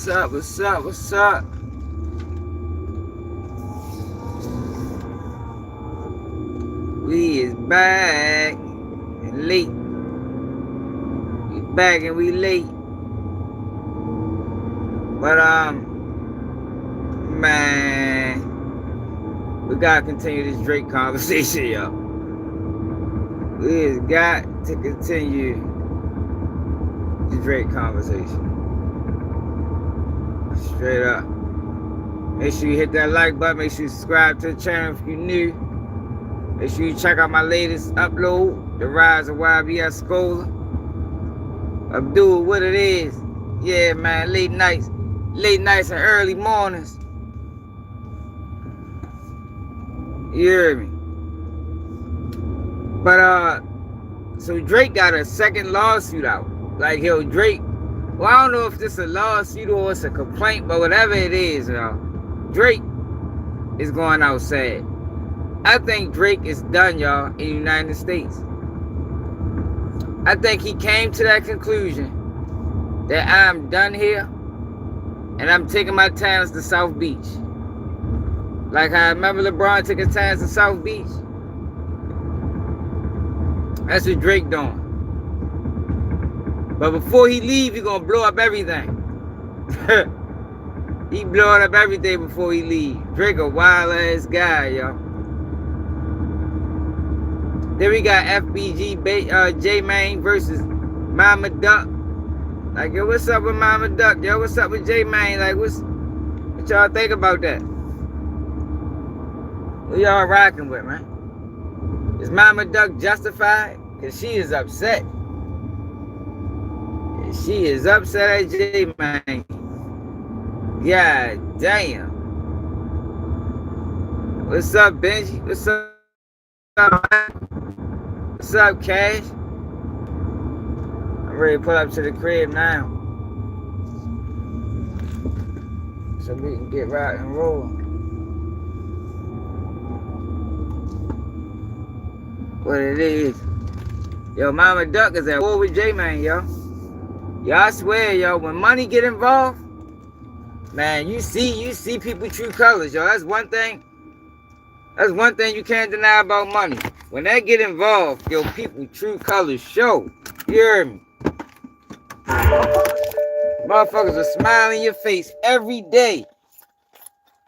What's up? What's up? What's up? We is back and late. We back and we late. But man, we gotta continue this Drake conversation, yo. We has got to continue the Drake conversation. Straight up. Make sure you hit that like button. Make sure you subscribe to the channel if you're new. Make sure you check out my latest upload, The Rise of YBS Scholar. Abdul, what it is. Yeah, man, late nights and early mornings. You hear me? But so Drake got a second lawsuit out. Like, yo, Drake, well, I don't know if this is a lawsuit or it's a complaint, but whatever it is, Drake is going outside. I think Drake is done, y'all, in the United States. I think he came to that conclusion that I'm done here and I'm taking my talents to South Beach. Like I remember LeBron took his talents to South Beach. That's what Drake doing. But before he leave, he gonna blow up everything. He blowing up everything before he leave. Drake a wild ass guy, yo. Then we got FBG J-Mane versus Mama Duck. Like, yo, what's up with Mama Duck? Yo, what's up with J-Mane? Like, what y'all think about that? What y'all rocking with, man? Is Mama Duck justified? Because she is upset. She is upset at J-Mane. God damn. What's up, Benji? What's up, man? What's up, Cash? I'm ready to pull up to the crib now, so we can get rock and roll. What it is. Yo, Mama Duck is at war with J-Mane, yo. Yo, I swear, yo, when money get involved, man, you see people true colors, yo. That's one thing you can't deny about money. When they get involved, yo, people true colors show. You hear me? Motherfuckers are smiling in your face every day.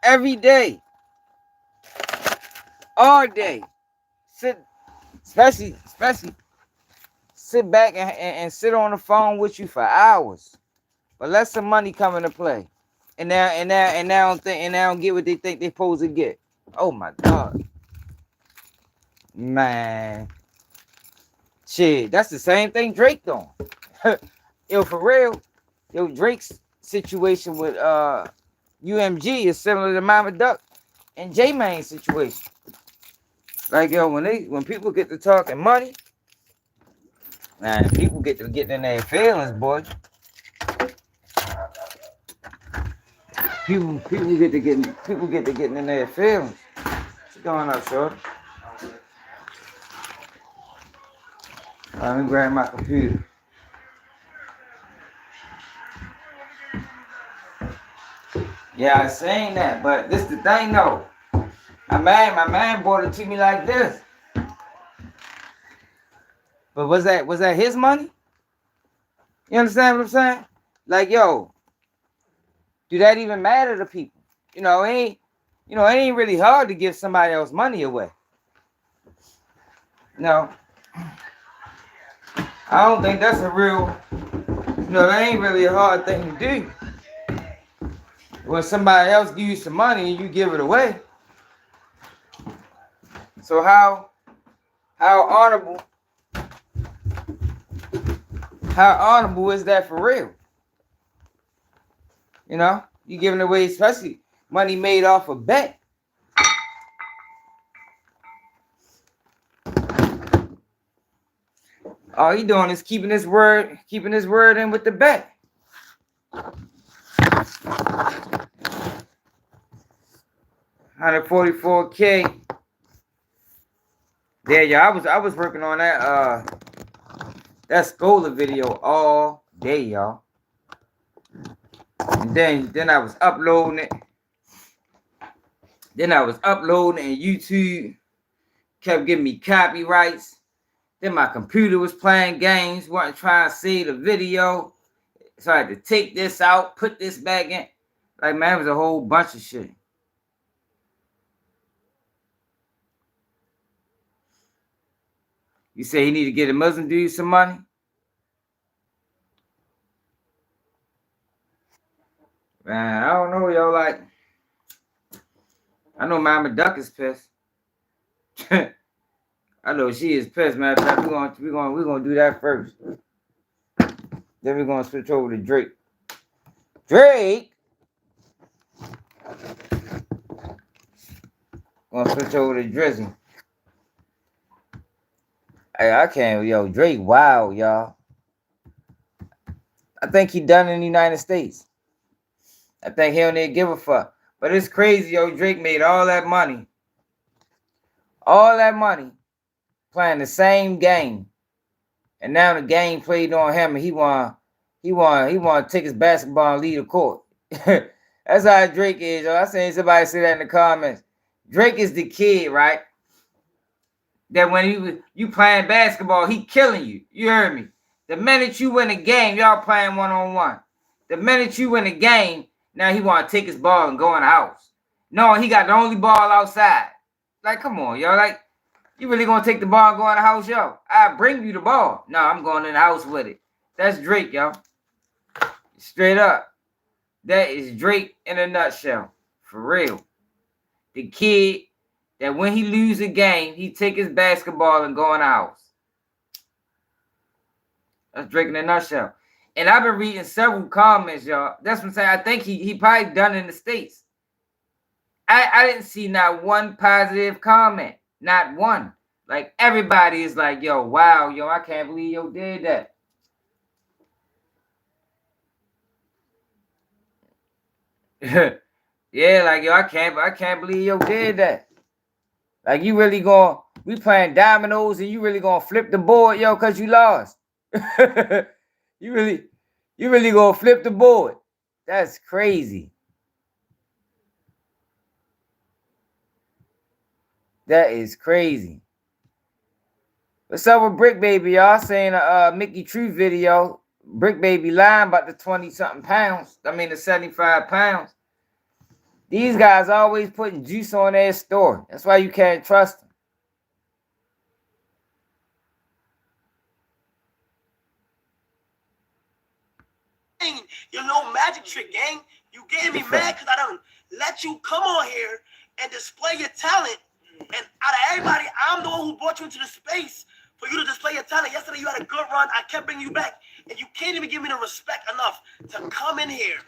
Every day. All day. Especially sit back and sit on the phone with you for hours. But let some money come into play. And now don't get what they think they're supposed to get. Oh my God. Man. Shit, that's the same thing Drake doing. Yo, for real. Yo, Drake's situation with UMG is similar to Mama Duck and J-Mane's situation. Like, yo, when people get to talking money, man, people get to getting in their feelings, boy. People get to getting in their feelings. What's going on, shorty? Let me grab my computer. Yeah, I seen that, but this the thing though. My man brought it to me like this. But was that his money? You understand what I'm saying? Like, yo, do that even matter to people? It ain't really hard to give somebody else money away. No. I don't think that's a real, that ain't really a hard thing to do. When somebody else gives you some money and you give it away. So how honorable is that for real? You giving away, especially money made off a bet. All he doing is keeping his word in with the bet. $144K. Yeah, y'all. I was working on that Scholar video all day, y'all. And then I was uploading it. Then I was uploading, and YouTube kept giving me copyrights. Then my computer was playing games, wasn't trying to save the video. So I had to take this out, put this back in. Like, man, it was a whole bunch of shit. You say he need to get a Muslim dude some money? Man, I don't know, yo. Like, I know Mama Duck is pissed. I know she is pissed, man. We're gonna do that first. Then we're gonna switch over to Drake. Drake. Gonna switch over to Drizzy. Hey, I can't, yo. Drake, wow, y'all. I think he done in the United States. I think he don't even give a fuck. But it's crazy, yo. Drake made all that money. All that money playing the same game. And now the game played on him, and he want to take his basketball and leave the court. That's how Drake is, yo. I seen somebody say that in the comments. Drake is the kid, right? That when you playing basketball, he killing you. You heard me. The minute you win a game, y'all playing one-on-one. The minute you win a game, now he want to take his ball and go in the house. No, he got the only ball outside. Like, come on, yo. Like, you really gonna take the ball and go in the house, yo? I bring you the ball. No, I'm going in the house with it. That's Drake, yo. Straight up. That is Drake in a nutshell. For real. The kid that when he lose a game, he take his basketball and go in the house. That's Drake in a nutshell. And I've been reading several comments, y'all. That's what I'm saying. I think he probably done in the States. I didn't see not one positive comment. Not one. Like, everybody is like, yo, wow, yo, I can't believe yo did that. Yeah, like, yo, I can't believe yo did that. Like, you really we playing dominoes and you really gonna flip the board, yo, because you lost. You really gonna flip the board. That's crazy. That is crazy. What's up with Brick Baby, y'all? Saying Mickey True video. Brick Baby lying about the 20-something pounds. I mean the 75 pounds. These guys always putting juice on their story. That's why you can't trust them. You know, magic trick, gang. You gave me mad because I don't let you come on here and display your talent. And out of everybody, I'm the one who brought you into the space for you to display your talent. Yesterday, you had a good run. I kept bringing you back. And you can't even give me the respect enough to come in here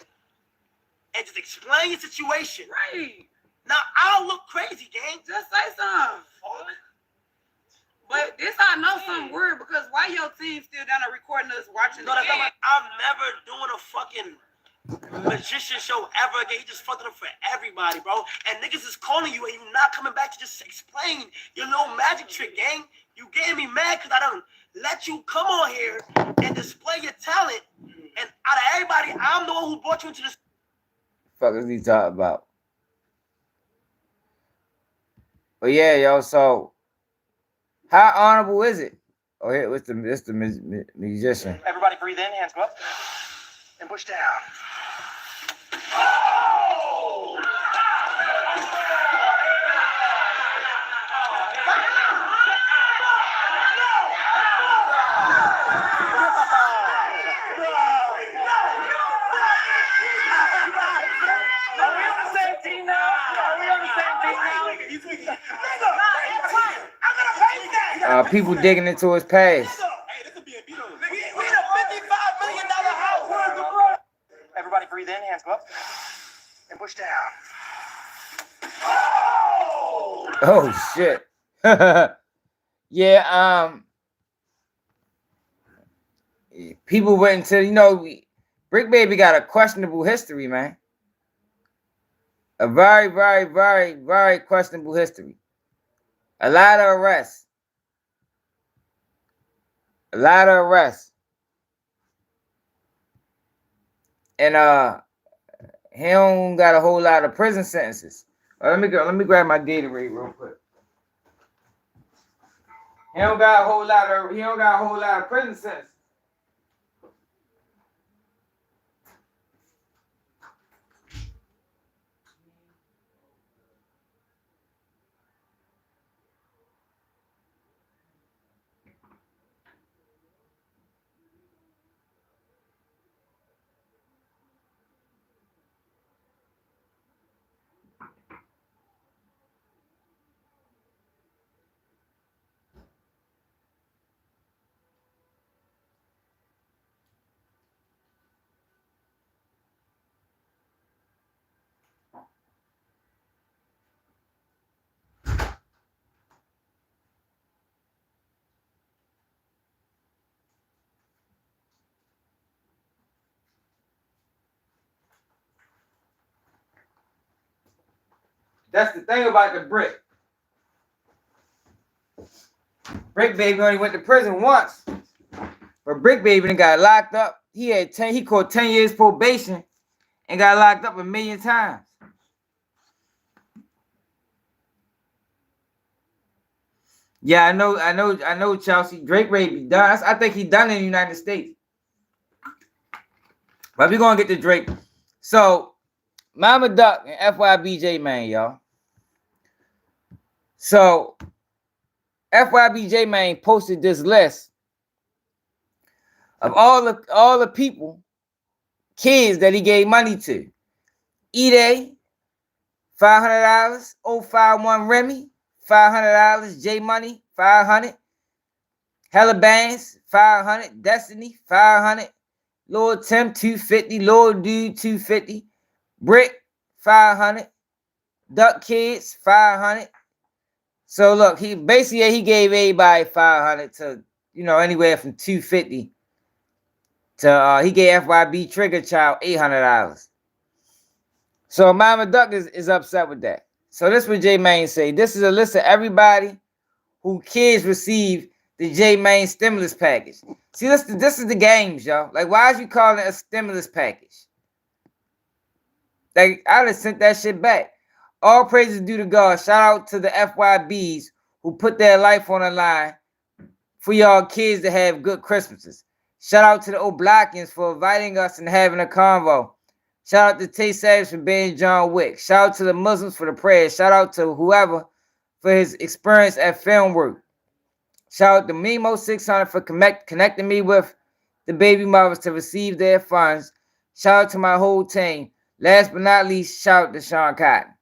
and just explain your situation. Right. Now, I'll look crazy, gang. Just say something. But this I know something weird because why your team still down there recording us watching the game? I'm never doing a fucking magician show ever again. He just fucked it up for everybody, bro. And niggas is calling you and you not coming back to just explain your little magic trick, gang. You getting me mad because I don't let you come on here and display your talent. And out of everybody, I'm the one who brought you into this. Fuck is he talking about? But yeah, yo, so how honorable is it? Oh, here, it's the musician. Everybody breathe in, hands go up, and push down. Oh! Are we on the same team now? People digging into his past. Everybody breathe in, hands go up, and push down. Oh shit. Yeah, people went into, Brick Baby got a questionable history, man. A very, very, very, very questionable history. A lot of arrests. A lot of arrests. And He don't got a whole lot of prison sentences. Let me go. Let me grab my Gatorade real quick. He don't got a whole lot of. He don't got a whole lot of prison sentences. That's the thing about the Brick. Brick Baby only went to prison once. But Brick Baby done got locked up. He caught 10 years probation and got locked up 1,000,000 times. Yeah, I know, Chelsea. Drake Baby done. I think he done in the United States. But we're gonna get to Drake. So Mama Duck and FYBJ man, y'all. So FYBJ man posted this list of all the people, kids that he gave money to. Ede, $500. 051 Remy, $500. J Money, $500. Hella Bands, $500. Destiny, $500. Lord Tim, $250. Lord Dude, $250. Brick, $500. Duck Kids, $500. So look, he gave everybody $500 to, anywhere from $250 to he gave FYB Trigger Child $800. So Mama Duck is upset with that. So this is what J Main say. This is a list of everybody who kids receive the J Main stimulus package. See, this is the games, y'all. Like, why is you calling it a stimulus package? Like, I just sent that shit back. All praises due to God. Shout out to the FYBs who put their life on the line for y'all kids to have good Christmases. Shout out to the Oblakians for inviting us and having a convo. Shout out to Tay Savage for being John Wick. Shout out to the Muslims for the prayers. Shout out to whoever for his experience at film work. Shout out to Mimo600 for connecting me with the baby mothers to receive their funds. Shout out to my whole team. Last but not least, shout out to Sean Cotton.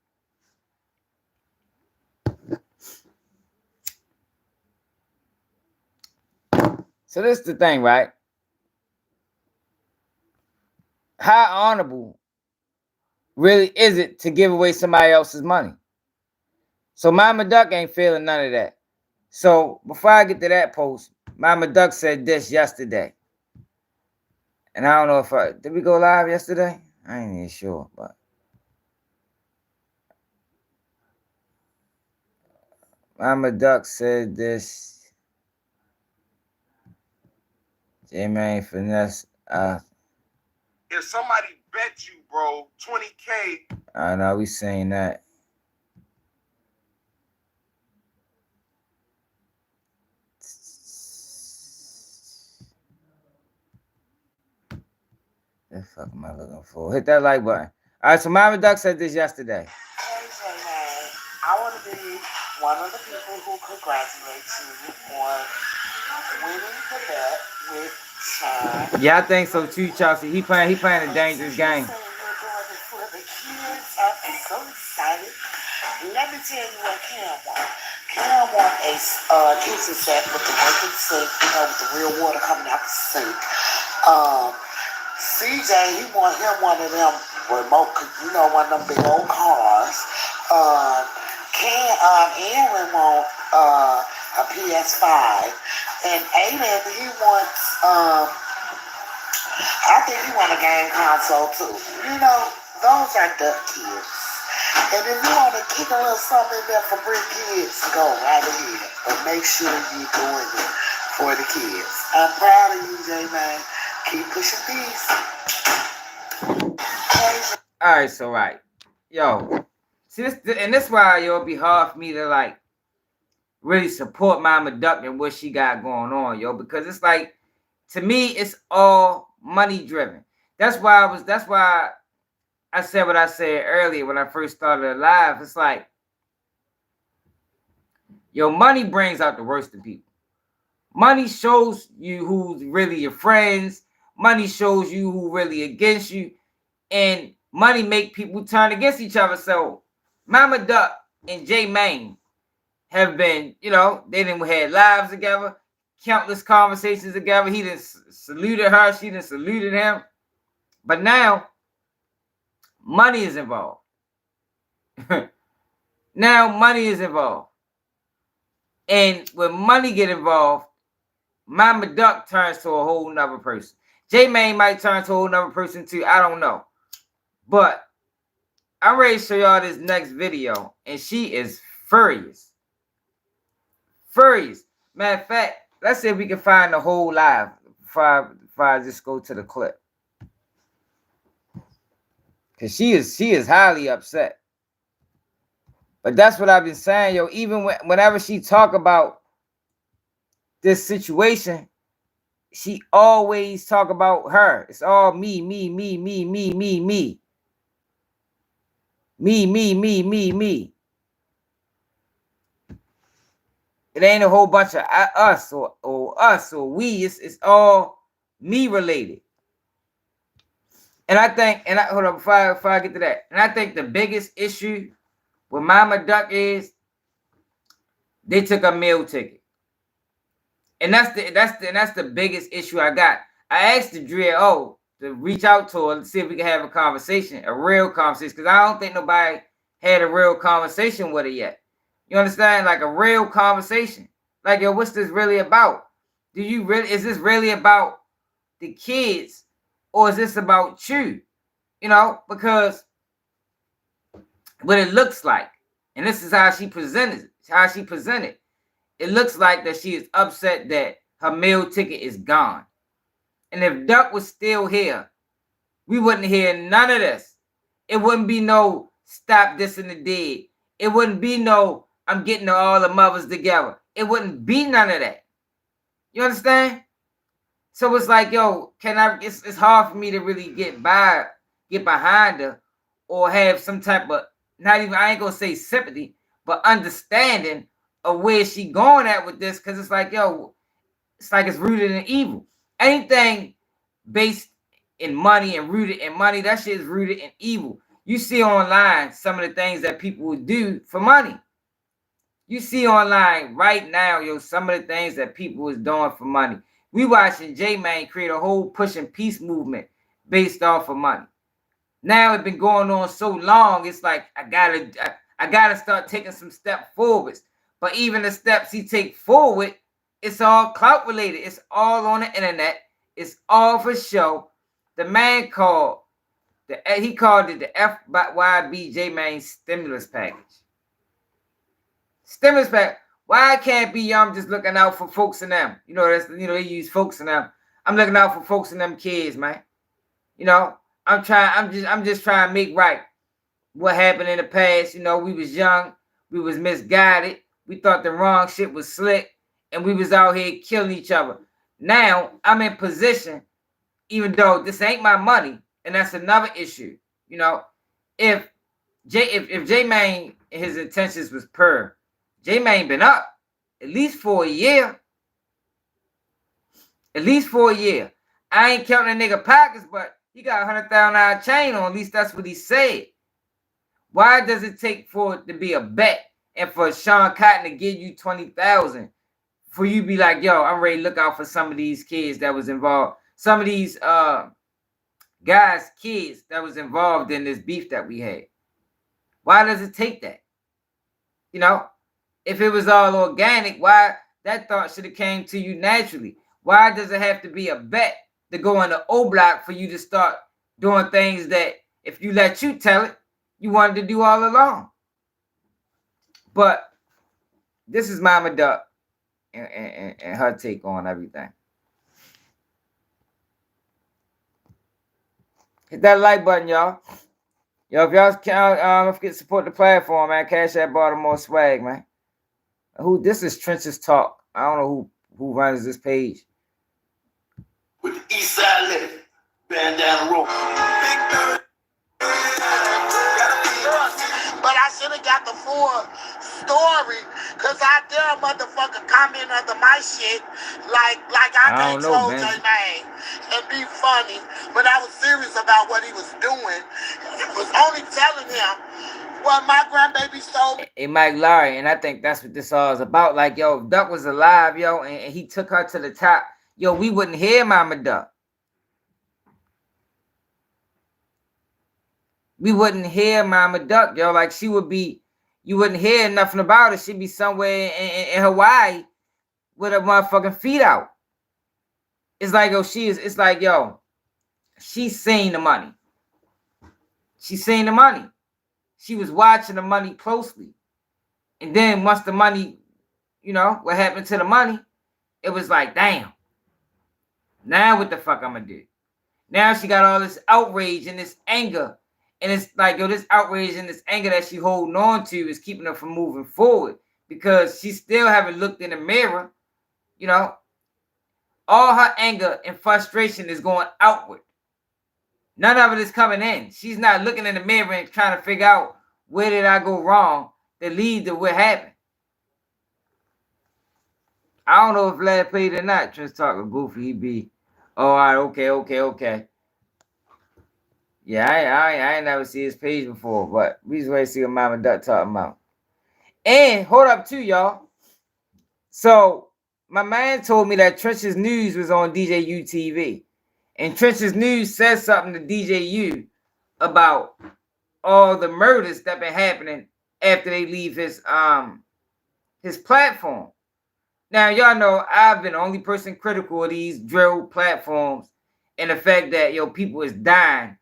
So this is the thing, right? How honorable really is it to give away somebody else's money? So Mama Duck ain't feeling none of that. So before I get to that post, Mama Duck said this yesterday. And I don't know if did we go live yesterday? I ain't even sure, but Mama Duck said this. J-Man finesse. If somebody bet you, bro, $20K. I know we saying that. What the fuck am I looking for? Hit that like button. All right, so Mama Duck said this yesterday. Hey, J-Man, I want to be one of the people who congratulates you on winning the bet with Sean. Yeah, I think so too, Chelsea. He playing a dangerous game. You're doing it for the kids. I'm so excited. Let me tell you what Cam wants. Cam wants a kitchen set with the working sink, with the real water coming out the sink. CJ, he want him one of them remote, one of them big old cars. Aaron want a PS5, and Aiden, he wants I think he want a game console too. Those are duck kids. And if you want to kick a little something in there for brick kids, go right ahead. But make sure you're doing it for the kids. I'm proud of you, J-Man. Keep pushing peace. All right, so right, yo, see this, and this why it'll be hard for me to like really support Mama Duck and what she got going on, yo, because it's like to me, it's all money driven. That's why I said what I said earlier when I first started live. It's like, yo, money brings out the worst in people. Money shows you who's really your friends. Money shows you who really against you. And money make people turn against each other. So Mama Duck and J Main have been, you know, they didn't had lives together, countless conversations together. He didn't saluted her, she didn't saluted him. But now money is involved. Now money is involved. And when money get involved, Mama Duck turns to a whole nother person. J Main might turn to a whole nother person too. I don't know. But I'm ready to show y'all this next video. And she is furious. Furious. Matter of fact, let's see if we can find the whole live before I just go to the clip. Because she is highly upset. But that's what I've been saying, yo. Even whenever she talk about this situation, she always talk about her. It's all me, me, me, me, me, me, me. Me, me, me, me, me. It ain't a whole bunch of us or us or we. It's all me related. And I think, hold on, before I get to that. And I think the biggest issue with Mama Duck is they took a meal ticket. And that's the biggest issue I got. I asked the drill to reach out to her and see if we can have a conversation, a real conversation, because I don't think nobody had a real conversation with her yet. You understand? Like a real conversation. Like, yo, what's this really about? Is this really about the kids or is this about you? You know, because what it looks like, and this is how she presented, it looks like that she is upset that her meal ticket is gone. And if Duck was still here, we wouldn't hear none of this. It wouldn't be no stop this in the dead. It wouldn't be no I'm getting all the mothers together. It wouldn't be none of that. You understand? So it's like, yo, it's hard for me to really get behind her or have some type of, I ain't gonna say sympathy, but understanding of where she going at with this, because it's like, yo, it's like it's rooted in evil. Anything based in money and rooted in money, that shit is rooted in evil. You see online some of the things that people would do for money. You see online right now, yo, some of the things that people is doing for money. We watching J-Man create a whole push and peace movement based off of money. Now it's been going on so long, it's like I gotta start taking some steps forwards. But even the steps he take forward, it's all clout related. It's all on the internet. It's all for show. The man called it the FYB J-Man stimulus package. Stimulus package. Why can't be I'm just looking out for folks in them? You know, they use folks in them. I'm looking out for folks in them kids, man. You know, I'm just trying to make right what happened in the past. You know, we was young, we was misguided, we thought the wrong shit was slick, and we was out here killing each other. Now I'm in position, even though this ain't my money, and that's another issue. You know, if J-Man his intentions was pure, J-Man been up at least for a year. At least for a year. I ain't counting the nigga pockets, but he got a $100,000 chain on. At least that's what he said. Why does it take for it to be a bet and for Sean Cotton to give you $20,000 for you to be like, yo, I'm ready to look out for some of these kids that was involved, some of these guys' kids that was involved in this beef that we had? Why does it take that? You know, if it was all organic, why that thought should have came to you naturally? Why does it have to be a bet to go on the O block for you to start doing things that if you let you tell it, you wanted to do all along? But this is Mama Duck and her take on everything. Hit that like button, y'all. Yo, if y'all can, don't forget to support the platform, man. Cash App Baltimore swag, man. Who this is Trench's Talk. I don't know who runs this page. With the East Side living, bandana rope. But I should have got the full story, cause I dare a motherfucker comment under my shit like I can't troll J Name and be funny. But I was serious about what he was doing. I was only telling him what my grandbaby stole. Hey, Mike Larry, and I think that's what this all is about. Like, yo, if Duck was alive, yo, and he took her to the top, yo, we wouldn't hear Mama Duck. We wouldn't hear Mama Duck, yo. Like, she would be, you wouldn't hear nothing about her. She'd be somewhere in Hawaii with her motherfucking feet out. It's like, yo, it's like, yo, she's seen the money. She's seen the money. She was watching the money closely. And then once the money, you know, what happened to the money, it was like, damn. Now what the fuck I'm gonna do? Now she got all this outrage and this anger. And it's like, yo, this outrage and this anger that she holding on to is keeping her from moving forward. Because she still haven't looked in the mirror. You know, all her anger and frustration is going outward. None of it is coming in. She's not looking in the mirror and trying to figure out where did I go wrong that lead to what happened. I don't know if Vlad played or not. Just talking goofy, he be. Oh, all right, okay. Yeah, I ain't never see his page before, but we just wait to see what Mama Duck talking about. And hold up too, y'all. So my man told me that Trench's News was on Djutv. And Trench's News says something to DJU about all the murders that been happening after they leave his platform. Now, y'all know I've been the only person critical of these drill platforms and the fact that, yo, people is dying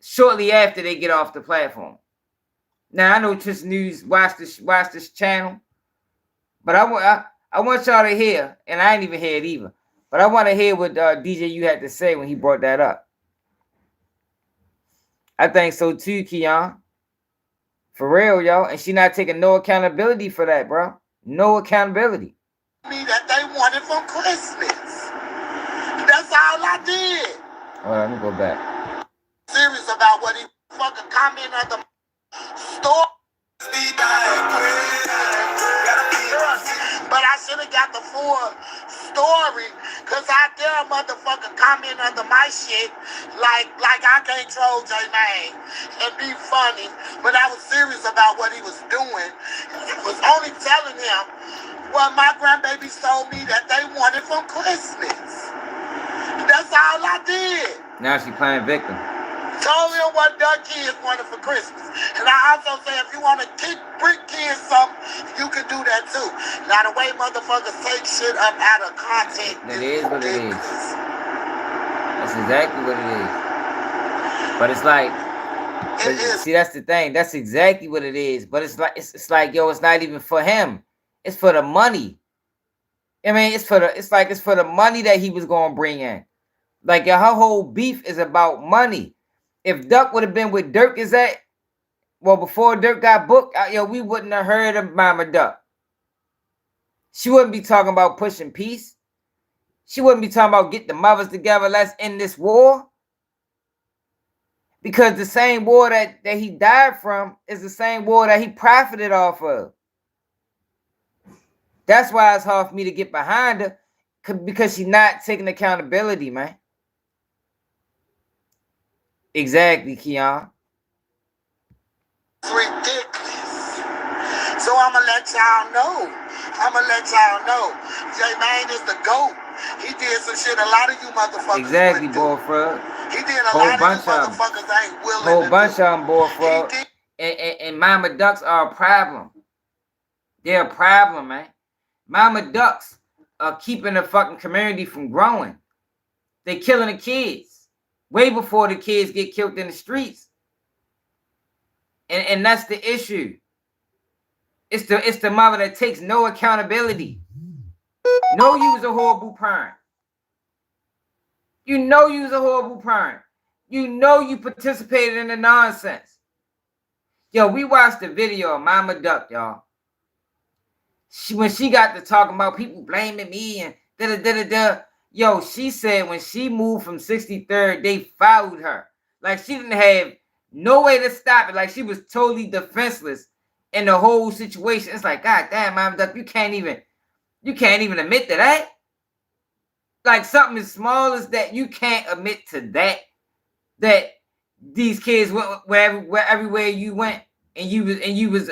shortly after they get off the platform. Now, I know Trench's News watch this channel, but I want y'all to hear, and I ain't even hear it either, but I want to hear what DJU had to say when he brought that up. I think so too, Keon. For real, y'all. And she not taking no accountability for that, bro. No accountability. Me that they wanted for Christmas. That's all I did. All right, let me go back. Serious about what he fucking comment on the store. But I should have got the full story, cause I dare a motherfucker comment under my shit like I can't troll J Name and be funny. But I was serious about what he was doing. I was only telling him what my grandbaby told me that they wanted for Christmas. That's all I did. Now she playing victim. Told him what their kids wanted for Christmas. And I also say if you want to bring kids something, you can do that too. Now the way motherfuckers take shit up out of context. That is what it is. That's exactly what it is. But it's like, see, that's the thing. That's exactly what it is. But it's like, yo, it's not even for him. It's for the money. I mean, it's for the money that he was gonna bring in. Like, yo, her whole beef is about money. If Duck would have been with Dirk is at, well, before Dirk got booked, yo, we wouldn't have heard of Mama Duck. She wouldn't be talking about pushing peace. She wouldn't be talking about get the mothers together, let's end this war. Because the same war that he died from is the same war that he profited off of. That's why it's hard for me to get behind her, because she's not taking accountability, man. Exactly, Keon. It's ridiculous. So I'ma let y'all know. J-Mane is the GOAT. He did some shit a lot of you motherfuckers. Exactly, boyfriend. He did a lot of you motherfuckers ain't willing to do. Whole bunch of them, boyfriend. And Mama Ducks are a problem. They're a problem, man. Mama Ducks are keeping the fucking community from growing. They killing the kids. Way before the kids get killed in the streets. And that's the issue. It's the mother that takes no accountability. Know you was a horrible parent. You know you was a horrible parent. You know you participated in the nonsense. Yo, we watched the video of Mama Duck, y'all. When she got to talking about people blaming me and da-da-da-da-da. Yo, she said when she moved from 63rd, they followed her. Like she didn't have no way to stop it. Like she was totally defenseless in the whole situation. It's like, God damn, Mama Duck, you can't even admit to that. Like something as small as that, you can't admit to that. That these kids went everywhere you went, and you was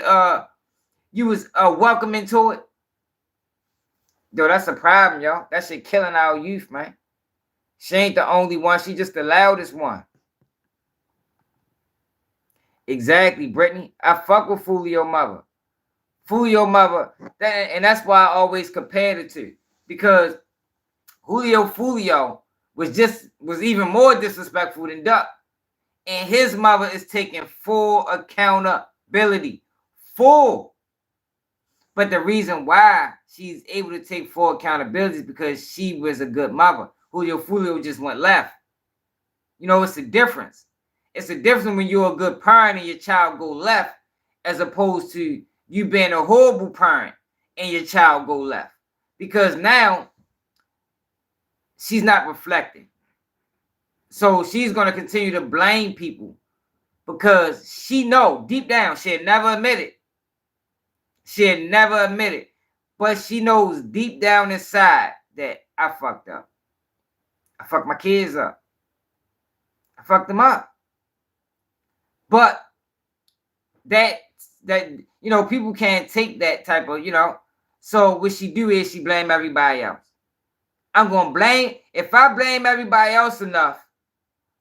welcoming to it. Yo, that's a problem, yo. That shit killing our youth, man. She ain't the only one. She just the loudest one. Exactly, Brittany. I fuck with Fool Your Mother. Fool Your Mother. And that's why I always compare the two. Because Julio Fulio was even more disrespectful than Duck. And his mother is taking full accountability. Full. But the reason why she's able to take full accountability is because she was a good mother. Julio Fulio just went left. You know, it's a difference. It's a difference when you're a good parent and your child go left, as opposed to you being a horrible parent and your child go left. Because now she's not reflecting. So she's going to continue to blame people because she know deep down, she had never admitted. But she knows deep down inside that I fucked up. I fucked my kids up. I fucked them up. But that you know, people can't take that type of, you know. So what she do is she blame everybody else. I'm going to blame, if I blame everybody else enough,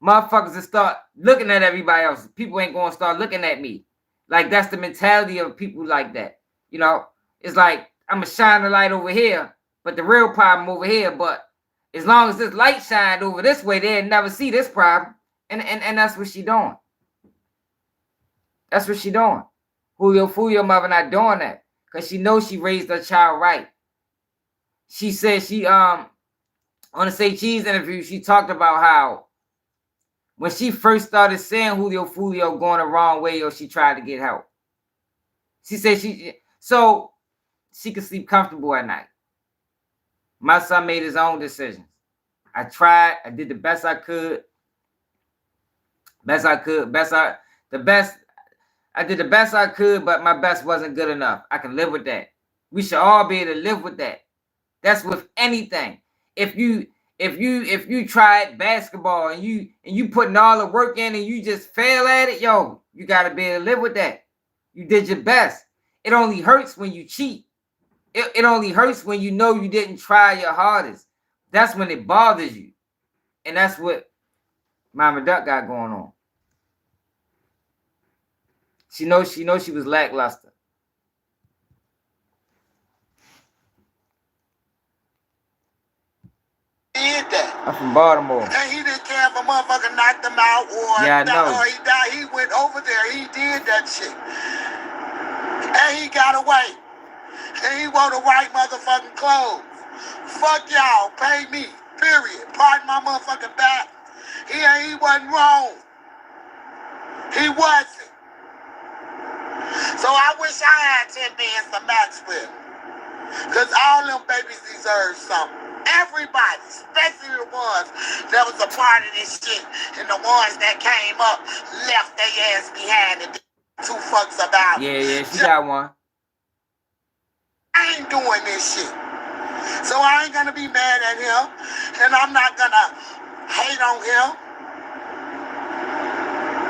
motherfuckers will start looking at everybody else. People ain't going to start looking at me. Like, that's the mentality of people like that. You know, it's like, I'm going to shine the light over here, but the real problem over here. But as long as this light shined over this way, they'll never see this problem. And that's what she doing. That's what she doing. Julio Fulio mother not doing that. Because she knows she raised her child right. She said she, on the Say Cheese interview, she talked about how when she first started seeing Julio Fulio going the wrong way, or she tried to get help. She said so she could sleep comfortable at night. My son made his own decisions. I tried. I did the best I could. I did the best I could, but my best wasn't good enough. I can live with that. We should all be able to live with that. That's with anything. If you tried basketball and you putting all the work in and you just fail at it, yo, you gotta be able to live with that. You did your best. It only hurts when you cheat. It only hurts when you know you didn't try your hardest. That's when it bothers you. And that's what Mama Duck got going on. She knows she was lackluster. Did that. I'm from Baltimore. And he didn't care if a motherfucker knocked him out or he died. He went over there. He did that shit. And he got away. And he wore the right motherfucking clothes. Fuck y'all. Pay me. Period. Pardon my motherfucking back. He wasn't wrong. He wasn't. So I wish I had 10 bands to match with. Because all them babies deserve something. Everybody, especially the ones that was a part of this shit, and the ones that came up, left their ass behind and did 2 fucks about it. Yeah, she got one. I ain't doing this shit. So I ain't gonna be mad at him, and I'm not gonna hate on him.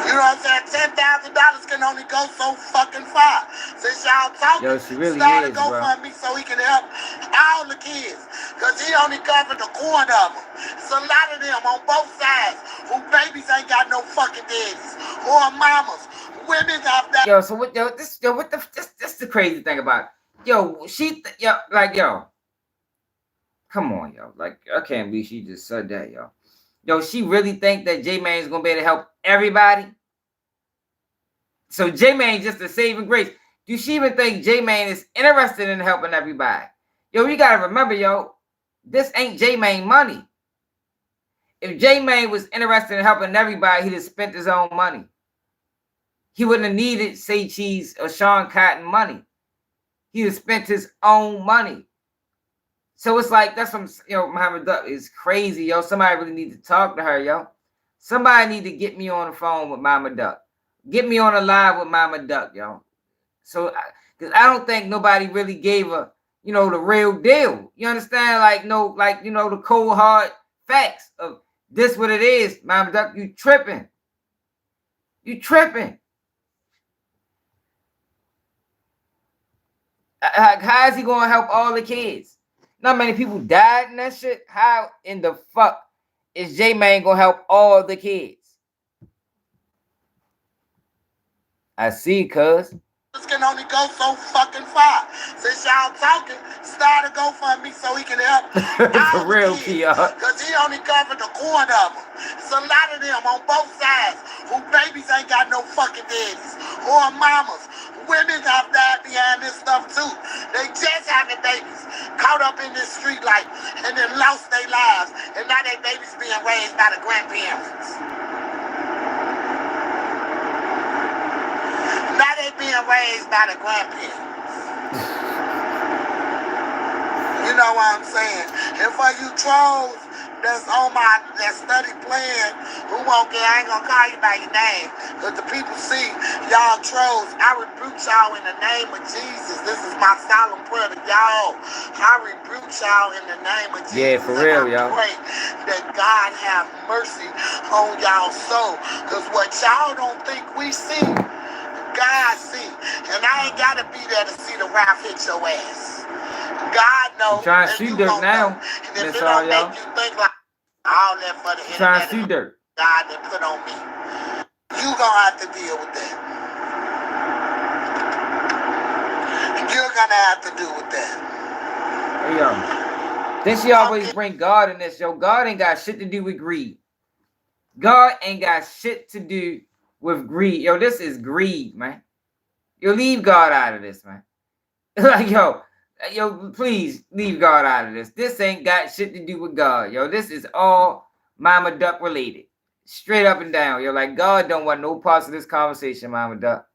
You know what I'm saying? $10,000 can only go so fucking far. Since y'all talking, yo, she really start is, to go bro. fund me so he can help all the kids. Because he only covered the corner of them. It's a lot of them on both sides who babies ain't got no fucking daddies or mamas. Women have that. Yo, so what this the crazy thing about it. Yo, come on, yo. Like, I can't believe she just said that, yo. Yo, she really think that J-Man is gonna be able to help everybody? So J-Man just a saving grace. Do she even think J-Man is interested in helping everybody? Yo, you gotta remember, yo, this ain't J-Man money. If J-Mane was interested in helping everybody, he'd have spent his own money. He wouldn't have needed Say Cheese or Sean Cotton money. He'd have spent his own money. So it's like, that's what Muhammad Duck is crazy, yo. Somebody really need to talk to her, yo. Somebody need to get me on the phone with Mama Duck. Get me on a live with Mama Duck, yo. So, because I don't think nobody really gave her, the real deal. You understand? The cold hard facts of this what it is, Mama Duck. You tripping. You tripping. How is he going to help all the kids? Not many people died in that shit. How in the fuck is J-Mane going to help all the kids? I see, cuz. This can only go so fucking far. Since y'all talking, start a GoFundMe so he can help. For real, PR. Because he only covered a quarter of them. It's a lot of them on both sides who babies ain't got no fucking daddies or mamas. Women have died behind this stuff too. They just having babies caught up in this street life and then lost their lives. And now their babies being raised by the grandparents. Now they being raised by the grandparents. You know what I'm saying? And for you trolls that's that study playing, who won't get, I ain't gonna call you by your name, because the people see y'all trolls. I rebuke y'all in the name of Jesus. This is my solemn prayer to y'all. I rebuke y'all in the name of Jesus. Yeah, for real, y'all. I pray that God have mercy on y'all soul, because what y'all don't think we see, God see. And I ain't gotta be there to see the rap hit your ass. God knows. I'm trying to see dirt now. And if it don't make you think like all that for the internet, trying to see dirt. God that put on me, you gonna have to deal with that. You're gonna have to deal with that. Hey, yo. Then she always bring God in this, yo. God ain't got shit to do with greed. God ain't got shit to do with greed. Yo, this is greed, man. Yo, leave God out of this, man. Like, yo, please leave God out of this. This ain't got shit to do with God, yo. This is all Mama Duck related. Straight up and down, yo. Like, God don't want no parts of this conversation, Mama Duck.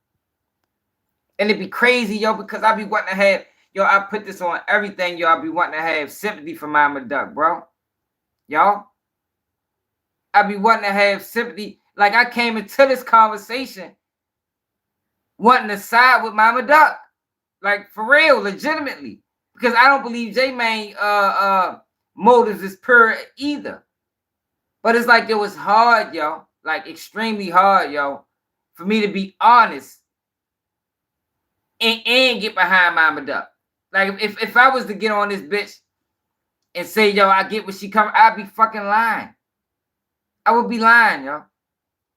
And it'd be crazy, yo, because I be wanting to have, I put this on everything, yo. I be wanting to have sympathy for Mama Duck, bro. Y'all. I be wanting to have sympathy. Like, I came into this conversation wanting to side with Mama Duck. Like, for real, legitimately. Because I don't believe J-Mane motives is pure either. But it's like it was hard, yo. Like, extremely hard, yo. For me to be honest and get behind Mama Duck. Like, if I was to get on this bitch and say, yo, I get what she come, I'd be fucking lying. I would be lying, yo.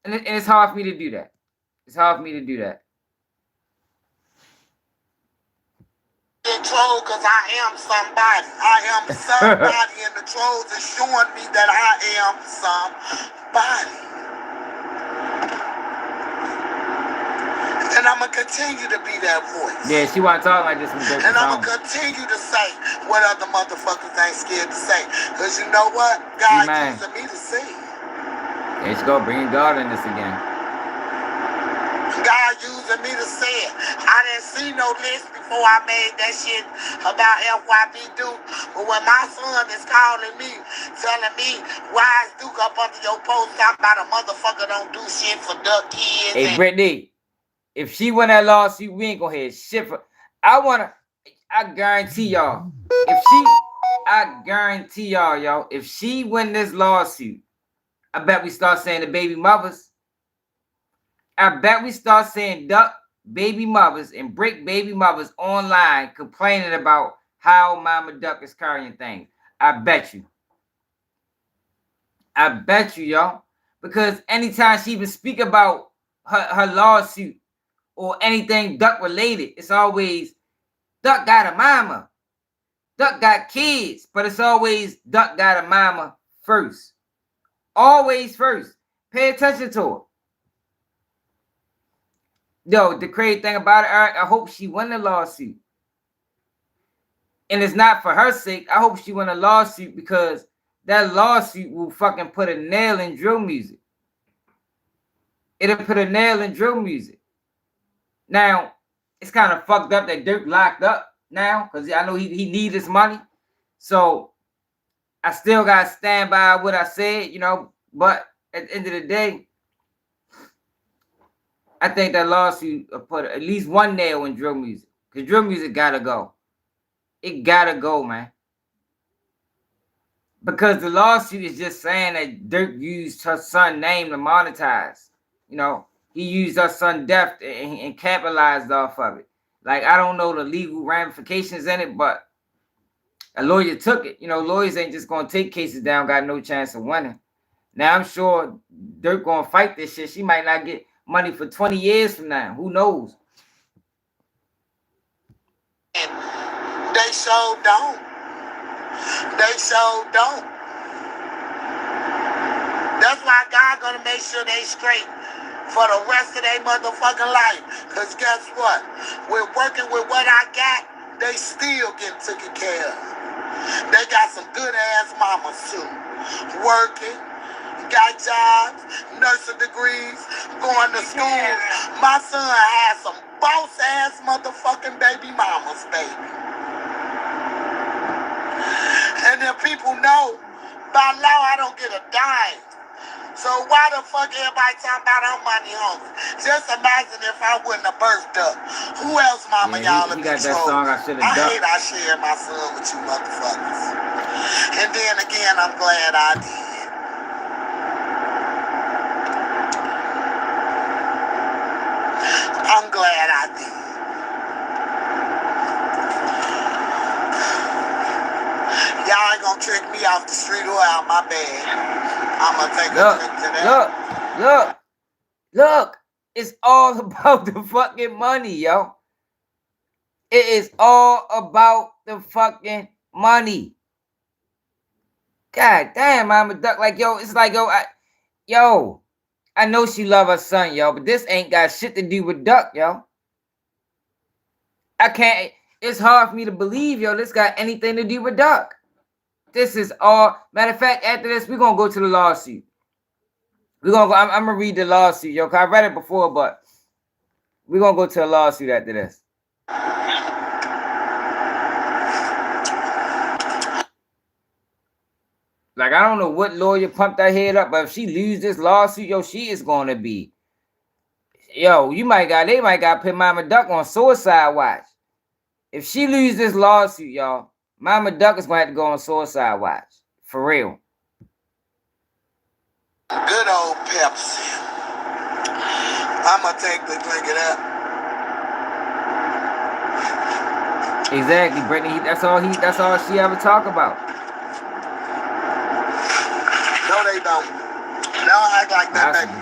And it's hard for me to do that. It's hard for me to do that. Troll, because I am somebody. I am somebody, and the trolls are showing me that I am somebody. And I'm going to continue to be that voice. Yeah, she want to talk like this. And I'm going to continue to say what other motherfuckers ain't scared to say. Because you know what? God using me to say it. There you go, bringing God in this again. God using me to say it. I didn't see no list before I made that shit about FYB Duke. But when my son is calling me, telling me, why is Duke up under your post talking about a motherfucker don't do shit for duck kids? Hey, Brittany, if she win that lawsuit, we ain't gonna hear shit for. I guarantee y'all, I guarantee y'all, yo, if she win this lawsuit, I bet we start saying the baby mothers. I bet we start saying duck baby mothers and brick baby mothers online complaining about how Mama Duck is carrying things. I bet you. I bet you, y'all. Because anytime she even speak about her lawsuit or anything duck related, it's always Duck got a mama. Duck got kids. But it's always Duck got a mama first. Always first. Pay attention to her. Yo, the crazy thing about it, Eric, I hope she won the lawsuit. And it's not for her sake. I hope she won a lawsuit because that lawsuit will fucking put a nail in drill music. It'll put a nail in drill music. Now, it's kind of fucked up that Dirk locked up now because I know he needs his money. So I still got to stand by what I said, you know. But at the end of the day, I think that lawsuit put at least one nail in drill music. Because drill music got to go. It got to go, man. Because the lawsuit is just saying that Dirk used her son's name to monetize. You know, he used her son's death and capitalized off of it. Like, I don't know the legal ramifications in it, but a lawyer took it. You know, lawyers ain't just going to take cases down, got no chance of winning. Now, I'm sure Dirk going to fight this shit. She might not get money for 20 years from now. Who knows? They so don't. They so don't. That's why God gonna make sure they straight for the rest of their motherfucking life. Cause guess what? We're working with what I got, they still get taken care of. They got some good ass mamas too. Working, got jobs, nursing degrees, going to school. My son has some boss ass motherfucking baby mamas, baby. And then people know, by law, I don't get a dime. So why the fuck everybody talking about I'm money hungry? Just imagine if I wouldn't have birthed up. Who else, mama, y'all in got that control? song I should have I done. hate I shared my son with you motherfuckers. And then again, I'm glad I did. I'm glad I did. Y'all ain't gonna trick me off the street or out my bed. I'm gonna take a trip to that. Look. It's all about the fucking money, yo. It is all about the fucking money. God damn, Mama Duck. Like, yo, it's like, yo, I know she love her son, yo, but this ain't got shit to do with Duck, yo. I can't, it's hard for me to believe, yo, this got anything to do with Duck. This is all, matter of fact, after this, we're going to go to the lawsuit. We're going to go, I'm going to read the lawsuit, yo, because I read it before, but we're going to go to a lawsuit after this. Like, I don't know what lawyer pumped her head up, but if she lose this lawsuit, yo, she is going to be, yo, they might got to put Mama Duck on suicide watch. If she lose this lawsuit, y'all, Mama Duck is going to have to go on suicide watch. For real. Good old Pepsi. I'ma take the drink of that. Exactly, Brittany. That's all she ever talk about. No, they don't. They don't act like that, baby.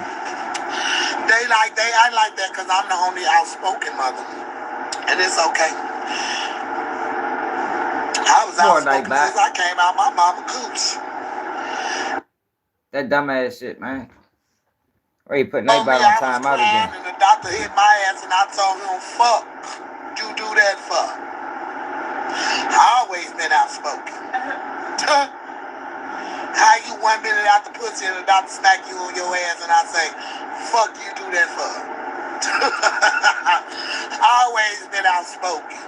They act like that because I'm the only outspoken mother. And it's okay. I was outspoken since I came out my mama cooch. That dumbass shit, man. Where you putting everybody on time out again? And the doctor hit my ass and I told him, fuck you do that for. I always been outspoken. How you 1 minute out the pussy and the doctor smack you on your ass and I say, fuck you do that for. Always been outspoken.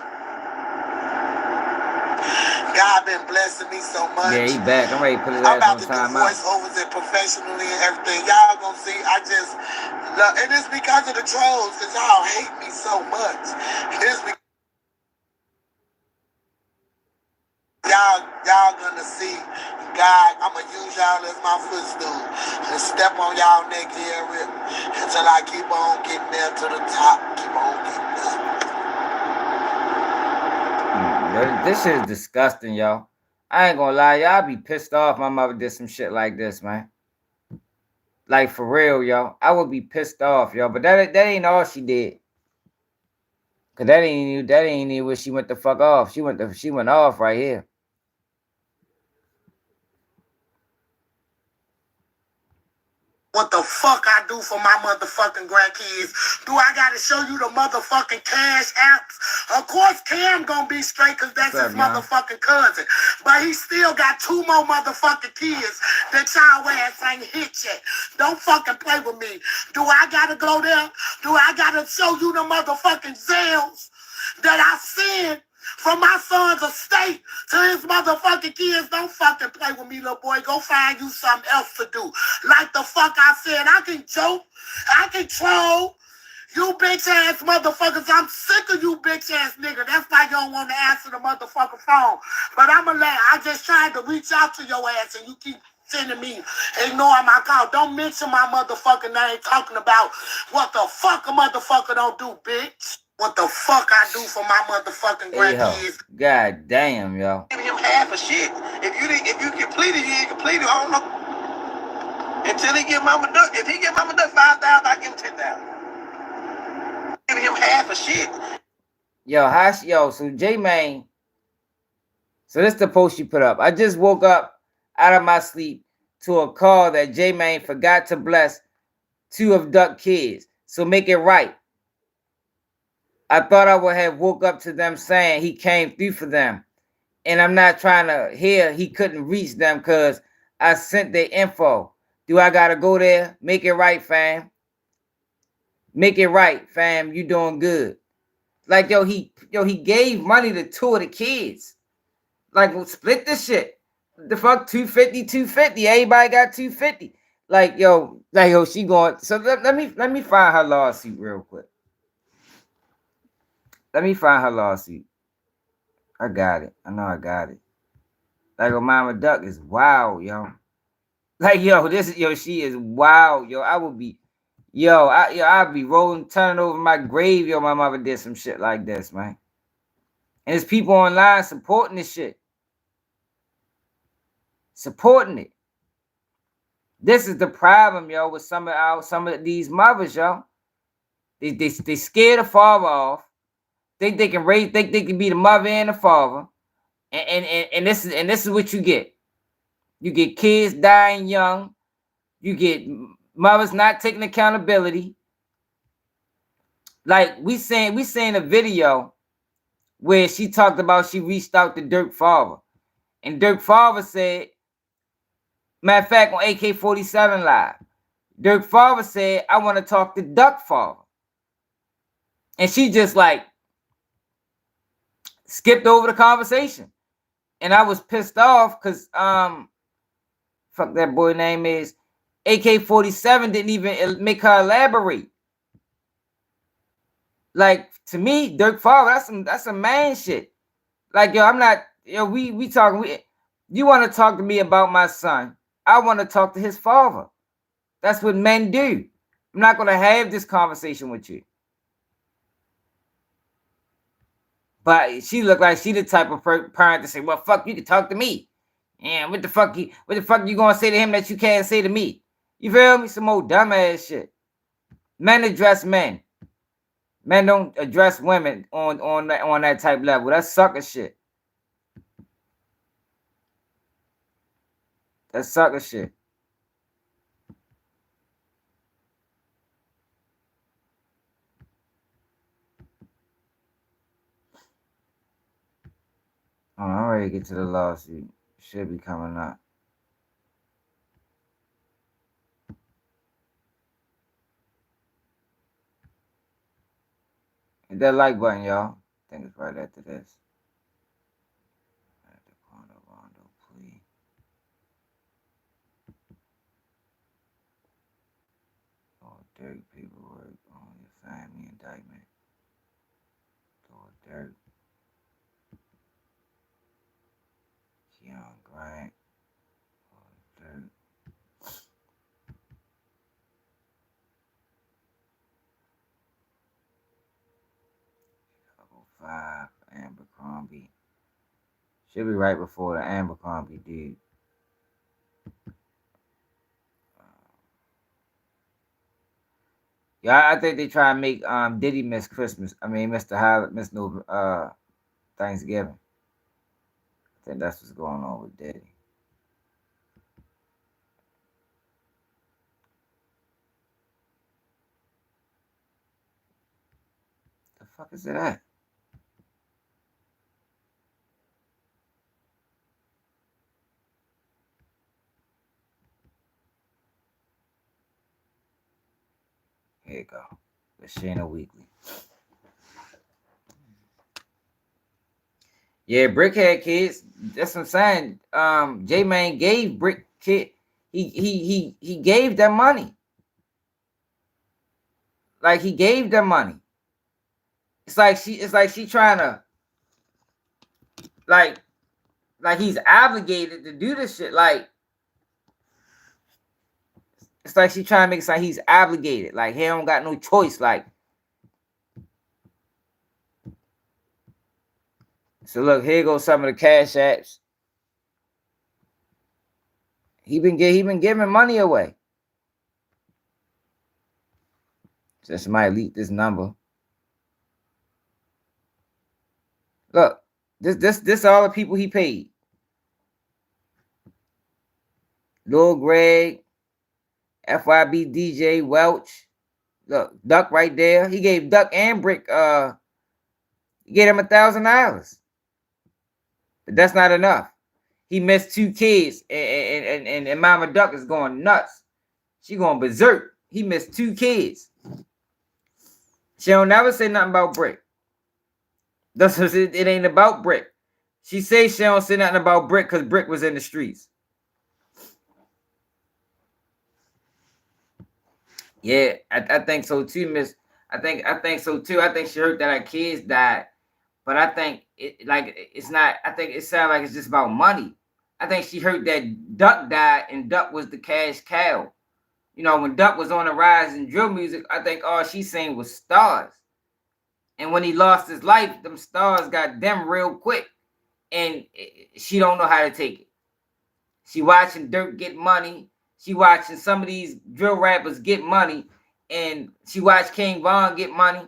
God been blessing me so much. Yeah, he back. I'm ready to put his ass on time out. I'm about to do voiceovers and professionally and everything. Y'all gonna see, I just love, and it's because of the trolls, because y'all hate me so much. It's because y'all gonna see God, I'm gonna use y'all as my footstool and step on y'all neck here until I keep on getting there to the top. Keep on getting there. This shit is disgusting, y'all. I ain't gonna lie, y'all be pissed off my mother did some shit like this, man. Like, for real, yo. I would be pissed off, yo. But that ain't all she did. Cause that ain't even where she went the fuck off. She went off right here. what the fuck I do for my motherfucking grandkids. Do I gotta show you the motherfucking cash apps? Of course Cam gonna be straight because that's his motherfucking cousin. But he still got 2 more motherfucking kids that y'all ass ain't hit yet. Don't fucking play with me. Do I gotta go there? Do I gotta show you the motherfucking Zales that I send from my son's estate to his motherfucking kids? Don't fucking play with me, little boy. Go find you something else to do. Like the fuck I said, I can joke, I can troll. You bitch ass motherfuckers, I'm sick of you bitch ass nigga. That's why you don't want to answer the motherfucking phone. But I just tried to reach out to your ass and you keep sending me, ignoring my call. Don't mention my motherfucking name talking about what the fuck a motherfucker don't do, bitch. What the fuck I do for my motherfucking grandkids. God damn, yo. Giving him half a shit. If you completed, you ain't completed. I don't know. Until he give Mama Duck. If he give Mama Duck 5,000, I give him 10,000. Giving him half a shit. Yo, so J-Man. So this is the post you put up. I just woke up out of my sleep to a call that J-Man forgot to bless 2 of Duck kids. So make it right. I thought I would have woke up to them saying he came through for them. And I'm not trying to hear he couldn't reach them because I sent their info. Do I gotta go there? Make it right, fam. Make it right, fam. You doing good. Like, he gave money to 2 of the kids. Like, well, split this shit. The fuck, 250. Everybody got 250. Like, she going. So let me find her lawsuit real quick. Let me find her lawsuit. I got it. I know I got it. Like, Mama Duck is wild, yo. Like, she is wild, yo. I would be, I'd be rolling, turning over my grave, yo. My mother did some shit like this, man. And there's people online supporting this shit. Supporting it. This is the problem, yo, with some of these mothers, yo. They scare the father off. Think they can be the mother and the father. And this is what you get. You get kids dying young. You get mothers not taking accountability. Like we seen a video where she talked about she reached out to Dirk Father. And Dirk Father said, matter of fact, on AK-47 Live, Dirk Father said, I want to talk to Duck Father. And she just like skipped over the conversation. And I was pissed off because fuck that boy name is AK-47 didn't even make her elaborate. Like, to me, Dirk Father, that's some man shit. Like, I'm not, we talking, you want to talk to me about my son. I want to talk to his father. That's what men do. I'm not going to have this conversation with you. But she looked like she the type of parent to say, well, fuck, you can talk to me. And what the fuck you going to say to him that you can't say to me? You feel me? Some old dumbass shit. Men address men. Men don't address women on that type level. That's sucker shit. That's sucker shit. Oh, I'm ready to get to the lawsuit. Should be coming up. Hit that like button, y'all. I think it's right after this. Please. Oh, dirty paperwork on your family indictment. Oh, dirt. Young Grant. Oh, dirt. Chicago 5, Abercrombie. Should be right before the Abercrombie did. Yeah, I think they try and make Diddy miss Christmas. I mean, Mr. Howard miss no Thanksgiving. I think that's what's going on with Diddy. fuck is it at? Here you go. The Shayna Weekly. Yeah, Brick had kids. That's what I'm saying. J-Man gave Brick kid. He gave them money. Like he gave them money. It's like she trying to like he's obligated to do this shit. Like it's like she trying to make it sound he's obligated. Like he don't got no choice. Like so look, here goes some of the cash apps. He been giving money away. So somebody leaked this number. Look, this all the people he paid. Lil Greg, FYB DJ Welch. Look, Duck right there. He gave Duck and Brick he gave him $1,000. But that's not enough. He missed 2 kids and Mama Duck is going nuts. She going berserk. He missed 2 kids. She don't never say nothing about Brick. That's what it ain't about Brick. She say she don't say nothing about Brick because Brick was in the streets. Yeah, I think so too, Miss. I think so too. I think she heard that her kids died, but I think it's not. I think it sounds like it's just about money. I think she heard that Duck died and Duck was the cash cow. You know, when Duck was on the rise in drill music, I think all she sang was stars. And when he lost his life, them stars got dim real quick, and she don't know how to take it. She watching Dirk get money. She watching some of these drill rappers get money, and she watched King Von get money.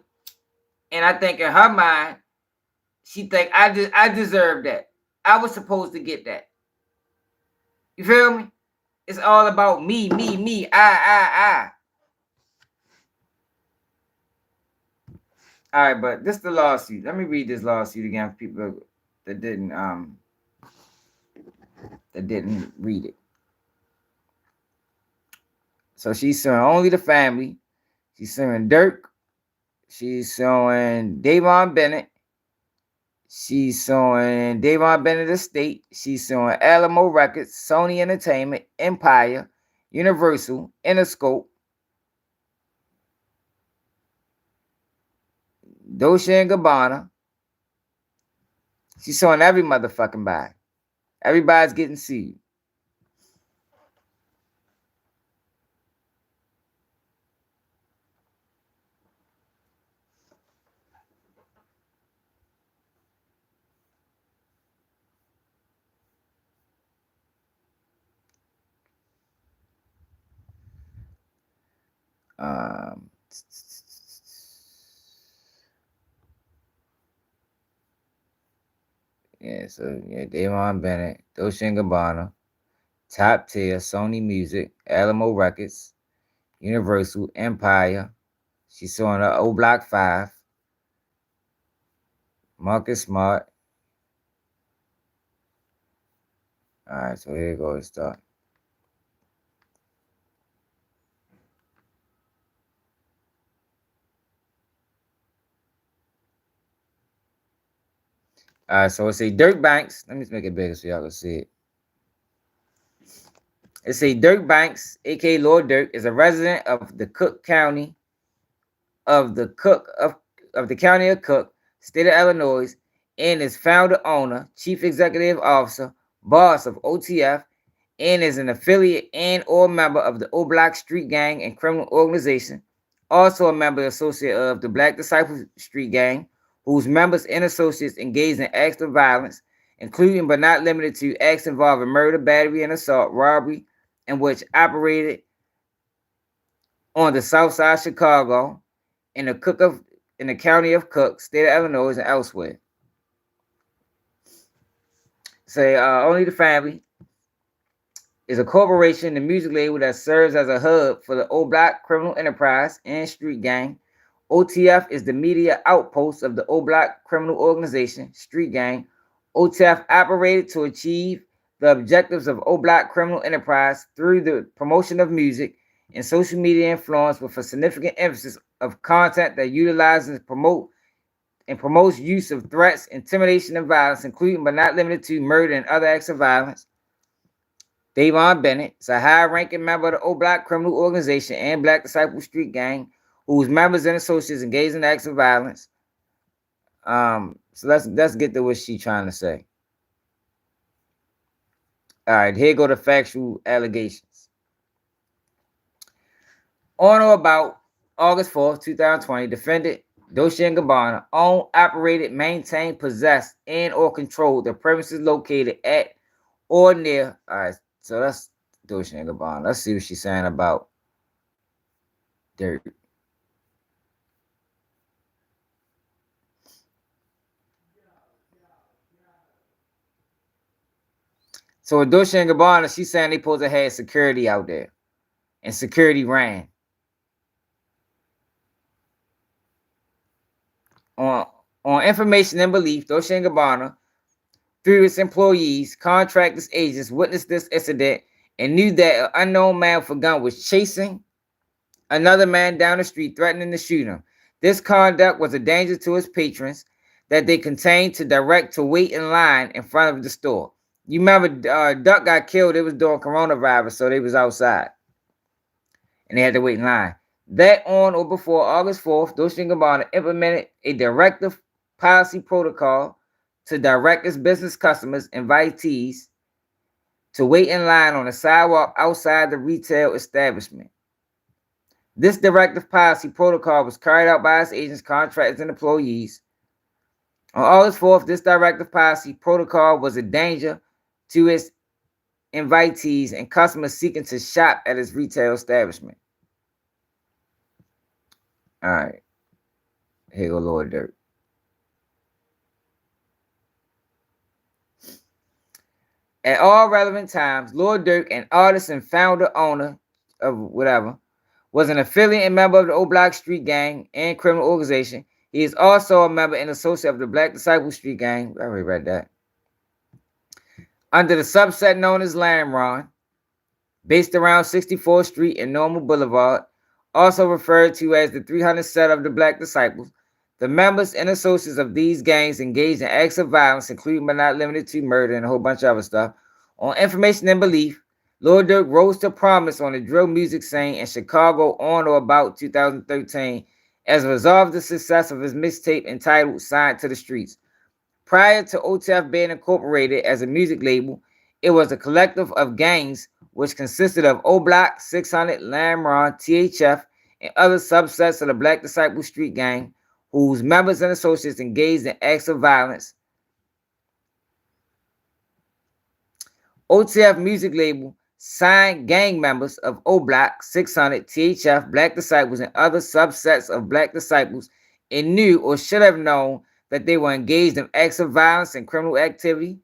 And I think in her mind, she think I deserve that. I was supposed to get that. You feel me? It's all about me, I. All right, but this is the lawsuit. Let me read this lawsuit again for people that didn't read it. So she's suing only the family. She's suing Dirk. She's suing Davon Bennett. She's suing Davon Bennett Estate. She's suing Alamo Records, Sony Entertainment, Empire, Universal, Interscope, Dolce & Gabbana. She's suing every motherfucking body. Everybody's getting sued. Yeah, so yeah, Davon Bennett, Dolce & Gabbana, Top Tier, Sony Music, Alamo Records, Universal, Empire. She's suing the O Block 5, Marcus Smart. All right, so here goes start. All right, so it's a Dirk Banks. Let me make it bigger so y'all can see it. It's a Dirk Banks, aka Lord Dirk, is a resident of the Cook County, of the county of Cook, state of Illinois, and is founder, owner, chief executive officer, boss of OTF, and is an affiliate and or member of the O Block Street Gang and criminal organization. Also a member associate of the Black Disciples Street Gang, whose members and associates engage in acts of violence, including but not limited to acts involving murder, battery, and assault, robbery, and which operated on the south side of Chicago, in the county of Cook, state of Illinois, and elsewhere. Say Only the Family is a corporation, the music label that serves as a hub for the O Block criminal enterprise and street gang, OTF is the media outpost of the O Block criminal organization, Street Gang. OTF operated to achieve the objectives of O Block criminal enterprise through the promotion of music and social media influence with a significant emphasis of content that utilizes promotes use of threats, intimidation, and violence, including but not limited to murder and other acts of violence. Davon Bennett is a high-ranking member of the O Block criminal organization and Black Disciple Street Gang, whose members and associates engage in acts of violence. So let's get to what she's trying to say. All right, here go the factual allegations. On or about August 4th, 2020, defendant Dolce & Gabbana owned, operated, maintained, possessed, and or controlled the premises located at or near. All right, so that's Dolce & Gabbana. Let's see what she's saying about Dirt. So with Dolce & Gabbana, she's saying they supposed to have security out there. And security ran. On information and belief, Dolce & Gabbana, through its employees, contractors, agents, witnessed this incident and knew that an unknown man with a gun was chasing another man down the street, threatening to shoot him. This conduct was a danger to his patrons that they continued to direct to wait in line in front of the store. You remember Duck got killed, it was during coronavirus, so they was outside. And they had to wait in line. That on or before August 4th, Dolce & Gabbana implemented a directive policy protocol to direct its business customers, invitees, to wait in line on the sidewalk outside the retail establishment. This directive policy protocol was carried out by its agents, contractors, and employees. On August 4th, this directive policy protocol was a danger to its invitees and customers seeking to shop at its retail establishment. All right. Here go Lord Dirt. At all relevant times, Lord Dirt, an artist and owner of whatever, was an affiliate and member of the O Block Street Gang and criminal organization. He is also a member and associate of the Black Disciple Street Gang. I already read that. Under the subset known as Lamron, based around 64th Street and Normal Boulevard, also referred to as the 300 set of the Black Disciples. The members and associates of these gangs engaged in acts of violence, including but not limited to murder and a whole bunch of other stuff. On information and belief, Lord Durk rose to prominence on the drill music scene in Chicago on or about 2013 as a result of the success of his mixtape entitled Signed to the Streets. Prior to OTF being incorporated as a music label, it was a collective of gangs which consisted of O Block, 600, Lamron, THF, and other subsets of the Black Disciple Street Gang, whose members and associates engaged in acts of violence. OTF music label signed gang members of O Block, 600, THF, Black Disciples, and other subsets of Black Disciples, and knew or should have known that they were engaged in acts of violence and criminal activity.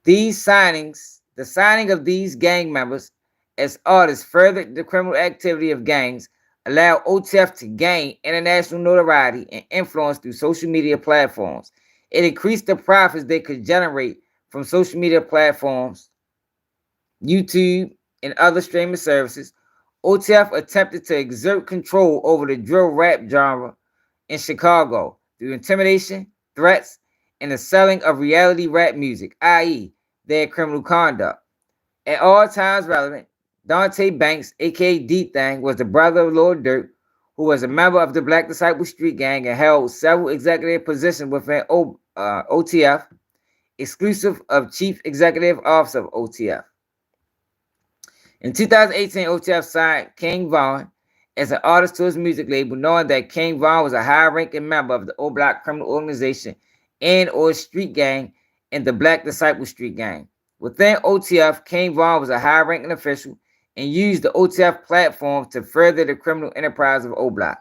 These signings, the signing of these gang members as artists furthered the criminal activity of gangs, allowed OTF to gain international notoriety and influence through social media platforms. It increased the profits they could generate from social media platforms, YouTube, and other streaming services. OTF attempted to exert control over the drill rap genre in Chicago through intimidation, threats, and the selling of reality rap music, i.e., their criminal conduct. At all times relevant, Dante Banks, aka D-Thang, was the brother of Lord Durk, who was a member of the Black Disciple Street Gang and held several executive positions within OTF, exclusive of Chief Executive Officer of OTF. In 2018, OTF signed King Von as an artist to his music label, knowing that King Von was a high-ranking member of the O Block criminal organization and or street gang and the Black Disciple Street Gang. Within OTF, King Von was a high-ranking official and used the OTF platform to further the criminal enterprise of O Block.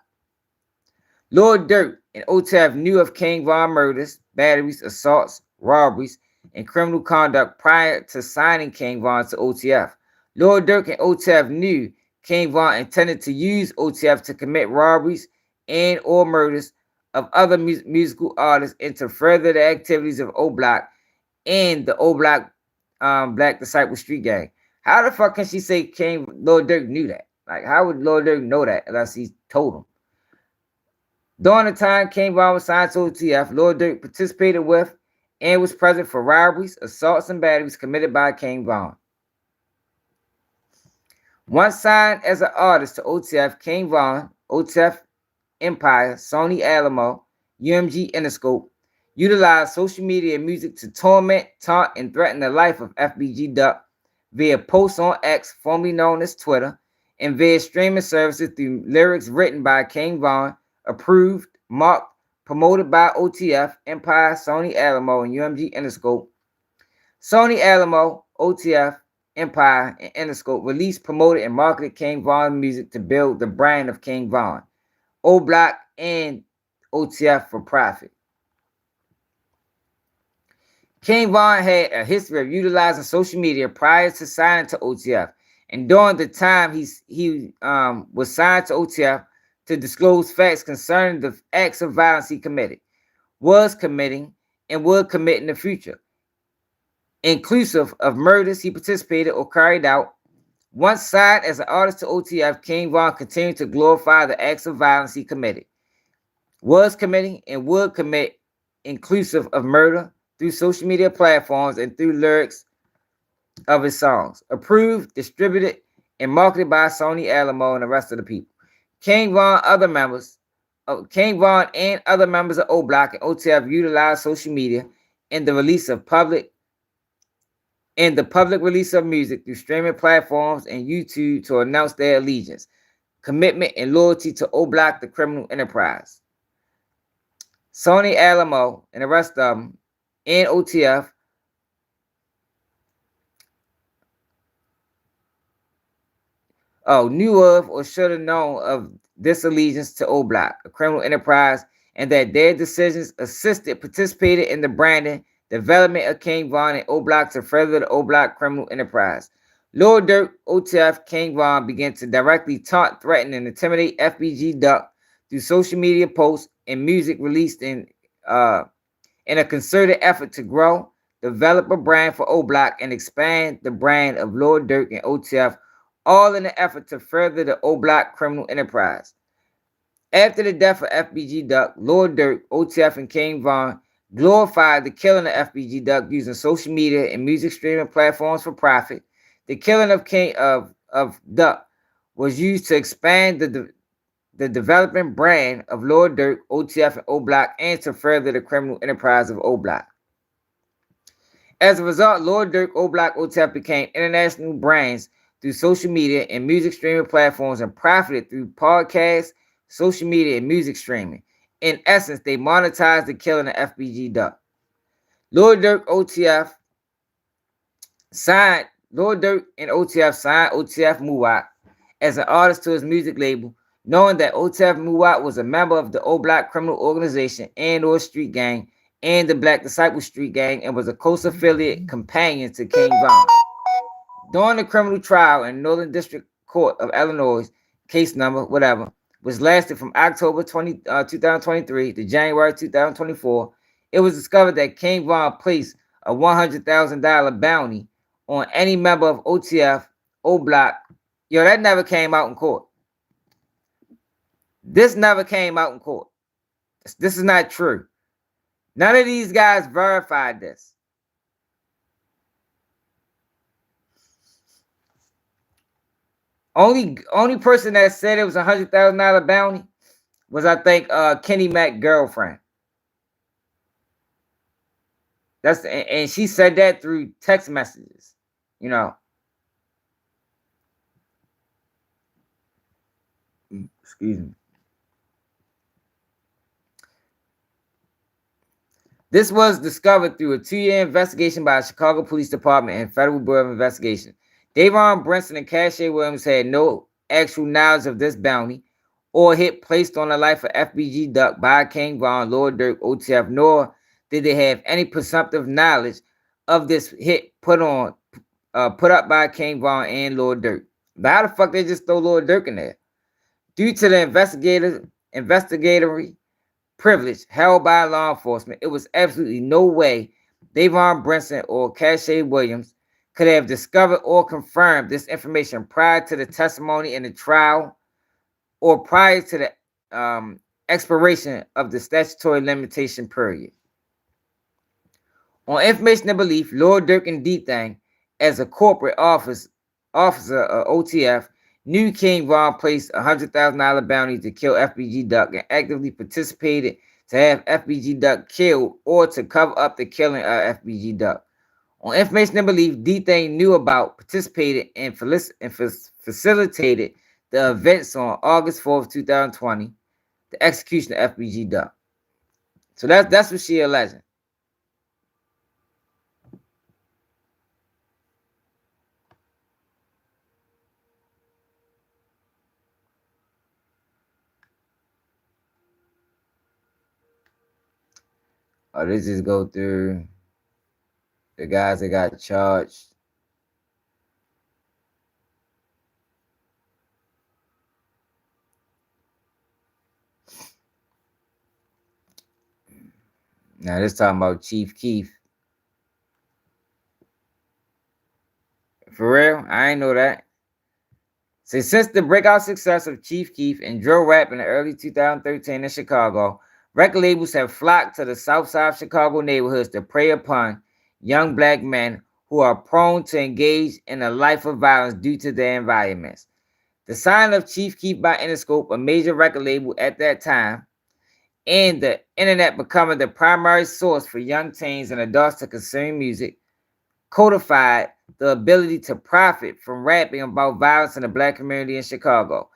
Lord Durk and OTF knew of King Von murders, batteries, assaults, robberies, and criminal conduct prior to signing King Von to OTF. Lord Durk and OTF knew King Von intended to use OTF to commit robberies and or murders of other musical artists and to further the activities of O Block and the O Block Black Disciple Street Gang. How the fuck can she say King Lil Durk knew that? Like, how would Lil Durk know that unless he told him? During the time King Von was signed to OTF, Lil Durk participated with and was present for robberies, assaults, and batteries committed by King Von. Once signed as an artist to OTF, King Von, OTF Empire, Sony Alamo, UMG Interscope, utilized social media and music to torment, taunt, and threaten the life of FBG Duck via posts on X, formerly known as Twitter, and via streaming services through lyrics written by King Von, approved, marked, promoted by OTF, Empire, Sony Alamo, and UMG Interscope. Sony Alamo, OTF, Empire, and Interscope released, promoted, and marketed King Von music to build the brand of King Von, O Block, and OTF for profit. King Von had a history of utilizing social media prior to signing to OTF, and during the time he was signed to OTF to disclose facts concerning the acts of violence he committed, was committing, and would commit in the future, inclusive of murders he participated or carried out. Once signed as an artist to OTF, King Von continued to glorify the acts of violence he committed, was committing, and would commit, inclusive of murder, through social media platforms and through lyrics of his songs, approved, distributed, and marketed by Sony Alamo and the rest of the people. King Von and other members of O Block and OTF utilized social media in the public release of music through streaming platforms and YouTube to announce their allegiance, commitment, and loyalty to O Block, the criminal enterprise. Sony Alamo and the rest of them and OTF knew of or should have known of this allegiance to O Block, a criminal enterprise, and that their decisions participated in the branding, development of King Von and O Block to further the O Block criminal enterprise. Lil Durk, OTF, King Von began to directly taunt, threaten, and intimidate FBG Duck through social media posts and music released in a concerted effort to grow, develop a brand for O Block, and expand the brand of Lil Durk and OTF, all in an effort to further the O Block criminal enterprise. After the death of FBG Duck, Lil Durk, OTF, and King Von glorified the killing of FBG Duck using social media and music streaming platforms for profit. The killing of Duck was used to expand the developing brand of Lil Durk, OTF, and O Block, and to further the criminal enterprise of O Block. As a result, Lil Durk, O Block, OTF became international brands through social media and music streaming platforms and profited through podcasts, social media, and music streaming. In essence, they monetized the killing of FBG Duck. Lil Durk and OTF signed OTF Muwak as an artist to his music label, knowing that OTF Muwak was a member of the O Block criminal organization and or street gang and the Black Disciple Street Gang and was a close affiliate companion to King Von. During the criminal trial in Northern District Court of Illinois, case number, whatever, which lasted from October 2023 to January 2024, it was discovered that King Von placed a $100,000 bounty on any member of OTF, O Block. Yo, that never came out in court. This never came out in court. This is not true. None of these guys verified this. Only person that said it was a $100,000 bounty was, I think, Kenny Mac's girlfriend. And she said that through text messages, you know. Excuse me. This was discovered through a 2-year investigation by the Chicago Police Department and Federal Bureau of Investigation. Davon Brinson and Cache Williams had no actual knowledge of this bounty or hit placed on the life of FBG Duck by King Von, Lil Durk, OTF, nor did they have any presumptive knowledge of this hit put up by King Von and Lil Durk But how the fuck they just throw Lil Durk in there? Due to the investigatory privilege held by law enforcement, it was absolutely no way Davon Brinson or Cache Williams could have discovered or confirmed this information prior to the testimony in the trial or prior to the expiration of the statutory limitation period. On information and belief, Lord Durk and D-Thang, as a corporate officer of OTF, knew King Von placed a $100,000 bounty to kill FBG Duck and actively participated to have FBG Duck killed or to cover up the killing of FBG Duck. On information and belief, D-Thang knew about, participated, and facilitated the events on August 4th, 2020, the execution of FBG Duck. So that's what she alleging. Oh, let's just go through the guys that got charged. Now, this talking about Chief Keef. For real? I ain't know that. So since the breakout success of Chief Keef and drill rap in the early 2013 in Chicago, record labels have flocked to the South Side Chicago neighborhoods to prey upon young black men who are prone to engage in a life of violence due to their environments. The signing of Chief Keef by Interscope, a major record label at that time, and the internet becoming the primary source for young teens and adults to consume music, codified the ability to profit from rapping about violence in the black community in Chicago.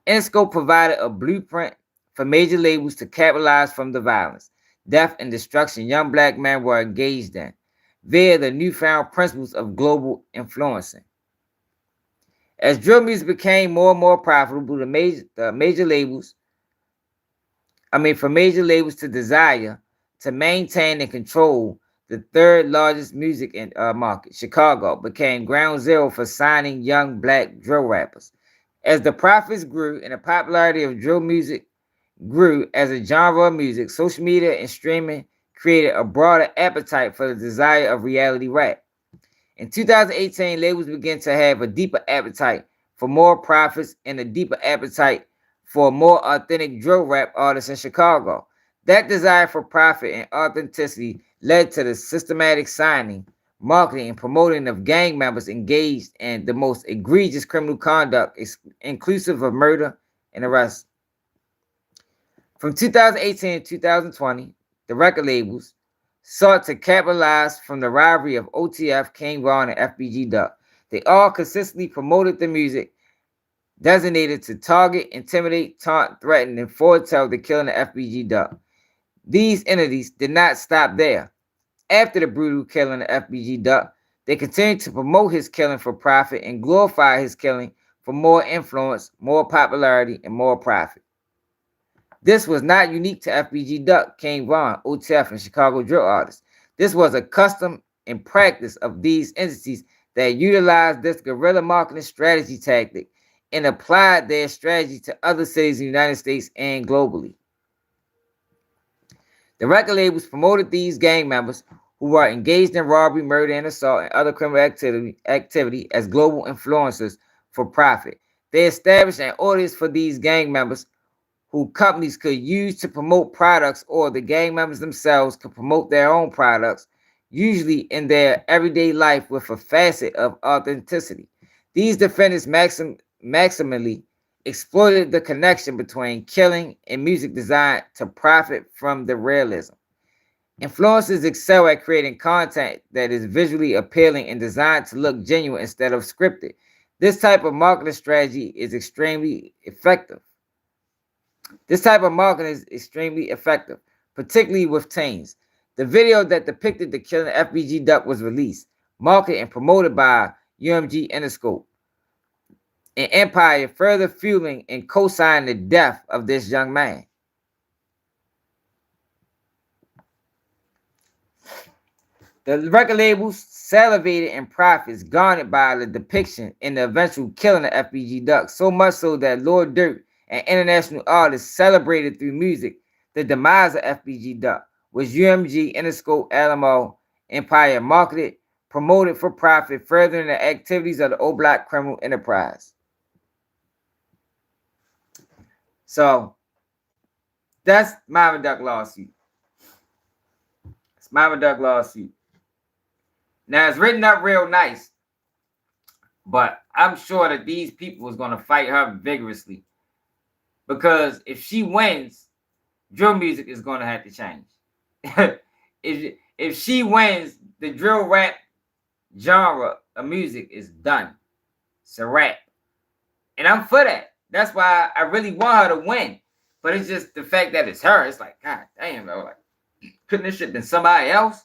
Interscope provided a blueprint for major labels to capitalize from the violence, death, and destruction young black men were engaged in via the newfound principles of global influencing. As drill music became more and more profitable, for major labels to desire to maintain and control the third largest music market, Chicago, became ground zero for signing young black drill rappers. As the profits grew and the popularity of drill music grew as a genre of music, social media and streaming created a broader appetite for the desire of reality rap. In 2018, labels began to have a deeper appetite for more profits and a deeper appetite for more authentic drill rap artists in Chicago. That desire for profit and authenticity led to the systematic signing, marketing, and promoting of gang members engaged in the most egregious criminal conduct, inclusive of murder and arrest. From 2018 to 2020, the record labels sought to capitalize from the rivalry of OTF, King Von, and FBG Duck. They all consistently promoted the music designated to target, intimidate, taunt, threaten, and foretell the killing of FBG Duck. These entities did not stop there. After the brutal killing of FBG Duck, they continued to promote his killing for profit and glorify his killing for more influence, more popularity, and more profit. This was not unique to FBG Duck, King Von, OTF, and Chicago drill artists. This was a custom and practice of these entities that utilized this guerrilla marketing strategy tactic and applied their strategy to other cities in the United States and globally. The record labels promoted these gang members who were engaged in robbery, murder, and assault and other criminal activity as global influencers for profit. They established an audience for these gang members who companies could use to promote products, or the gang members themselves could promote their own products, usually in their everyday life with a facet of authenticity. These defendants maximally exploited the connection between killing and music designed to profit from the realism. Influencers excel at creating content that is visually appealing and designed to look genuine instead of scripted. This type of marketing strategy is extremely effective. Particularly with teens. The video that depicted the killing of FBG Duck was released, marketed, and promoted by UMG Interscope and Empire, further fueling and co-signing the death of this young man. The record labels salivated in profits garnered by the depiction and the eventual killing of FBG Duck, so much so that Lord Durk and international artists celebrated through music the demise of FBG Duck, which UMG, Interscope, Alamo, Empire marketed, promoted for profit, furthering the activities of the old black criminal enterprise. So that's Mama Duck lawsuit. It's Mama Duck lawsuit. Now it's written up real nice, but I'm sure that these people is gonna fight her vigorously, because if she wins, drill music is gonna have to change. if she wins, the drill rap genre of music is done. It's a wrap, and I'm for that. That's why I really want her to win. But it's just the fact that it's her. It's like, God damn, though. Like, couldn't this shit been somebody else?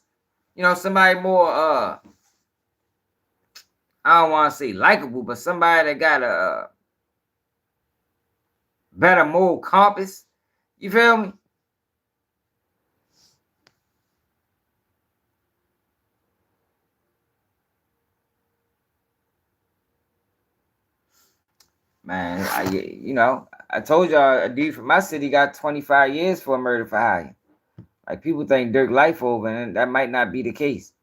You know, somebody more, I don't want to say likable, but somebody that got a better moral compass. You feel me? Man, I told y'all a dude from my city got 25 years for a murder for hire. Like, people think Dirk life over, and that might not be the case.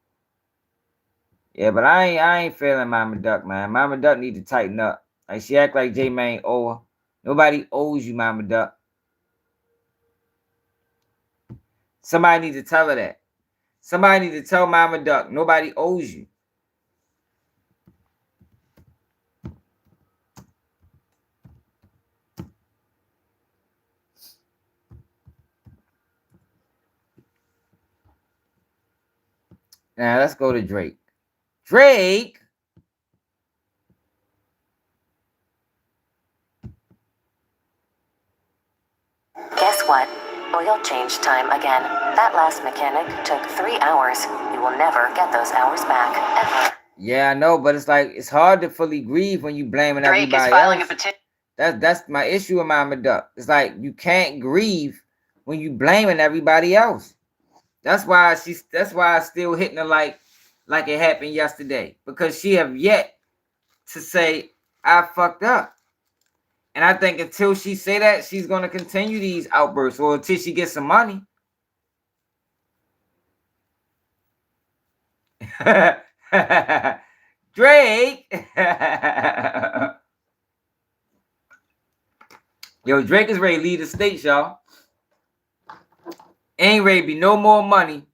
Yeah, but I ain't feeling Mama Duck, man. Mama Duck need to tighten up. Like, she act like J-Man owe her. Nobody owes you, Mama Duck. Somebody need to tell her that. Somebody need to tell Mama Duck, nobody owes you. Now, let's go to Drake. Drake. Guess what? Oil change time again. That last mechanic took 3 hours. You will never get those hours back, ever. Yeah, I know, but it's like, it's hard to fully grieve when you blaming Drake everybody is filing else. a petition. That's my issue with Mama Duck. It's like, you can't grieve when you blaming everybody else. That's why I still hitting her like it happened yesterday, because she have yet to say I fucked up. And I think until she say that, she's gonna continue these outbursts, or until she gets some money. Drake. Yo, Drake is ready to lead the state, y'all. Ain't ready to be no more money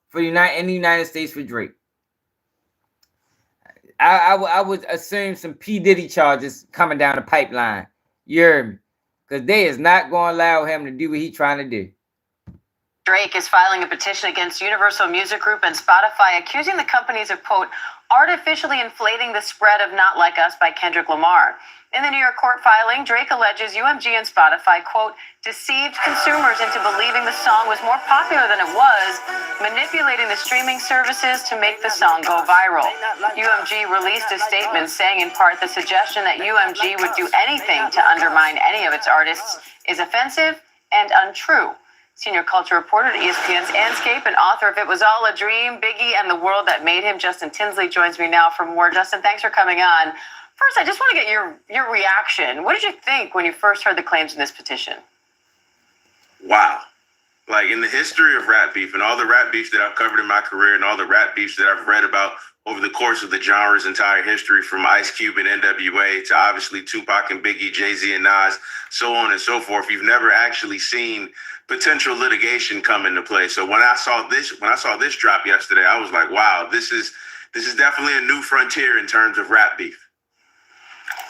for in the United States for Drake. I would assume some P. Diddy charges coming down the pipeline. You heard me? Because they is not going to allow him to do what he's trying to do. Drake is filing a petition against Universal Music Group and Spotify, accusing the companies of, quote, artificially inflating the spread of Not Like Us by Kendrick Lamar. In the New York court filing, Drake alleges UMG and Spotify, quote, deceived consumers into believing the song was more popular than it was, manipulating the streaming services to make the song go viral. UMG released a statement saying, in part, the suggestion that UMG would do anything to undermine any of its artists is offensive and untrue. Senior culture reporter at ESPN's Anscape and author of It Was All a Dream, Biggie and the World That Made Him, Justin Tinsley, joins me now for more. Justin, thanks for coming on. First, I just want to get your reaction. What did you think when you first heard the claims in this petition? Wow. Like, in the history of rap beef and all the rap beefs that I've covered in my career and all the rap beefs that I've read about over the course of the genre's entire history, from Ice Cube and NWA to obviously Tupac and Biggie, Jay-Z and Nas, so on and so forth, you've never actually seen potential litigation come into play. So when I saw this drop yesterday, I was like, wow, this is definitely a new frontier in terms of rap beef.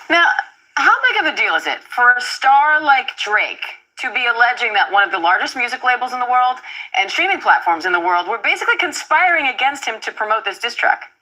Now, how big of a deal is it for a star like Drake to be alleging that one of the largest music labels in the world and streaming platforms in the world were basically conspiring against him to promote this diss track?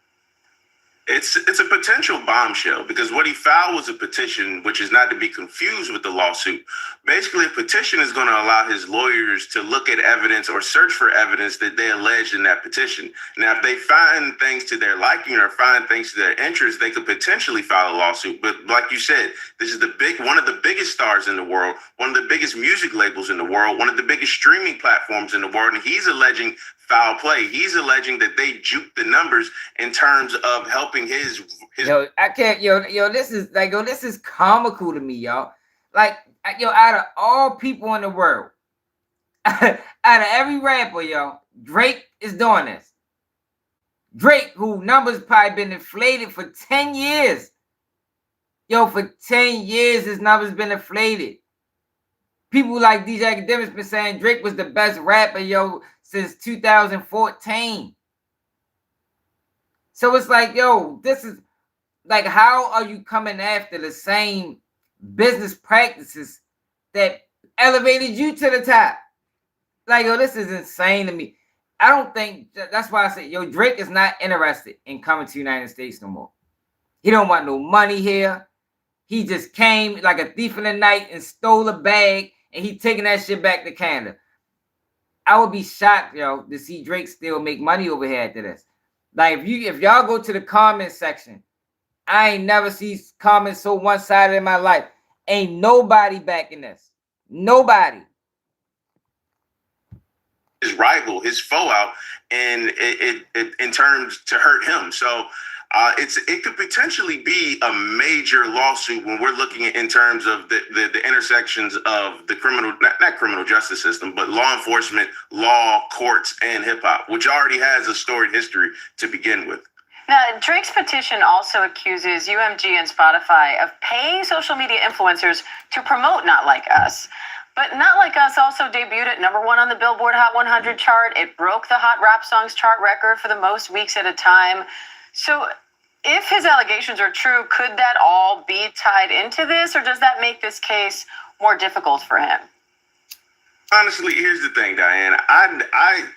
It's a potential bombshell, because what he filed was a petition, which is not to be confused with the lawsuit. Basically, a petition is going to allow his lawyers to look at evidence or search for evidence that they alleged in that petition. Now, if they find things to their liking or find things to their interest, they could potentially file a lawsuit. But like you said, this is one of the biggest stars in the world, one of the biggest music labels in the world, one of the biggest streaming platforms in the world, and he's alleging foul play. He's alleging that they juked the numbers in terms of helping his. Yo, I can't. Yo, this is like, yo, this is comical to me, y'all. Like, yo, out of all people in the world, out of every rapper, yo, Drake is doing this. Drake, who numbers probably been inflated for 10 years. Yo, for 10 years, his numbers been inflated. People like DJ Academics been saying Drake was the best rapper, yo, since 2014. So it's like, yo, this is like, how are you coming after the same business practices that elevated you to the top? Like, yo, this is insane to me. I don't think, that's why I said, yo, Drake is not interested in coming to the United States no more. He don't want no money here. He just came like a thief in the night and stole a bag, and he taking that shit back to Canada. I would be shocked, yo, to see Drake still make money over here after this. Like, if y'all go to the comment section, I ain't never seen comments so one-sided in my life. Ain't nobody backing this. Nobody. His rival, his foe out, and it in terms to hurt him. So it could potentially be a major lawsuit when we're looking at in terms of the intersections of the criminal, not criminal justice system, but law enforcement, law, courts, and hip hop, which already has a storied history to begin with. Now, Drake's petition also accuses UMG and Spotify of paying social media influencers to promote Not Like Us. But Not Like Us also debuted at #1 on the Billboard Hot 100 chart. It broke the Hot Rap Songs chart record for the most weeks at a time. So if his allegations are true, could that all be tied into this, or does that make this case more difficult for him? Honestly, here's the thing, Diane. I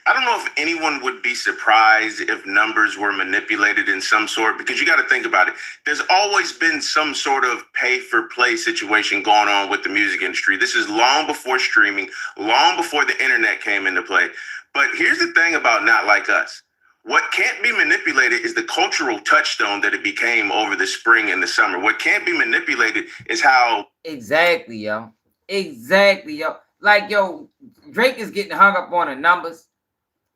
don't know if anyone would be surprised if numbers were manipulated in some sort, because you got to think about it. There's always been some sort of pay-for-play situation going on with the music industry. This is long before streaming, long before the internet came into play. But here's the thing about Not Like Us. What can't be manipulated is the cultural touchstone that it became over the spring and the summer. What can't be manipulated is how... Exactly, yo. Exactly, yo. Like, yo, Drake is getting hung up on the numbers,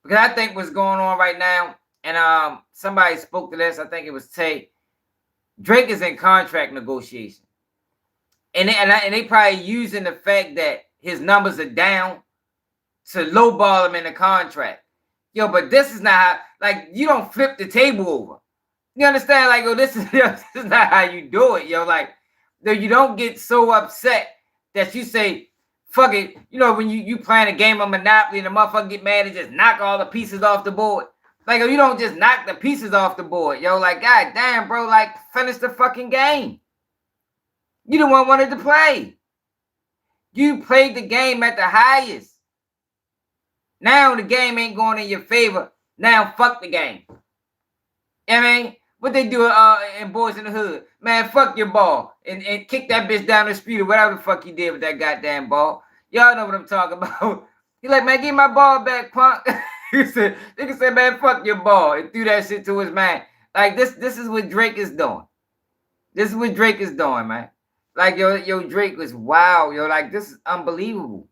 because I think what's going on right now, and somebody spoke to this, I think it was Tay. Drake is in contract negotiation, and they probably using the fact that his numbers are down to lowball him in the contract. Yo, but this is not how, like, you don't flip the table over. You understand? Like, yo, this is not how you do it, yo. Like, you don't get so upset that you say, fuck it, you know, when you playing a game of Monopoly and the motherfucker get mad and just knock all the pieces off the board. Like, you don't just knock the pieces off the board, yo. Like, god damn, bro, like, finish the fucking game. You the one wanted to play. You played the game at the highest. Now the game ain't going in your favor. Now fuck the game. You know what I mean? What they do in Boys in the Hood? Man, fuck your ball. And kick that bitch down the street or whatever the fuck you did with that goddamn ball. Y'all know what I'm talking about. He like, man, give my ball back, punk. Nigga said, man, fuck your ball. And threw that shit to his man. Like, this is what Drake is doing. This is what Drake is doing, man. Like, yo, Drake was wow, yo. Like, this is unbelievable.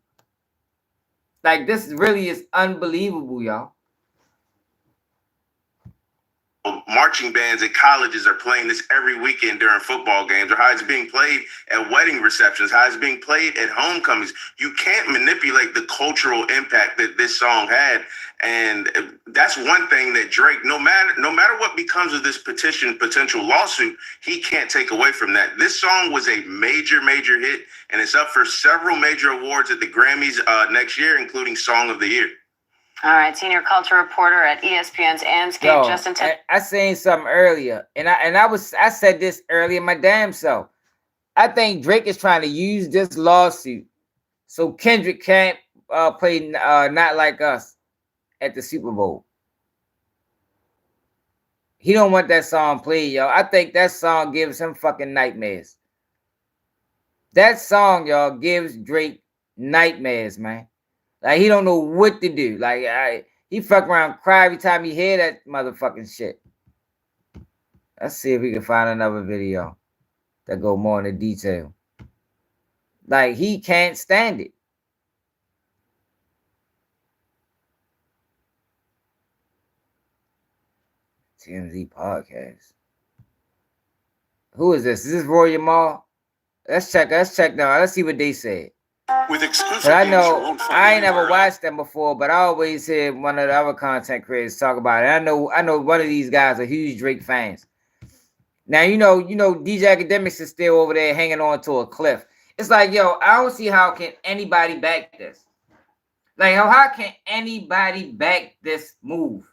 Like, this really is unbelievable, y'all. Marching bands at colleges are playing this every weekend during football games, or how it's being played at wedding receptions, how it's being played at homecomings. You can't manipulate the cultural impact that this song had. And that's one thing that Drake, no matter what becomes of this potential lawsuit, he can't take away from that. This song was a major hit, and it's up for several major awards at the Grammys next year, including Song of the Year. All right, senior culture reporter at ESPN's Anscape, Justin. I seen something earlier, and I said this earlier my damn self. I think Drake is trying to use this lawsuit so Kendrick can't play Not Like Us at the Super Bowl. He don't want that song played, yo. I think that song gives him fucking nightmares. That song, y'all, gives Drake nightmares, man. Like, he don't know what to do. Like, he fuck around, cry every time he hear that motherfucking shit. Let's see if we can find another video that go more into detail. Like, he can't stand it. TMZ podcast. Who is this? Is this Roy Mall? Let's check now. Let's see what they said. With exclusive I news know you won't find I ain't never anywhere watched them before, but I always hear one of the other content creators talk about it. I know one of these guys are huge Drake fans. Now you know DJ Academics is still over there hanging on to a cliff. It's like, yo, I don't see how can anybody back this. Like, how can anybody back this move?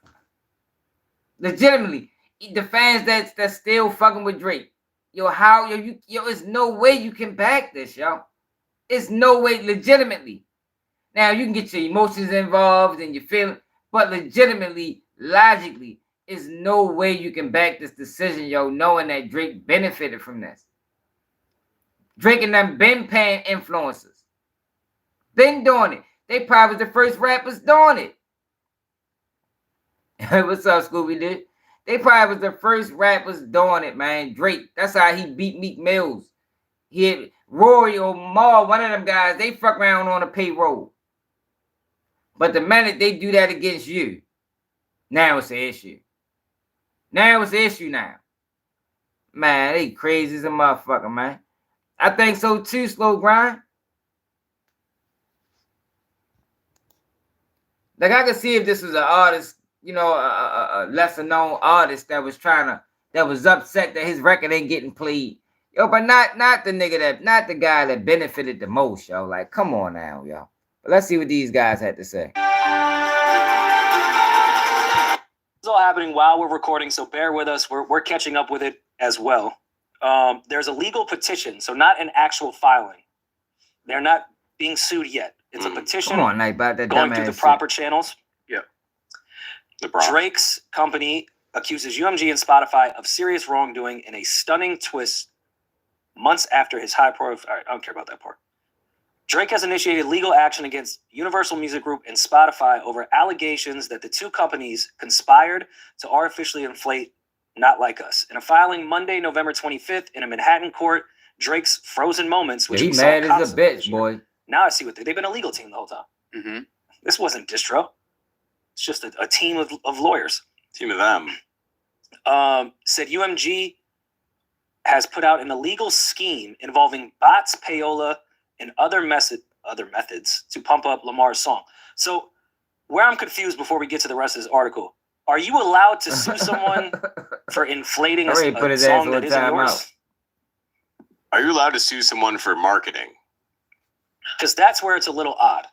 Legitimately, the fans that's still fucking with Drake. Yo, there's no way you can back this, yo. It's no way, legitimately. Now, you can get your emotions involved and your feelings, but legitimately, logically, there's no way you can back this decision, yo, knowing that Drake benefited from this. Drake and them been paying influencers. Been doing it. They probably was the first rappers doing it. What's up, Scooby-Doo? They probably was the first rappers doing it, man. Drake. That's how he beat Meek Mills. He had Rory or Mal, one of them guys, they fuck around on a payroll. But the minute they do that against you, now it's an issue. Now it's an issue now. Man, they crazy as a motherfucker, man. I think so too, Slow Grind. Like, I could see if this was an artist, you know, a lesser known artist that was upset that his record ain't getting played. Yo, but not the nigga not the guy that benefited the most, yo. Like, come on now, yo. But let's see what these guys had to say. It's all happening while we're recording, so bear with us. We're catching up with it as well. There's a legal petition, so not an actual filing. They're not being sued yet. It's a petition. Come on, Night, about that going through the proper channels. Yeah. Drake's company accuses UMG and Spotify of serious wrongdoing in a stunning twist months after his high profile. All right, I don't care about that part. Drake has initiated legal action against Universal Music Group and Spotify over allegations that the two companies conspired to artificially inflate Not Like Us. In a filing Monday, November 25th, in a Manhattan court, Drake's Frozen Moments, which he mad as a bitch, boy. Now I see what they've been a legal team the whole time. Mm-hmm. This wasn't distro. It's just a team of lawyers. Team of them. Said UMG has put out an illegal scheme involving bots, payola, and other methods to pump up Lamar's song. So where I'm confused before we get to the rest of this article, are you allowed to sue someone for inflating a song that isn't yours? Are you allowed to sue someone for marketing? Because that's where it's a little odd.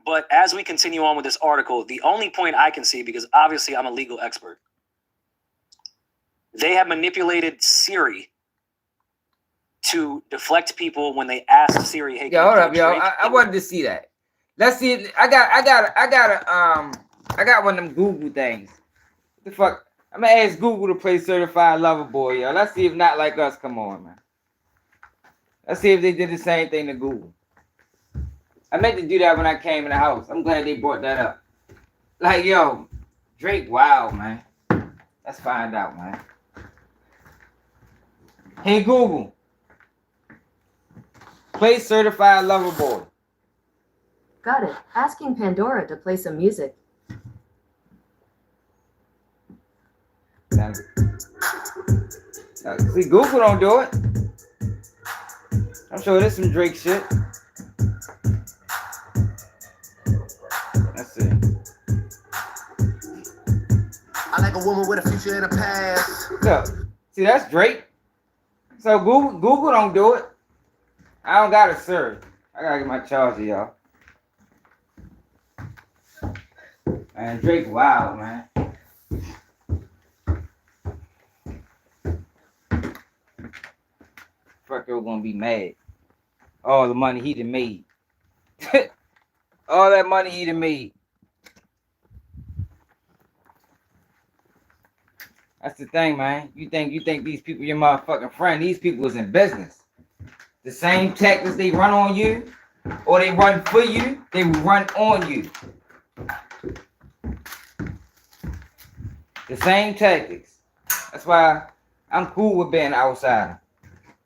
But as we continue on with this article, the only point I can see, because obviously I'm a legal expert, they have manipulated Siri to deflect people when they ask Siri, "Hey, yo, hold up, yo. I wanted to see that. Let's see. I got one of them Google things. What the fuck? I'm gonna ask Google to play Certified Lover Boy, yo. Let's see if Not Like Us come on, man. Let's see if they did the same thing to Google. I meant to do that when I came in the house. I'm glad they brought that up. Like, yo, Drake, wow, man. Let's find out, man. Hey, Google. Play Certified Lover Boy. Got it. Asking Pandora to play some music. See, Google don't do it. I'm sure there's some Drake shit. Let's see. I like a woman with a future and a past. Look, see, that's Drake. So Google don't do it. I don't gotta serve. I gotta get my charger, y'all. Man, Drake wild, man. Fucker gonna be mad. All the money he done made. All that money he done made. That's the thing, man. You think these people your motherfucking friend? These people is in business. The same tactics they run on you, or they run for you, they run on you. The same tactics. That's why I'm cool with being an outsider.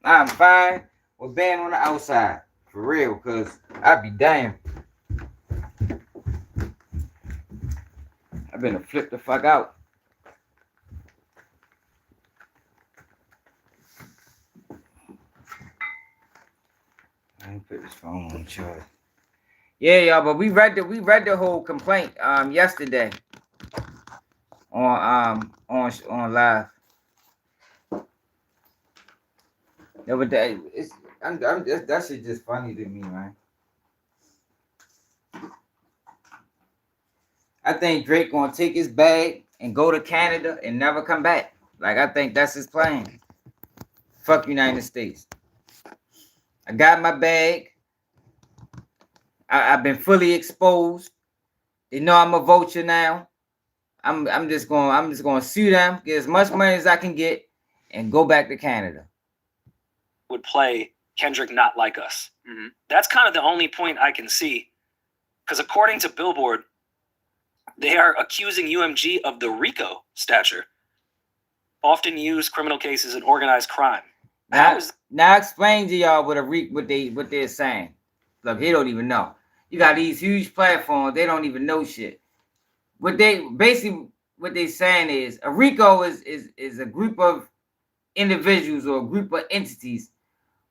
I'm fine with being on the outside. For real, because I'd be damned. I've been to flip the fuck out. Charlie. Yeah, y'all, but we read the whole complaint yesterday on live. No, but that shit just funny to me, man. I think Drake gonna take his bag and go to Canada and never come back. Like, I think that's his plan. Fuck United States. I got my bag. I've been fully exposed. They know I'm a vulture now. I'm just gonna sue them, get as much money as I can get, and go back to Canada. Would play Kendrick Not Like Us. Mm-hmm. That's kind of the only point I can see. Because according to Billboard, they are accusing UMG of the RICO stature, often used criminal cases in organized crime. Now explain to y'all what they're saying. Look, he don't even know. You got these huge platforms, they don't even know shit. What they saying is a RICO is a group of individuals or a group of entities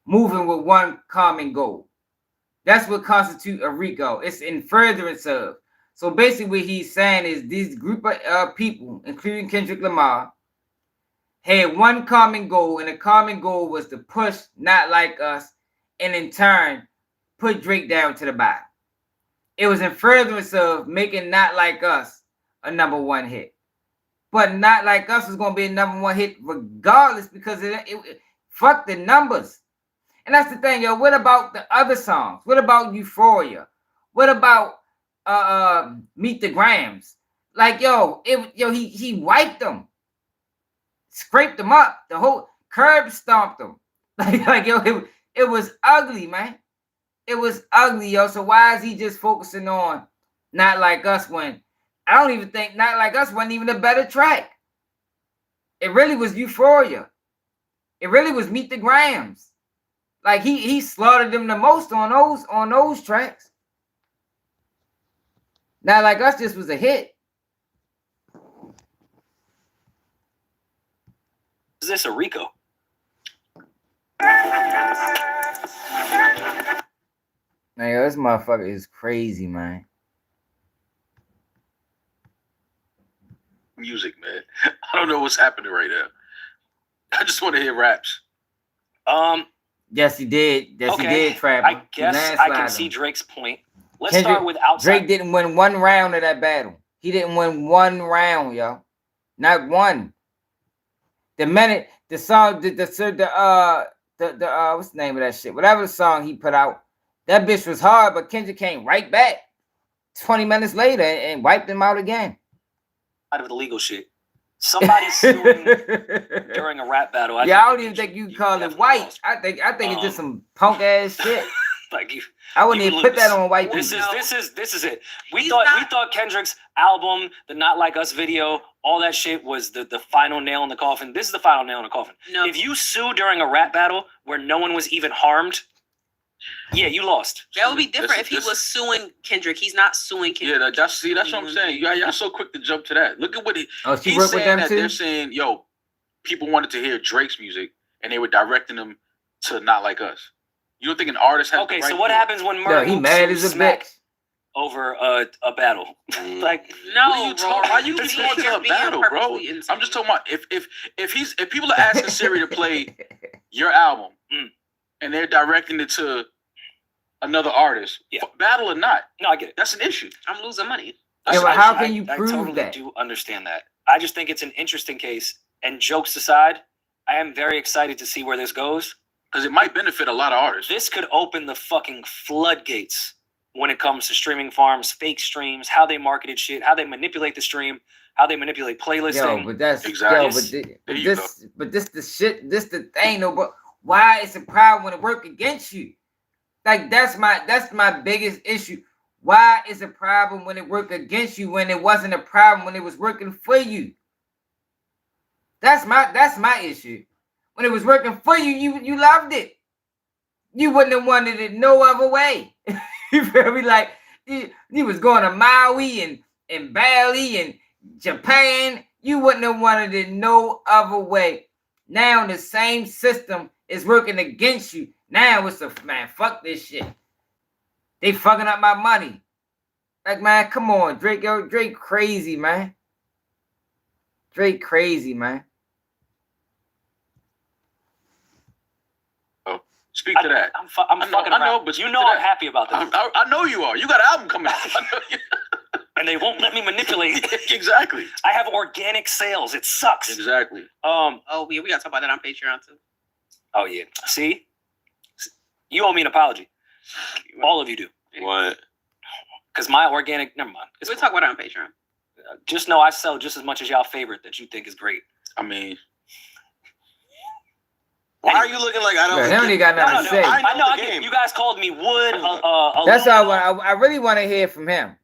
moving with one common goal. That's what constitutes a RICO. It's in furtherance of. So basically what he's saying is these group of people, including Kendrick Lamar, had one common goal, and the common goal was to push Not Like Us, and in turn, put Drake down to the bottom. It was in furtherance of making Not Like Us a #1 hit. But Not Like Us was going to be a #1 hit regardless, because it fuck the numbers. And that's the thing, yo. What about the other songs? What about Euphoria? What about Meet the Grams? Like, he wiped them. Scraped them up. The whole curb stomped them. It was ugly, man. It was ugly, yo. So why is he just focusing on Not Like Us when I don't even think Not Like Us wasn't even a better track? It really was Euphoria. It really was Meet the Grams. Like he slaughtered them the most on those tracks. Not Like Us just was a hit. Is this a RICO? Man, this motherfucker is crazy, man. Music, man. I don't know what's happening right now. I just want to hear raps. Yes, he did. Yes, okay. He did, Trap. I guess I can see Drake's point. Let's start with outside. Drake didn't win one round of that battle. He didn't win one round, yo. Not one. The minute the song, the what's the name of that shit? Whatever the song he put out, that bitch was hard, but Kendrick came right back 20 minutes later and wiped him out again. Out of the legal shit. Somebody suing during a rap battle. I don't even think you call it white. Lost. I think it's just some punk ass shit. I wouldn't even put that on white people. This is it. We thought Kendrick's album, the Not Like Us video, all that shit was the final nail in the coffin. This is the final nail in the coffin. No. If you sue during a rap battle where no one was even harmed, yeah, you lost. That would be different if he was suing Kendrick. He's not suing Kendrick. Yeah, that's what I'm saying. Y'all so quick to jump to that. Look at what he's saying that too? They're saying, yo, people wanted to hear Drake's music and they were directing them to Not Like Us. You don't think an artist has okay, so what happens when Murray he mad as a bitch over a battle? Like, no, why you keep going to a battle, bro? I'm just talking about if people are asking Siri to play your album and they're directing it to another artist, battle or not. No, I get it. That's an issue. I'm losing money. Yeah, but how can you prove totally that? I do understand that. I just think it's an interesting case. And jokes aside, I am very excited to see where this goes. Because it might benefit a lot of artists. This could open the fucking floodgates when it comes to streaming farms, fake streams, how they marketed shit, how they manipulate the stream, how they manipulate playlisting. Yo, but that's exactly. This the shit. This the thing, though. But why it's a problem when it work against you? Like that's my biggest issue. Why is a problem when it work against you when it wasn't a problem when it was working for you? That's my issue. When it was working for you, you loved it. You wouldn't have wanted it no other way. You feel me? Like you was going to Maui and Bali and Japan. You wouldn't have wanted it no other way. Now the same system is working against you. Now it's man, fuck this shit. They fucking up my money. Like, man, come on, Drake. Yo, Drake crazy, man. Drake crazy, man. Speak to that. I'm fucking around. I know, but you know I'm happy about that. I know you are. You got an album coming out. And they won't let me manipulate it. Exactly. I have organic sales. It sucks. Exactly. Oh, we gotta talk about that on Patreon too. Oh yeah. See? You owe me an apology. All of you do. What? Because my organic, never mind. We'll talk about it on Patreon. Just know I sell just as much as y'all favorite that you think is great. I mean, why are you looking like I don't? He only got nothing to say. I know. You guys called me wood. That's all I really want to hear from him.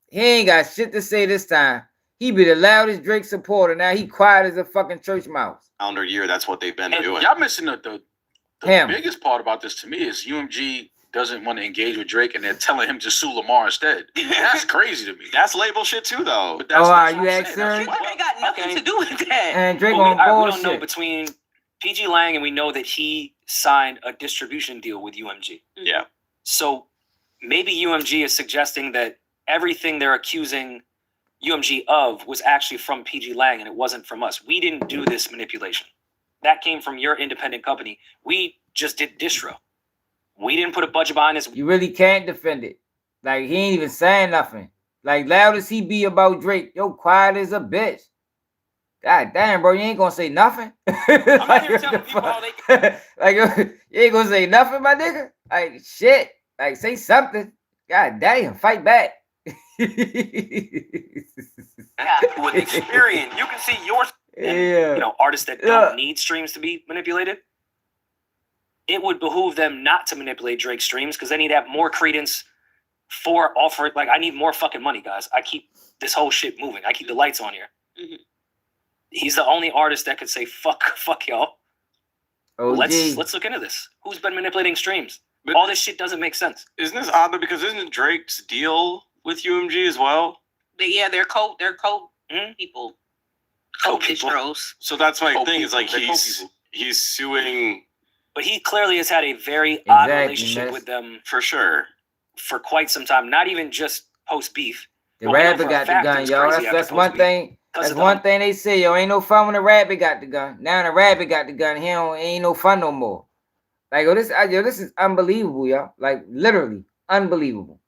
He ain't got shit to say this time. He be the loudest Drake supporter. Now he quiet as a fucking church mouse. Calendar year, that's what they've been doing. Y'all missing the biggest part about this to me is UMG doesn't want to engage with Drake and they're telling him to sue Lamar instead. That's crazy to me. That's label shit too, though. But that's you asked her? They got nothing to do with that. And Drake we on bullshit. don't know between PG Lang and we know that he signed a distribution deal with UMG. Yeah. So maybe UMG is suggesting that everything they're accusing UMG of was actually from PG Lang and it wasn't from us. We didn't do this manipulation. That came from your independent company. We just did distro. We didn't put a budget behind this. You really can't defend it. Like, he ain't even saying nothing. Like, loud as he be about Drake, yo, quiet as a bitch. God damn, bro, you ain't gonna say nothing. I'm not here telling people how they like, you ain't gonna say nothing, my nigga. Like, shit. Like, say something. God damn, fight back. with experience, you can see yours. Yeah. You know, artists that don't need streams to be manipulated. It would behoove them not to manipulate Drake's streams because then he'd have more credence for offer. Like, I need more fucking money, guys. I keep this whole shit moving. I keep the lights on here. Mm-hmm. He's the only artist that could say fuck y'all. OG. Let's look into this. Who's been manipulating streams? But all this shit doesn't make sense. Isn't this odd though? Because isn't Drake's deal with UMG as well? They're code people. Code distros. So that's my thing. Is like he's suing. But he clearly has had a very odd relationship with them for sure for quite some time. Not even just post beef. The rapper got the gun, y'all. That's one thing. That's one thing they say, yo. Ain't no fun when the rabbit got the gun. Now the rabbit got the gun. Ain't no fun no more. Like, this is unbelievable, y'all. Like, literally unbelievable.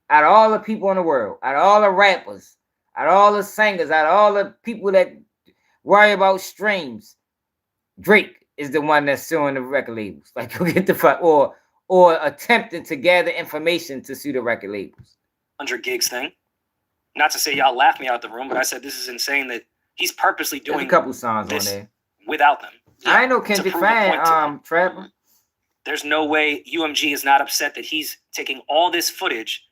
Out of all the people in the world, out of all the rappers, out of all the singers, out of all the people that worry about streams, Drake is the one that's suing the record labels. Like, go get the fuck, or attempting to gather information to sue the record labels. 100 gigs thing. Not to say y'all laughed me out the room, but I said this is insane that he's purposely doing There's a couple songs on there without them. I ain't no Kendrick fan, Trevor. There's no way UMG is not upset that he's taking all this footage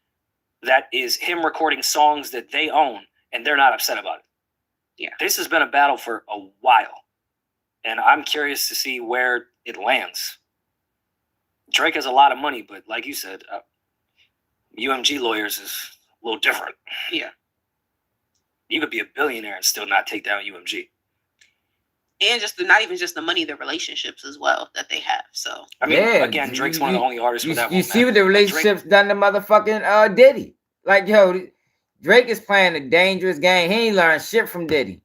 that is him recording songs that they own, and they're not upset about it. Yeah. This has been a battle for a while, and I'm curious to see where it lands. Drake has a lot of money, but like you said, UMG lawyers is a little different. Yeah. You could be a billionaire and still not take down UMG. And not even just the money, the relationships as well that they have. So I mean, again, Drake's one of the only artists with that. You see what the relationships done to motherfucking Diddy. Like, yo, Drake is playing a dangerous game. He ain't learned shit from Diddy.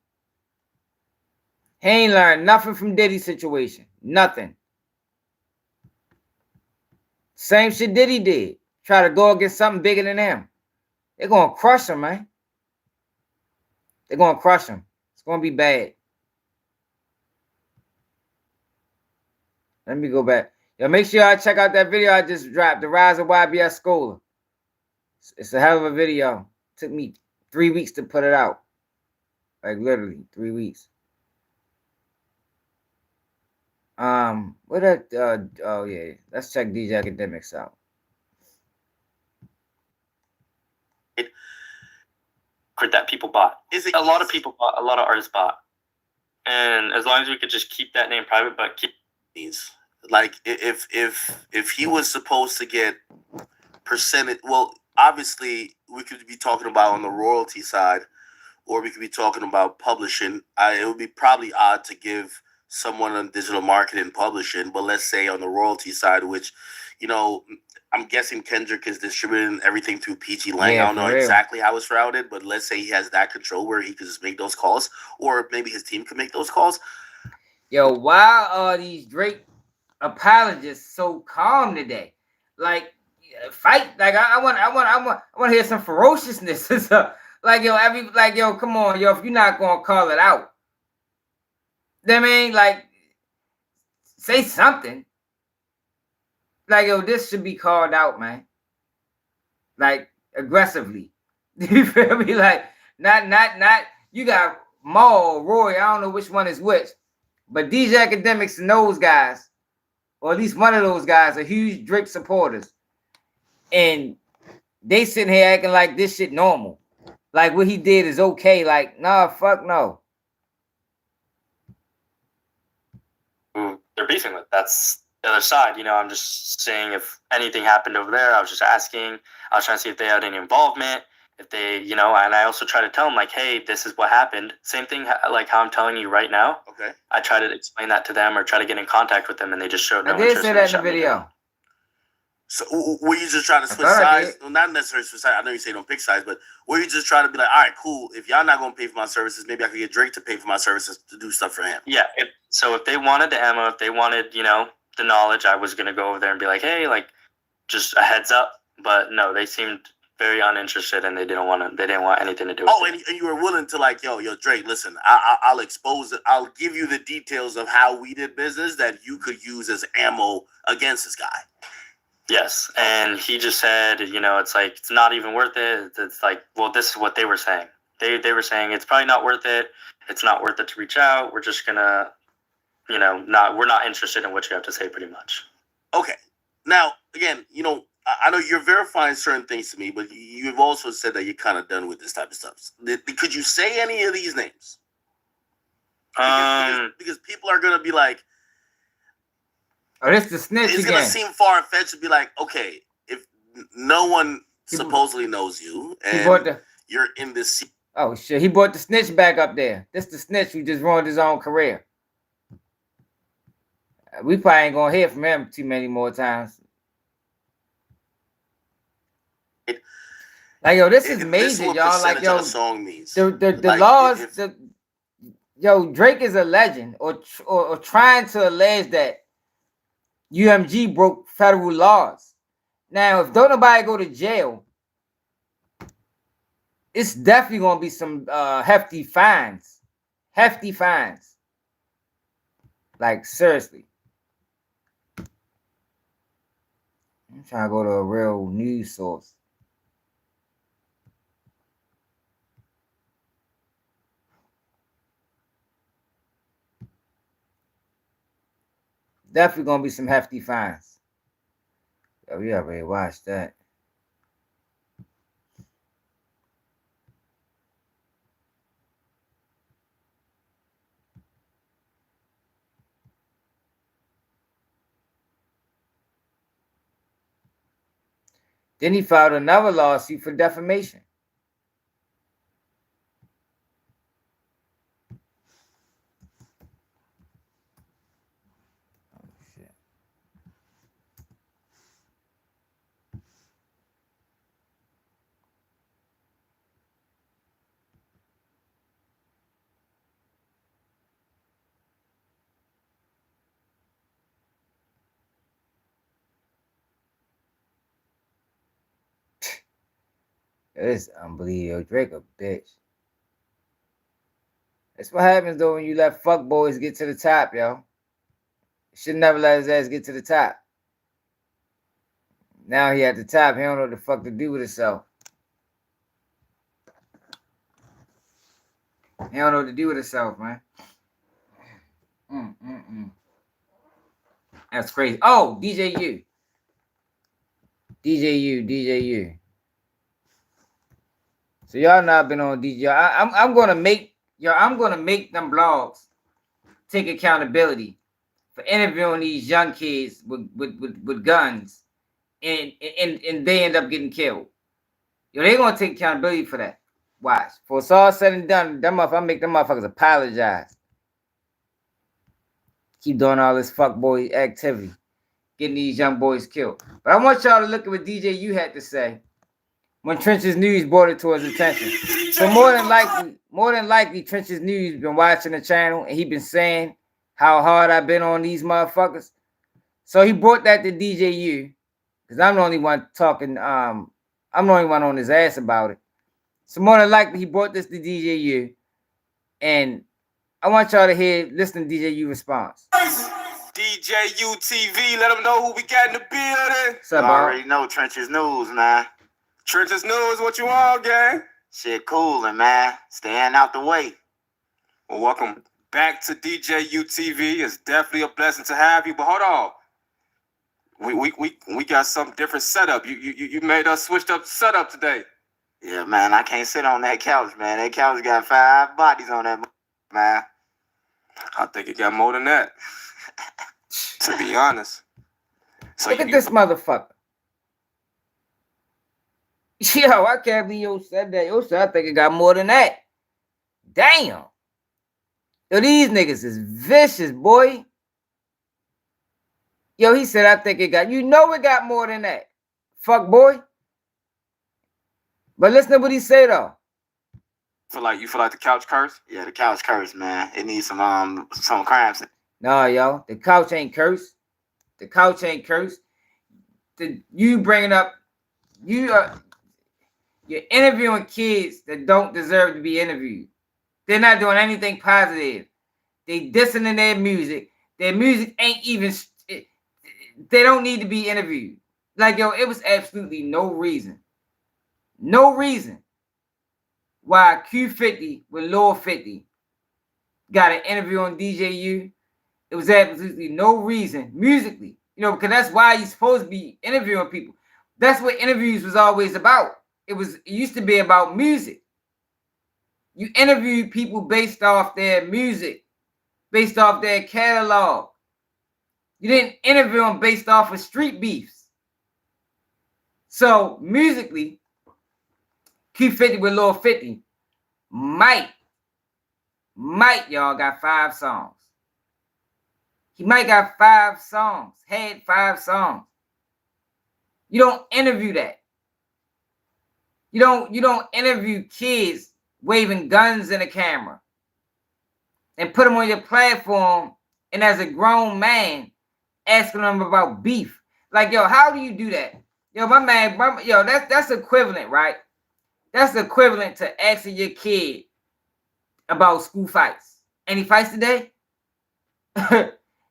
He ain't learned nothing from Diddy's situation. Nothing. Same shit Diddy did. Try to go against something bigger than him. They're gonna crush him, man. They're gonna crush him. It's gonna be bad. Let me go back. Yo, make sure y'all check out that video I just dropped, The Rise of YBS Scholar. It's a hell of a video. It took me 3 weeks to put it out. Like, literally 3 weeks. Oh yeah. Let's check DJ Academics out. That people bought. Is it a lot of people bought, a lot of artists bought. And as long as we could just keep that name private, but keep these. Like, if he was supposed to get percentage, well, obviously we could be talking about on the royalty side, or we could be talking about publishing. It would be probably odd to give someone on digital marketing and publishing, but let's say on the royalty side, which, you know, I'm guessing Kendrick is distributing everything through PG Lang. Yeah, I don't know for real. exactly how it's routed, but let's say he has that control where he could just make those calls, or maybe his team could make those calls. Yo, why are these Drake apologists so calm today? Like, fight. Like, I want to hear some ferociousness. Like, yo, come on, yo, if you're not gonna call it out, I mean, like, say something. Like, yo, this should be called out, man. Like, aggressively. You feel me? Like, not. You got Maul, Roy. I don't know which one is which, but these academics and those guys, or at least one of those guys, are huge Drake supporters, and they sitting here acting like this shit normal, like what he did is okay. Like, nah, fuck no. Who they're beefing with? That's the other side. You know, I'm just saying if anything happened over there. I was just asking. I was trying to see if they had any involvement. If they, you know, and I also try to tell them, like, hey, this is what happened. Same thing, like how I'm telling you right now. Okay. I try to explain that to them or try to get in contact with them, and they just showed no I did interest. say that in the video. So were you just trying to switch sides? Well, not necessarily switch sides. I know you say don't pick sides, but were you just trying to be like, all right, cool. If y'all not going to pay for my services, maybe I could get Drake to pay for my services to do stuff for him. Yeah. So if they wanted the ammo, if they wanted, you know, the knowledge, I was going to go over there and be like, hey, like, just a heads up. But no, they seemed very uninterested, and they didn't want anything to do with it. And you were willing to, like, yo, Drake, listen, I'll expose it. I'll give you the details of how we did business that you could use as ammo against this guy. Yes, and he just said, you know, it's like, it's not even worth it. It's like, well, this is what they were saying. They were saying it's probably not worth it. It's not worth it to reach out. We're just gonna, you know, we're not interested in what you have to say, pretty much. Okay. Now, again, you know, I know you're verifying certain things to me, but you've also said that you're kind of done with this type of stuff. Could you say any of these names? Because people are gonna be like, oh, this the snitch it's again. gonna seem far-fetched to be like, okay, if no one supposedly knows you and you're in this. Oh shit, he brought the snitch back up there. This the snitch who just ruined his own career. We probably ain't gonna hear from him too many more times. Like, yo, this is major, y'all. Like, yo, song means. The like, laws. Yo, Drake is a legend, or trying to allege that UMG broke federal laws. Now, if don't nobody go to jail, it's definitely gonna be some hefty fines. Hefty fines. Like, seriously. I'm trying to go to a real news source. Definitely gonna be some hefty fines. Oh, we already watched that. Then he filed another lawsuit for defamation. It's unbelievable. Drake a bitch. That's what happens though when you let fuck boys get to the top, yo. Should never let his ass get to the top. Now he at the top. He don't know what the fuck to do with himself. He don't know what to do with himself, man. That's crazy. Oh, DJU. So y'all not been on DJ. I'm gonna make them blogs take accountability for interviewing these young kids with guns, and they end up getting killed. Yo, they gonna take accountability for that. Watch. For it's all said and done, I make them motherfuckers apologize. Keep doing all this fuckboy activity, getting these young boys killed. But I want y'all to look at what DJU had to say when Trench's News brought it to his attention. So more than likely, Trench's News been watching the channel and he been saying how hard I've been on these motherfuckers. So he brought that to DJU because I'm the only one talking. I'm the only one on his ass about it. So more than likely, he brought this to DJU, and I want y'all to listen to DJU response. DJU TV, let them know who we got in the building. What's up, You already know Trench's News, man. Trench's News, what you on, gang? Shit coolin', man. Staying out the way. Well, welcome back to DJU TV. It's definitely a blessing to have you, but hold on. We got some different setup. You made us switched up setup today. Yeah, man, I can't sit on that couch, man. That couch got 5 bodies on that, man. I think it got more than that, to be honest. So Look at this motherfucker. Yo, I can't believe yo said that. Yo said I think it got more than that. Damn. Yo, these niggas is vicious, boy. Yo, he said I think it got, it got more than that. Fuck, boy. But listen to what he said though. You feel like the couch cursed? Yeah, the couch cursed, man. It needs some crimes. No, yo, the couch ain't cursed. The couch ain't cursed. You bringing up, you're interviewing kids that don't deserve to be interviewed. They're not doing anything positive. They dissing in their music. Their music ain't even, they don't need to be interviewed. Like, yo, it was absolutely no reason why Q50 with Lil 50 got an interview on DJU. It was absolutely no reason musically, because that's why you're supposed to be interviewing people. That's what interviews was always about. It used to be about music. You interview people based off their music, based off their catalog. You didn't interview them based off of street beefs. So musically, Q50 with Lil 50 might y'all got 5 songs. He might got 5 songs, had 5 songs. You don't interview that. You don't interview kids waving guns in a camera and put them on your platform, and as a grown man asking them about beef. Like, yo, how do you do that? Yo, that's equivalent, right? That's equivalent to asking your kid about school fights. Any fights today?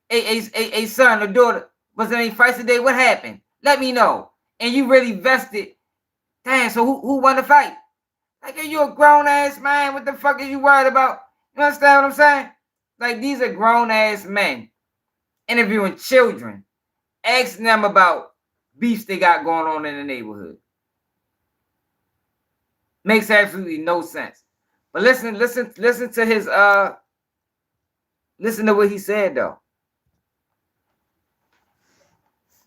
a son or daughter, was there any fights today? What happened? Let me know. And you really vested. Damn, so who won the fight? Like, are you a grown-ass man? What the fuck are you worried about? You understand what I'm saying? Like, these are grown-ass men interviewing children, asking them about beefs they got going on in the neighborhood. Makes absolutely no sense. But listen to his listen to what he said though.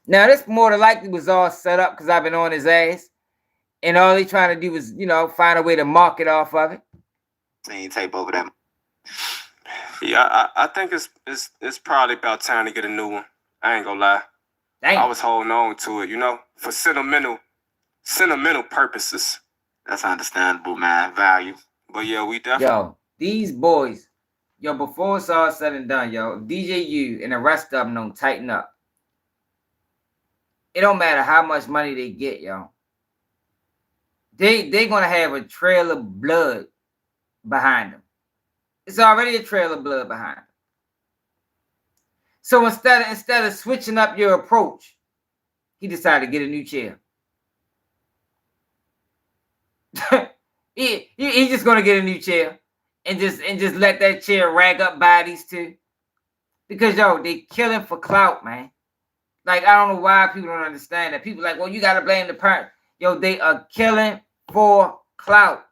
Now this more than likely was all set up because I've been on his ass, and all he trying to do was, find a way to market off of it. Seen tape over them. Yeah, I think it's probably about time to get a new one. I ain't gonna lie. Damn. I was holding on to it, for sentimental purposes. That's understandable, man. Value. But yeah, we definitely. Yo, these boys, before it's all said and done, DJU and the rest of them don't tighten up. It don't matter how much money they get, yo. They gonna have a trail of blood behind them. It's already a trail of blood behind them. So instead of switching up your approach, he decided to get a new chair. he just gonna get a new chair and just let that chair rag up bodies too. Because they killing for clout, man. Like, I don't know why people don't understand that. People like, well, you gotta blame the parent. They are killing for clout.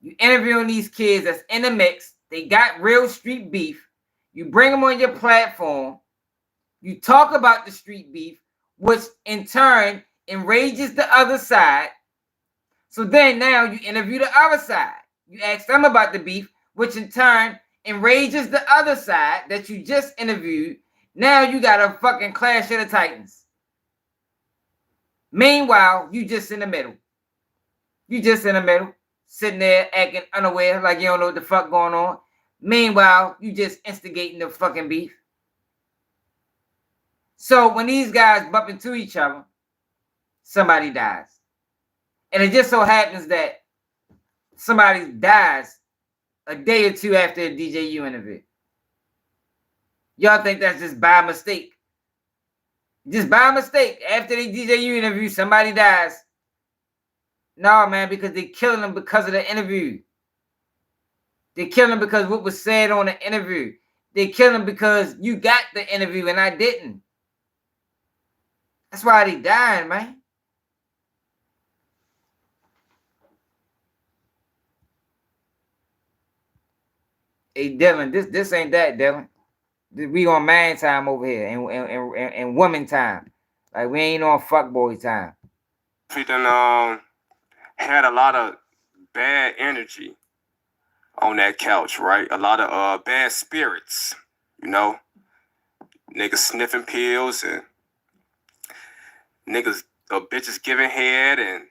You interviewing these kids that's in the mix. They got real street beef. You bring them on your platform. You talk about the street beef, which in turn enrages the other side. So then now you interview the other side. You ask them about the beef, which in turn enrages the other side that you just interviewed. Now you got a fucking Clash of the Titans. Meanwhile, you just in the middle. You just in the middle, sitting there acting unaware, like you don't know what the fuck going on. Meanwhile, you just instigating the fucking beef. So when these guys bump into each other, somebody dies. And it just so happens that somebody dies a day or two after a DJU interview. Y'all think that's just by mistake? Just by mistake. After the DJU interview, somebody dies. No, man, because they killing them because of the interview. They killing them because what was said on the interview. They killing them because you got the interview and I didn't. That's why they dying, man. Hey, Dylan, this ain't that, Dylan. We on man time over here and woman time. Like, we ain't on fuckboy time. We done had a lot of bad energy on that couch, right? A lot of bad spirits, you know? Niggas sniffing pills and niggas, bitches giving head and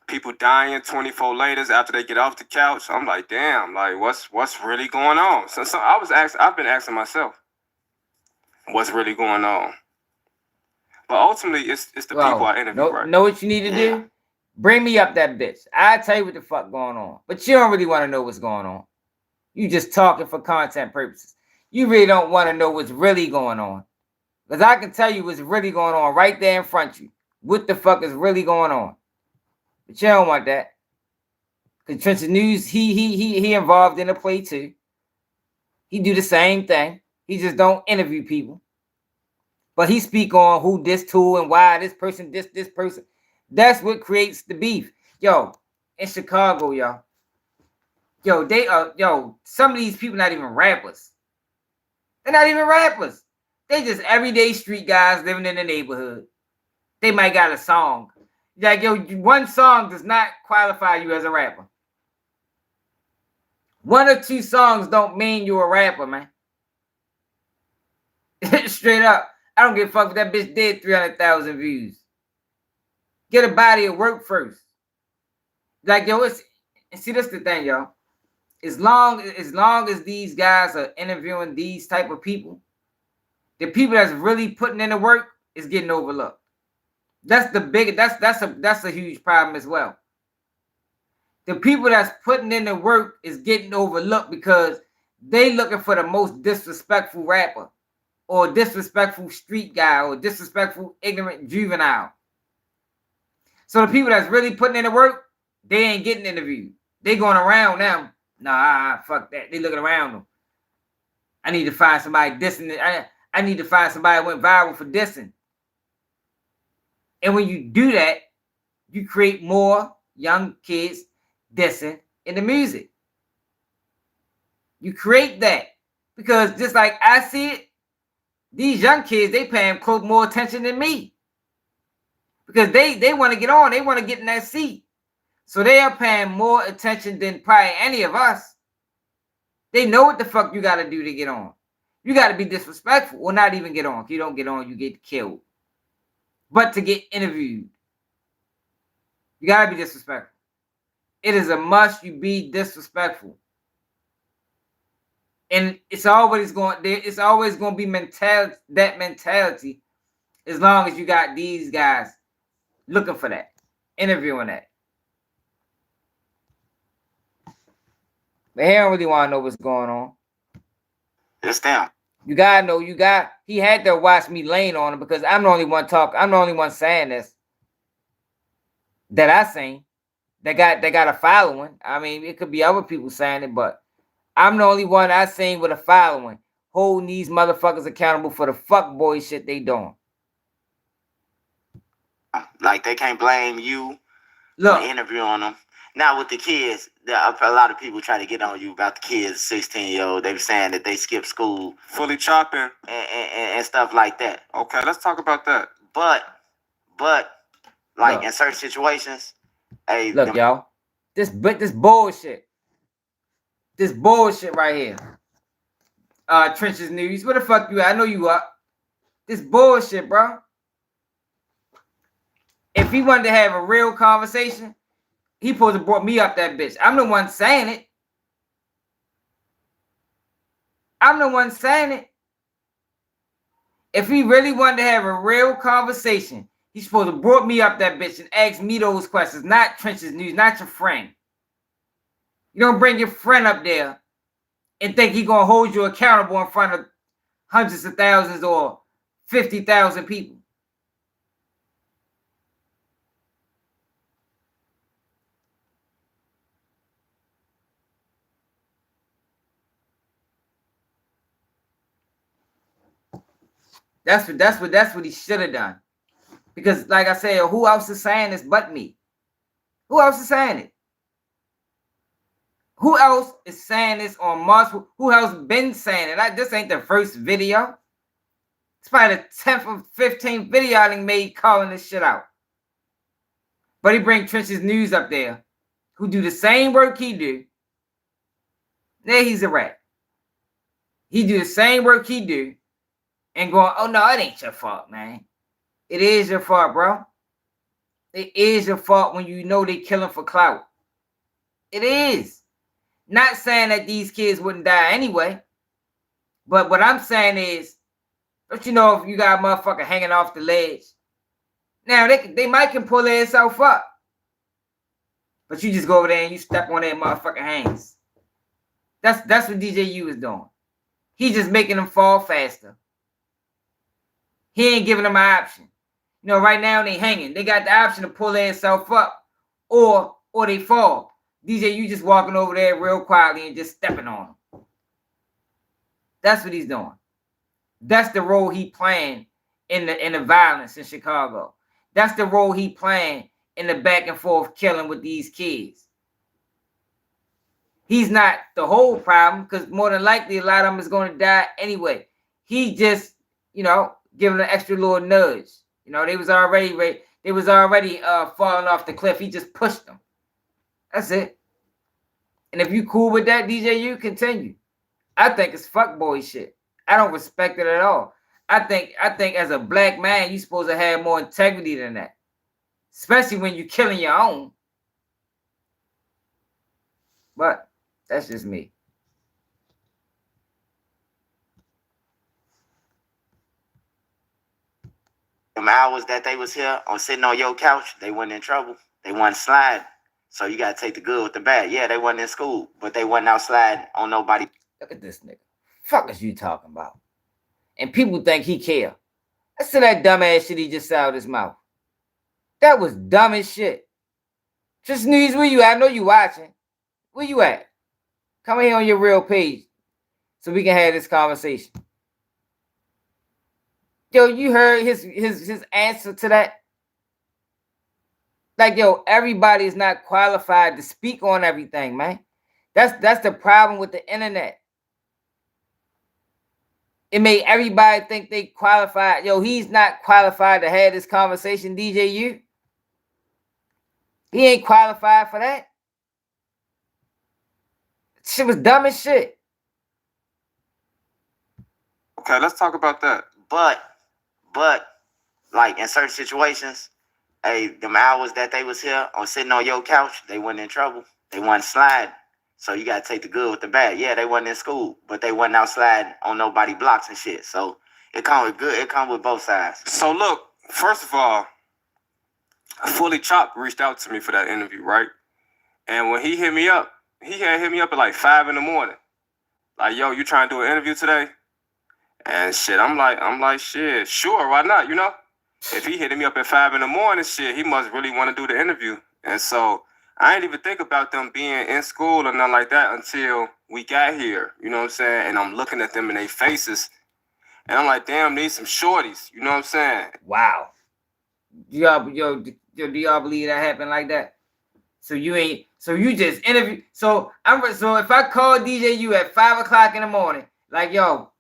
people dying 24 later after they get off the couch. I'm like, damn, like what's really going on? So I've been asking myself, what's really going on? But ultimately, it's the people I interview, right? Know what you need to do? Bring me up that bitch. I'll tell you what the fuck going on. But you don't really want to know what's going on. You just talking for content purposes. You really don't want to know what's really going on. Because I can tell you what's really going on right there in front of you. What the fuck is really going on? But you don't want that. Because Trenton News, he involved in the play too. He do the same thing. He just don't interview people. But he speak on who this to and why this person, this person. That's what creates the beef. Yo, in Chicago, y'all. Some of these people not even rappers. They're not even rappers. They just everyday street guys living in the neighborhood. They might got a song. Like, yo, one song does not qualify you as a rapper. 1 or 2 songs don't mean you're a rapper, man. Straight up. I don't give a fuck if that bitch did 300,000 views. Get a body of work first. Like, yo, see, that's the thing, y'all. As long as these guys are interviewing these type of people, the people that's really putting in the work is getting overlooked. That's the big. That's a huge problem as well. The people that's putting in the work is getting overlooked because they looking for the most disrespectful rapper, or disrespectful street guy, or disrespectful ignorant juvenile. So the people that's really putting in the work, they ain't getting interviewed. They going around them. Nah, fuck that. They looking around them. I need to find somebody dissing. I need to find somebody that went viral for dissing. And when you do that, you create more young kids dissing in the music. You create that. Because just like I see it, these young kids, they paying close more attention than me. Because they want to get on. They want to get in that seat. So they are paying more attention than probably any of us. They know what the fuck you got to do to get on. You got to be disrespectful or not even get on. If you don't get on, you get killed. But to get interviewed, you got to be disrespectful. It is a must you be disrespectful. And it's always going to be that mentality as long as you got these guys looking for that, interviewing that. But he don't really want to know what's going on. It's them. You gotta know, he had to watch me laying on him because I'm the only one I'm the only one saying this. That I seen. They got a following. I mean, it could be other people saying it, but I'm the only one I seen with a following. Holding these motherfuckers accountable for the fuckboy shit they doing. Like, they can't blame you for interviewing them. Now with the kids, a lot of people try to get on you about the kids, 16-year-old. They were saying that they skipped school. Fully chopping. And stuff like that. Okay, let's talk about that. But like in certain situations, hey, look, y'all, this bullshit. This bullshit right here. Trenches News. Where the fuck you at? I know you up. This bullshit, bro. If he wanted to have a real conversation, he supposed to brought me up that bitch. I'm the one saying it. I'm the one saying it. If he really wanted to have a real conversation, he's supposed to brought me up that bitch and ask me those questions, not Trenches News, not your friend. You don't bring your friend up there and think he's gonna hold you accountable in front of hundreds of thousands or 50,000 people. That's what he should have done. Because, like I said, who else is saying this but me? Who else is saying it? Who else is saying this on multiple? Who else been saying it? This ain't the first video. It's probably the 10th or 15th video I done made calling this shit out. But he bring Trenches News up there, who do the same work he do. There he's a rat. He do the same work he do. And going, oh no, it ain't your fault, man. It is your fault, bro. It is your fault when you know they killing for clout. It is. Not saying that these kids wouldn't die anyway. But what I'm saying is, don't you know if you got a motherfucker hanging off the ledge? Now, they might can pull themselves up. But you just go over there and you step on their motherfucking hands. That's what DJU is doing. He's just making them fall faster. He ain't giving them an option. You know, right now they hanging. They got the option to pull themselves up or they fall. DJ, you just walking over there real quietly and just stepping on them. That's what he's doing. That's the role he playing in the violence in Chicago. That's the role he playing in the back and forth killing with these kids. He's not the whole problem because more than likely a lot of them is going to die anyway. He just, you know, giving an extra little nudge. You know, they was already falling off the cliff. He just pushed them. That's it. And if you cool with that, DJ, you continue. I think it's fuckboy shit. I don't respect it at all. I think as a black man, you're supposed to have more integrity than that. Especially when you're killing your own. But that's just me. Them hours that they was here on sitting on your couch, they wasn't in trouble. They wasn't sliding. So you gotta take the good with the bad. Yeah, they wasn't in school, but they wasn't out sliding on nobody. Look at this nigga. Fuck is you talking about? And people think he care. Listen to that dumbass shit he just said out of his mouth. That was dumb as shit. Just News, where you at? I know you watching. Where you at? Come here on your real page so we can have this conversation. Yo, you heard his answer to that? Like, yo, everybody is not qualified to speak on everything, man. That's the problem with the internet. It made everybody think they qualified. Yo, he's not qualified to have this conversation, DJU. He ain't qualified for that. Shit was dumb as shit. Okay, let's talk about that. But, like in certain situations, hey, them hours that they was here on sitting on your couch, they wasn't in trouble. They wasn't sliding. So you gotta take the good with the bad. Yeah, they wasn't in school, but they wasn't out sliding on nobody blocks and shit. So it come with good. It come with both sides. So look, first of all, Fully Chopped reached out to me for that interview, right? And when he hit me up, he had hit me up at like 5 in the morning. Like, yo, you trying to do an interview today? And shit, I'm like, shit, sure, why not? You know, if he hitting me up at 5 in the morning, shit, he must really want to do the interview. And so I didn't even think about them being in school or nothing like that until we got here. You know what I'm saying? And I'm looking at them in their faces, and I'm like, damn, these some shorties. You know what I'm saying? Wow. Do y'all believe that happened like that? So you just interview. So if I call DJU at 5 o'clock in the morning, like, yo,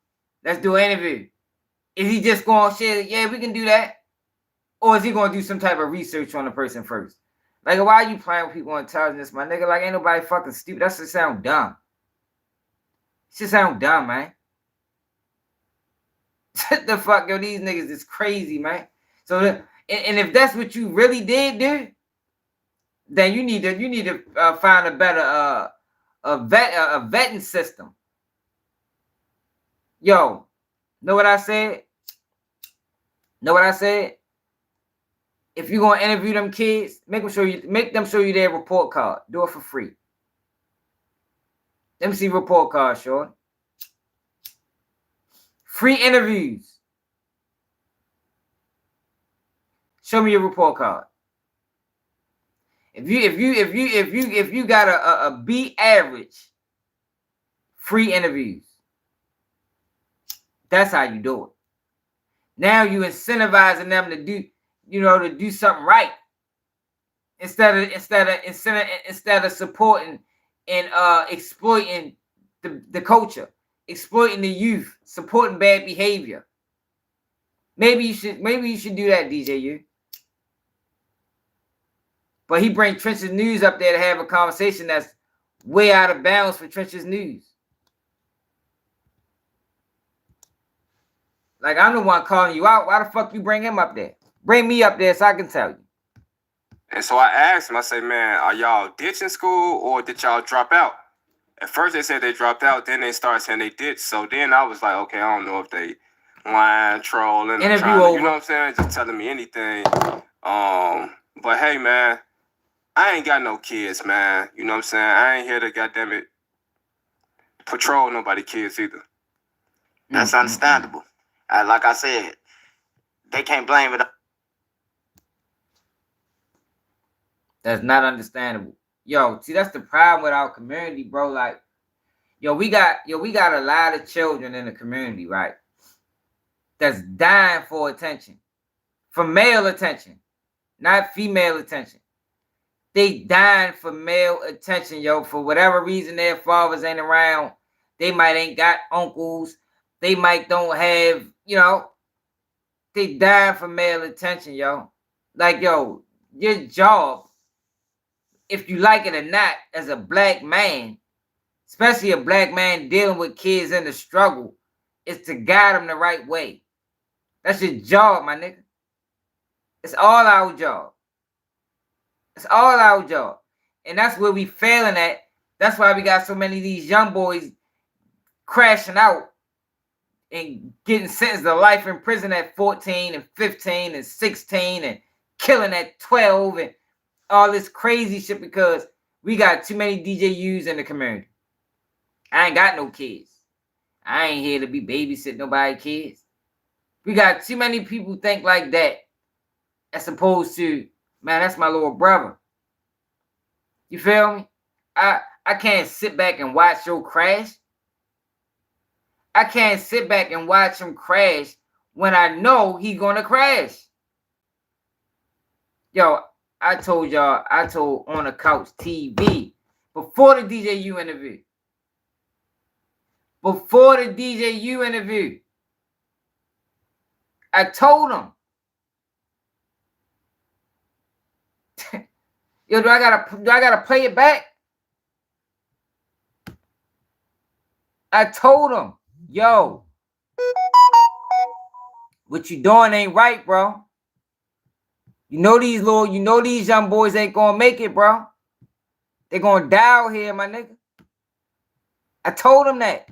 let's do an interview. Is he just going to shit? Yeah, we can do that. Or is he going to do some type of research on the person first? Like, why are you playing with people on intelligence, my nigga? Like, ain't nobody fucking stupid. That should sound dumb. Shit sound dumb, man. What the fuck, yo? These niggas is crazy, man. So, and if that's what you really did, dude, then you need to find a better vetting system. Yo, know what I said? Know what I said? If you're gonna interview them kids, make them show you their report card. Do it for free. Let me see report card, short. Free interviews. Show me your report card. If you got a B average, free interviews. That's how you do it. Now you incentivizing them to do something right. Instead of supporting and exploiting the culture, exploiting the youth, supporting bad behavior. Maybe you should do that, DJU. But he bring Trench's News up there to have a conversation that's way out of bounds for Trench's News. Like, I'm the one calling you out. Why the fuck you bring him up there? Bring me up there so I can tell you. And so I asked him, I said, man, are y'all ditching school or did y'all drop out? At first they said they dropped out, then they started saying they ditched. So then I was like, okay, I don't know if they lying, trolling, you know what I'm saying? Just telling me anything. But hey, man, I ain't got no kids, man. You know what I'm saying? I ain't here to, goddamn it, patrol nobody kids either. That's understandable. Like I said, they can't blame it. That's not understandable. Yo, see, that's the problem with our community, bro. Like, we got a lot of children in the community, right? That's dying for attention. For male attention. Not female attention. They dying for male attention, yo. For whatever reason their fathers ain't around. They might ain't got uncles. They might don't have, they dying for male attention, yo. Like, yo, your job, if you like it or not, as a black man, especially a black man dealing with kids in the struggle, is to guide them the right way. That's your job, my nigga. It's all our job. It's all our job. And that's where we failing at. That's why we got so many of these young boys crashing out and getting sentenced to life in prison at 14 and 15 and 16 and killing at 12 and all this crazy shit because we got too many DJUs in the community. I ain't got no kids. I ain't here to be babysitting nobody's kids. We got too many people think like that as opposed to, man, that's my little brother. You feel me? I can't sit back and watch your crash. I can't sit back and watch him crash when I know he's going to crash. Yo, I told On the Couch TV before the DJU interview. Before the DJU interview, I told him. Yo, do I gotta play it back? I told him, yo, what you doing ain't right, bro. You know these young boys ain't gonna make it, bro. They gonna die out here, my nigga. I told him that.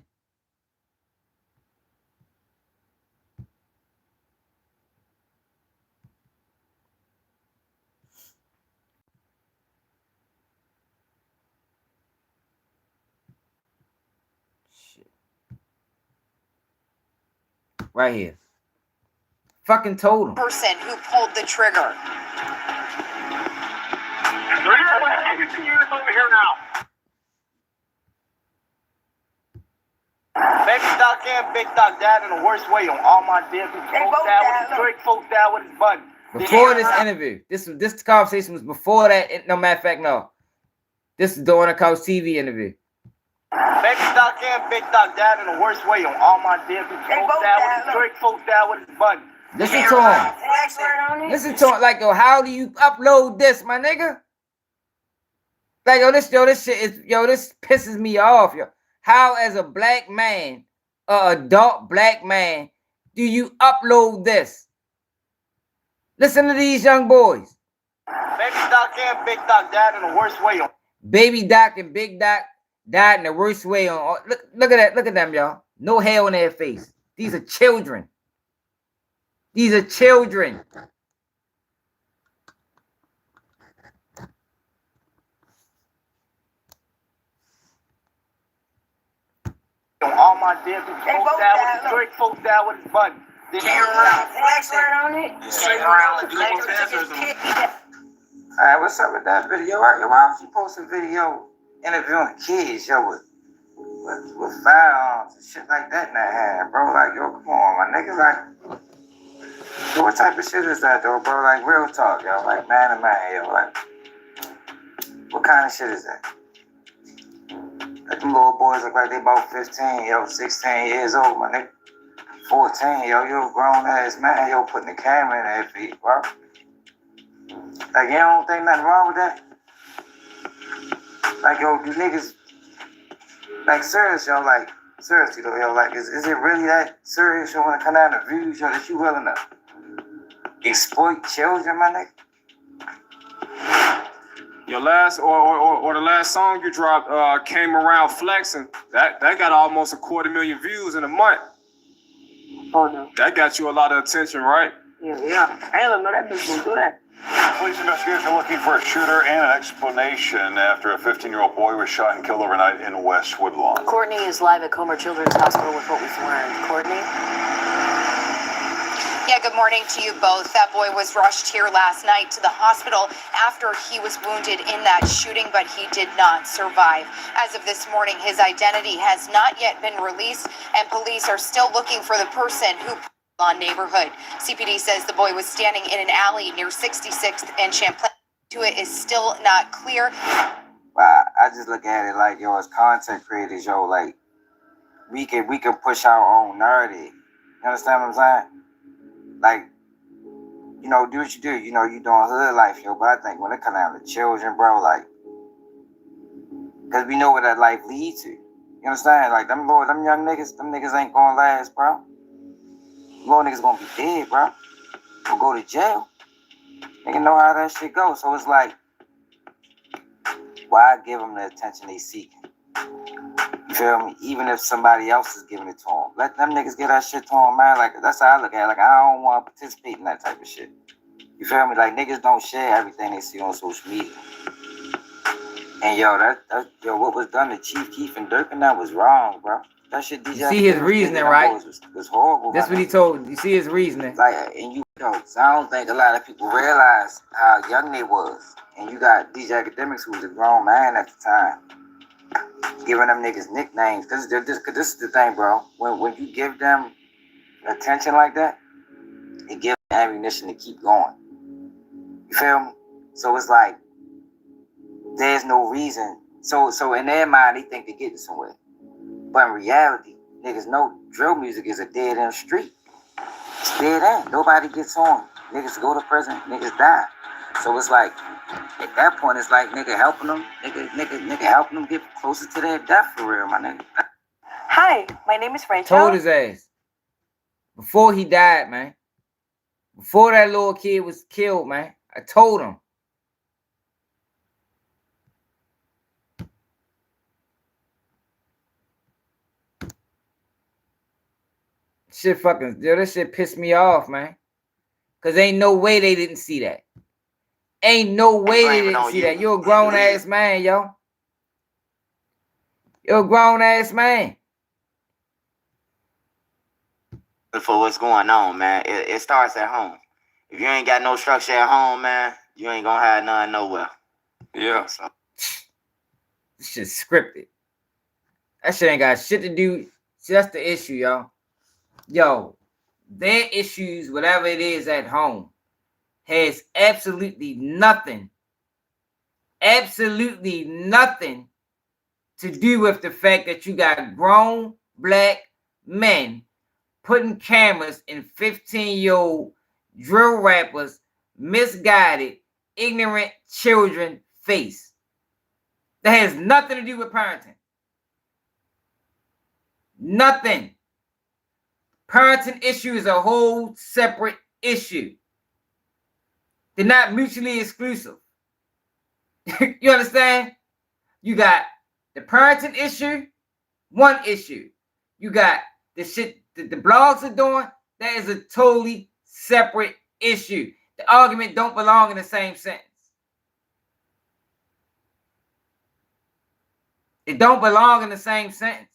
Right here. Fucking told him. Person who pulled the trigger. Over here now. Baby Doc and Big Doc died in the worst way on all my deals. Folks died with his button. Before this interview, this conversation was before that. No, matter of fact, no. This is the On the Couch TV interview. Baby Doc and Big Doc died in the worst way on all my deals. Folks died with his button. Listen to him. Listen to him. Like, yo, how do you upload this, my nigga? Like, this shit is, this pisses me off, yo. How, as a black man, an adult black man, do you upload this? Listen to these young boys. Baby Doc and Big Doc died in the worst way. Baby Doc and Big Doc died in the worst way. Look at that. Look at them, y'all. No hair on their face. These are children. These are children. All my dead folks died with his straight folks died with his button. Came around flexing. Alright, what's up with that video? Why don't you post a video interviewing kids, yo, with firearms and shit like that in their hand, bro? Like, yo, come on, my nigga. Like, yo, what type of shit is that, though, bro? Like, real talk, yo. Like, man to man, yo. Like, what kind of shit is that? Like, them little boys look like they about 15, yo, 16 years old, my nigga. 14, yo, you a grown ass man, yo, putting the camera in their feet, bro. Like, you don't think nothing wrong with that? Like, yo, you niggas, like, serious, yo, like, seriously, though, yo, like, is it really that serious, yo, when it come down to views, yo, that you willing to exploit children, my nigga? Your last or the last song you dropped came around flexing. That got almost 250,000 views in a month. Oh no. That got you a lot of attention, right? Yeah. I didn't know that bitch gonna do that. Police investigators are looking for a shooter and an explanation after a 15-year-old boy was shot and killed overnight in West Woodlawn. Courtney is live at Comer Children's Hospital with what we've learned. Courtney? Yeah, good morning to you both. That boy was rushed here last night to the hospital after he was wounded in that shooting, but he did not survive. As of this morning, his identity has not yet been released, and police are still looking for the person who on neighborhood. CPD says the boy was standing in an alley near 66th and Champlain. It is still not clear. I just look at it like, yo, as content creators, yo, like, we can push our own narrative. You understand what I'm saying? Like, you know, do what you do. You know, you doing hood life, yo. But I think when it comes down to children, bro, like, because we know where that life leads to. You understand? Like, them young niggas, them niggas ain't gonna last, bro. Little niggas gonna be dead, bro. Or go to jail. Nigga know how that shit goes. So it's like, why give them the attention they seeking? You feel me? Even if somebody else is giving it to them. Let them niggas get that shit to them, man. Like, that's how I look at it. Like, I don't want to participate in that type of shit. You feel me? Like, niggas don't share everything they see on social media. And yo, yo, what was done to Chief Keef and Durkin, that was wrong, bro. That shit, DJ. You see his reasoning, right? Was horrible. That's what he told. You see his reasoning. Like, and you know, so I don't think a lot of people realize how young they was. And you got DJ Academics, who was a grown man at the time, giving them niggas nicknames. This is the thing, bro. When you give them attention like that, it gives them ammunition to keep going. You feel me? So it's like, there's no reason. So in their mind, they think they're getting somewhere. But in reality, niggas know drill music is a dead end street. It's dead end. Nobody gets on. Niggas go to prison. Niggas die. So it's like, at that point, it's like nigga helping them. Nigga helping them get closer to their death for real, my nigga. Hi, my name is Rachel. Told his ass before he died, man. Before that little kid was killed, man. I told him. Shit fucking, yo, this shit pissed me off, man. Cause ain't no way they didn't see that. Ain't no way they didn't see that. You're a grown ass man, yo. You're a grown ass man. For what's going on, man, it starts at home. If you ain't got no structure at home, man, you ain't gonna have none nowhere. Yeah. So. This shit's scripted. That shit ain't got shit to do. See, that's the issue, y'all. Yo, their issues, whatever it is at home, has absolutely nothing to do with the fact that you got grown black men putting cameras in 15-year-old drill rappers, misguided, ignorant children face. That has nothing to do with parenting. Nothing. Parenting issue is a whole separate issue. They're not mutually exclusive. You understand? You got the parenting issue, one issue. You got the shit that the blogs are doing. That is a totally separate issue. The argument don't belong in the same sentence. It don't belong in the same sentence.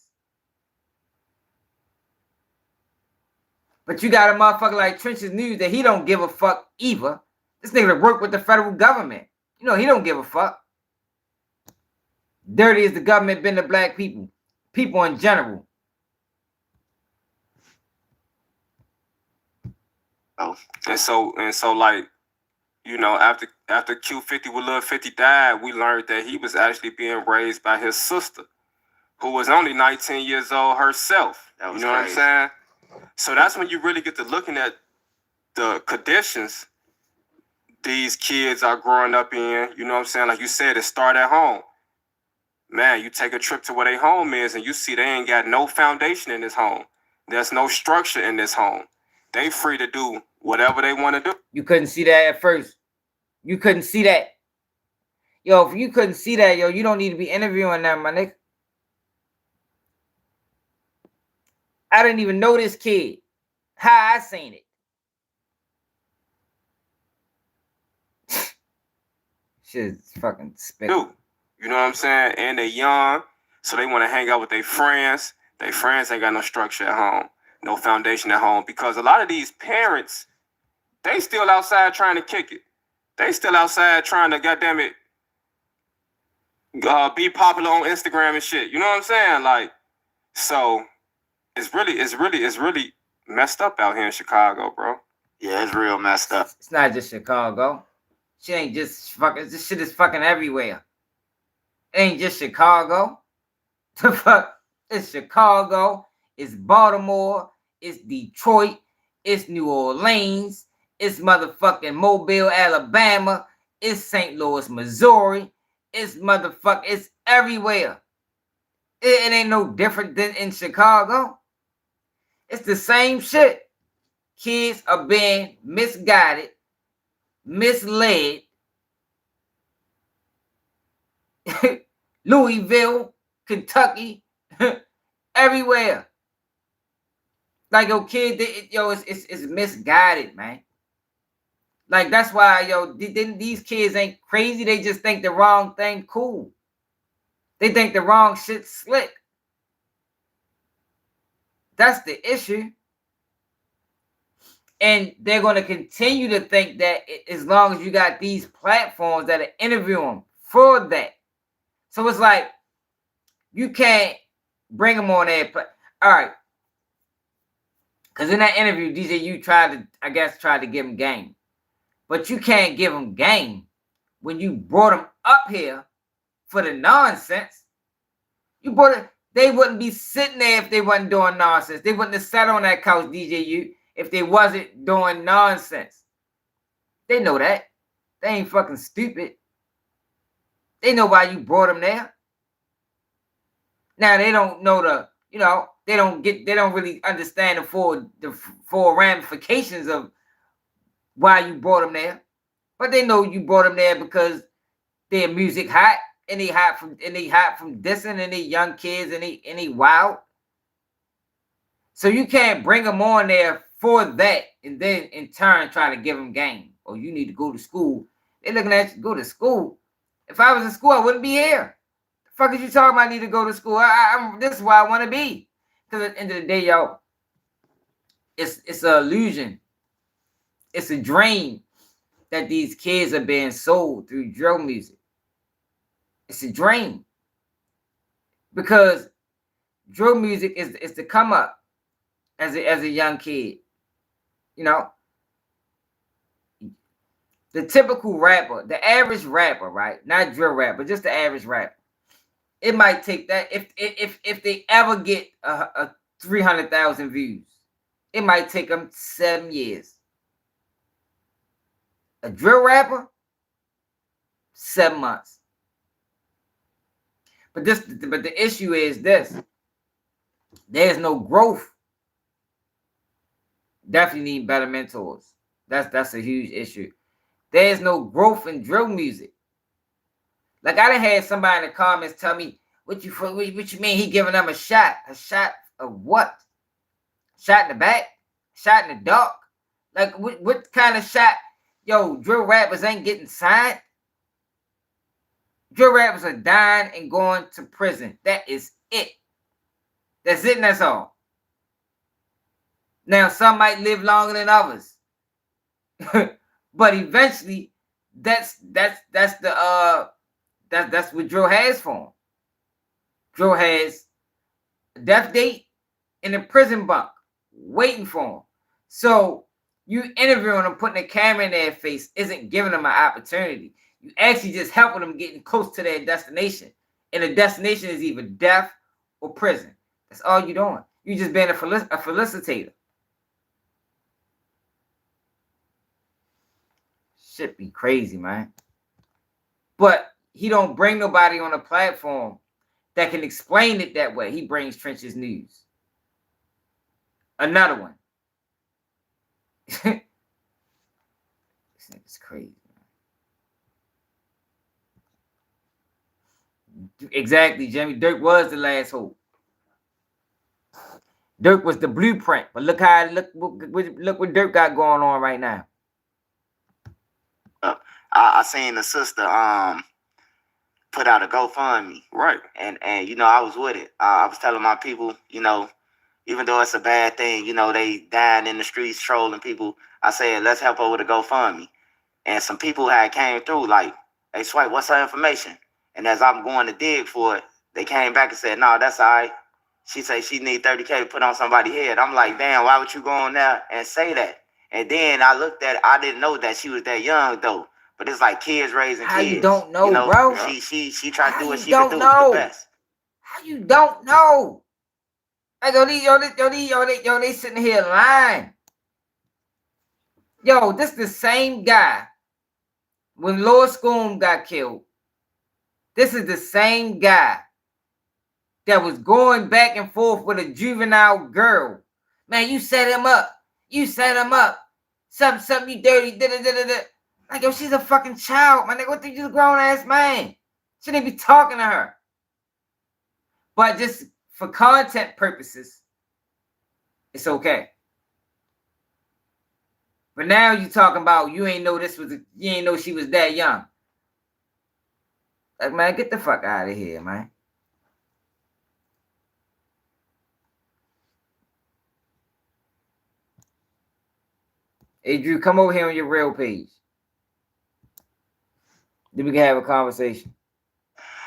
But you got a motherfucker like Trench's News that he don't give a fuck either. This nigga work with the federal government. You know, he don't give a fuck. Dirty as the government been to black people. People in general. Oh. And so like, you know, after Q50 with Lil 50 died, we learned that he was actually being raised by his sister, who was only 19 years old herself. You know crazy. What I'm saying? So that's when you really get to looking at the conditions these kids are growing up in. You know what I'm saying? Like you said, it started at home. Man, you take a trip to where their home is and you see they ain't got no foundation in this home. There's no structure in this home. They free to do whatever they want to do. You couldn't see that at first. You couldn't see that. Yo, if you couldn't see that, yo, you don't need to be interviewing them, my nigga. I didn't even know this kid. How I seen it. Shit's fucking spit. You know what I'm saying? And they young, so they want to hang out with their friends. Their friends ain't got no structure at home, no foundation at home. Because a lot of these parents, they still outside trying to kick it. They still outside trying to, goddamn it, be popular on Instagram and shit. You know what I'm saying? Like, so it's really messed up out here in Chicago, bro. Yeah, it's real messed up. It's not just Chicago. Shit ain't just fucking. This shit is fucking everywhere. It ain't just Chicago. The fuck, it's Chicago. It's Baltimore. It's Detroit. It's New Orleans. It's motherfucking Mobile, Alabama. It's St. Louis, Missouri. It's motherfucking. It's everywhere. It ain't no different than in Chicago. It's the same shit. Kids are being misguided, misled. Louisville, Kentucky, everywhere. Like your kid, it's misguided, man. Like that's why, yo, these kids ain't crazy. They just think the wrong thing cool. They think the wrong shit slick. That's the issue. And they're going to continue to think that as long as you got these platforms that are interviewing for that. So it's like, you can't bring them on there. All right. Because in that interview, DJU tried to give him game. But you can't give them game when you brought them up here for the nonsense. They wouldn't be sitting there if they wasn't doing nonsense. They wouldn't have sat on that couch, DJU, if they wasn't doing nonsense. They know that. They ain't fucking stupid. They know why you brought them there. Now they don't know they don't really understand the full ramifications of why you brought them there. But they know you brought them there because their music hot and they hot from dissing and they young kids and they wild. So you can't bring them on there for that and then in turn try to give them game. Oh, you need to go to school. They're looking at you, go to school. If I was in school, I wouldn't be here. The fuck is you talking about? I need to go to school. This is where I want to be. Because at the end of the day, yo, it's an illusion. It's a dream that these kids are being sold through drill music. It's a dream. Because drill music is to come up as a young kid. You know? The typical rapper, the average rapper, right? Not drill rapper, just the average rapper. It might take that if they ever get a 300,000 views, it might take them 7 years. A drill rapper, 7 months. But the issue is this: There's no growth. Definitely need better mentors. That's a huge issue. There's no growth in drill music. Like I done had somebody in the comments tell me, what you mean he giving them a shot? A shot of what? Shot in the back? Shot in the dark? Like what kind of shot? Yo, drill rappers ain't getting signed. Drill rappers are dying and going to prison. That is it. That's it and that's all. Now some might live longer than others. But eventually that's what drill has for him. Drill has a death date in a prison bunk waiting for him. So you interviewing them, putting a camera in their face isn't giving them an opportunity. You actually just helping them getting close to their destination. And the destination is either death or prison. That's all you're doing. You're just being a felicitator. Shit be crazy, man. But he don't bring nobody on a platform that can explain it that way. He brings Trenches News. Another one. This nigga's crazy. Exactly, Jimmy. Dirk was the last hope. Dirk was the blueprint. But look what Dirk got going on right now. I seen the sister put out a GoFundMe. Right. And you know, I was with it. I was telling my people, you know, even though it's a bad thing, you know, they dying in the streets trolling people. I said, let's help her with a GoFundMe. And some people had came through like, hey, Swipe, what's her information? And as I'm going to dig for it, they came back and said, no, that's all right. She said she need 30K to put on somebody's head. I'm like, damn, why would you go on there and say that? And then I looked at it, I didn't know that she was that young though. But it's like kids raising How kids. You don't know, you know, bro? She tried to do what she don't could do know? the best. How you don't know? Like yo, they sitting here lying. Yo, this the same guy when Lord Scoom got killed. This is the same guy that was going back and forth with a juvenile girl. Man, you set him up. You set him up. Something you dirty. Like, yo, she's a fucking child, man. What the you grown ass man? Shouldn't be talking to her. But just for content purposes, it's okay. But now you talking about you ain't know you ain't know she was that young. Like, man, get the fuck out of here, man. Hey, Drew, come over here on your real page. Then we can have a conversation.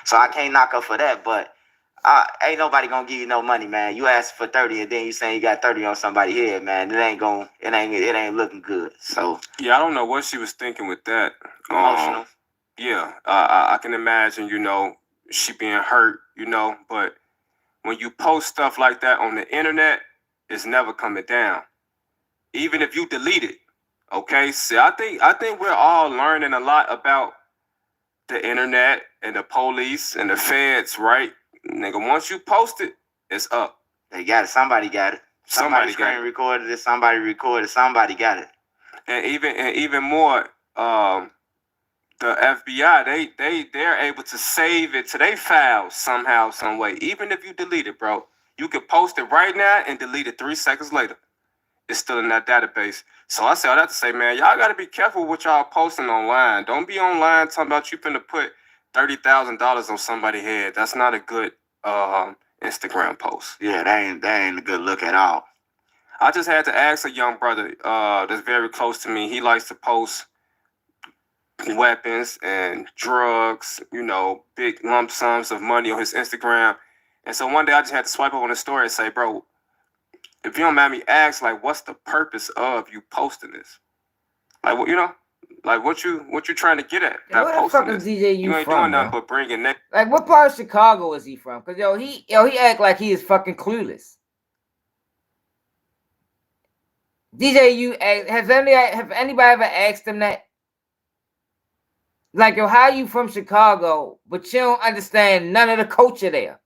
So I can't knock her for that, but ain't nobody gonna give you no money, man. You ask for 30 and then you saying you got 30 on somebody's head, man. It ain't looking good. So yeah, I don't know what she was thinking with that. Emotional. Yeah, I can imagine, you know, she being hurt, you know, but when you post stuff like that on the internet, it's never coming down. Even if you delete it. Okay, see, I think we're all learning a lot about the internet and the police and the feds, right? Nigga, once you post it, it's up. They got it. Somebody got it. Somebody screen recorded it. Somebody recorded. Somebody got it. And even more, the FBI, they're able to save it to their files somehow, some way. Even if you delete it, bro, you could post it right now and delete it 3 seconds later. It's still in that database. So I say all that to say, man, y'all got to be careful what y'all posting online. Don't be online talking about you finna put $30,000 on somebody's head. That's not a good Instagram post. Yeah, that ain't a good look at all. I just had to ask a young brother that's very close to me. He likes to post weapons and drugs, you know, big lump sums of money on his Instagram. And so one day I just had to swipe up on his story and say, bro, if you don't mind me ask, like, what's the purpose of you posting this? Like, what, you know, like what you trying to get at? Yeah, where the fuck is DJ you ain't from, doing nothing bro? but bringing that. Like, what part of Chicago is he from? Cause he act like he is fucking clueless. DJ, have anybody ever asked him that? Like, yo, how you from Chicago, but you don't understand none of the culture there?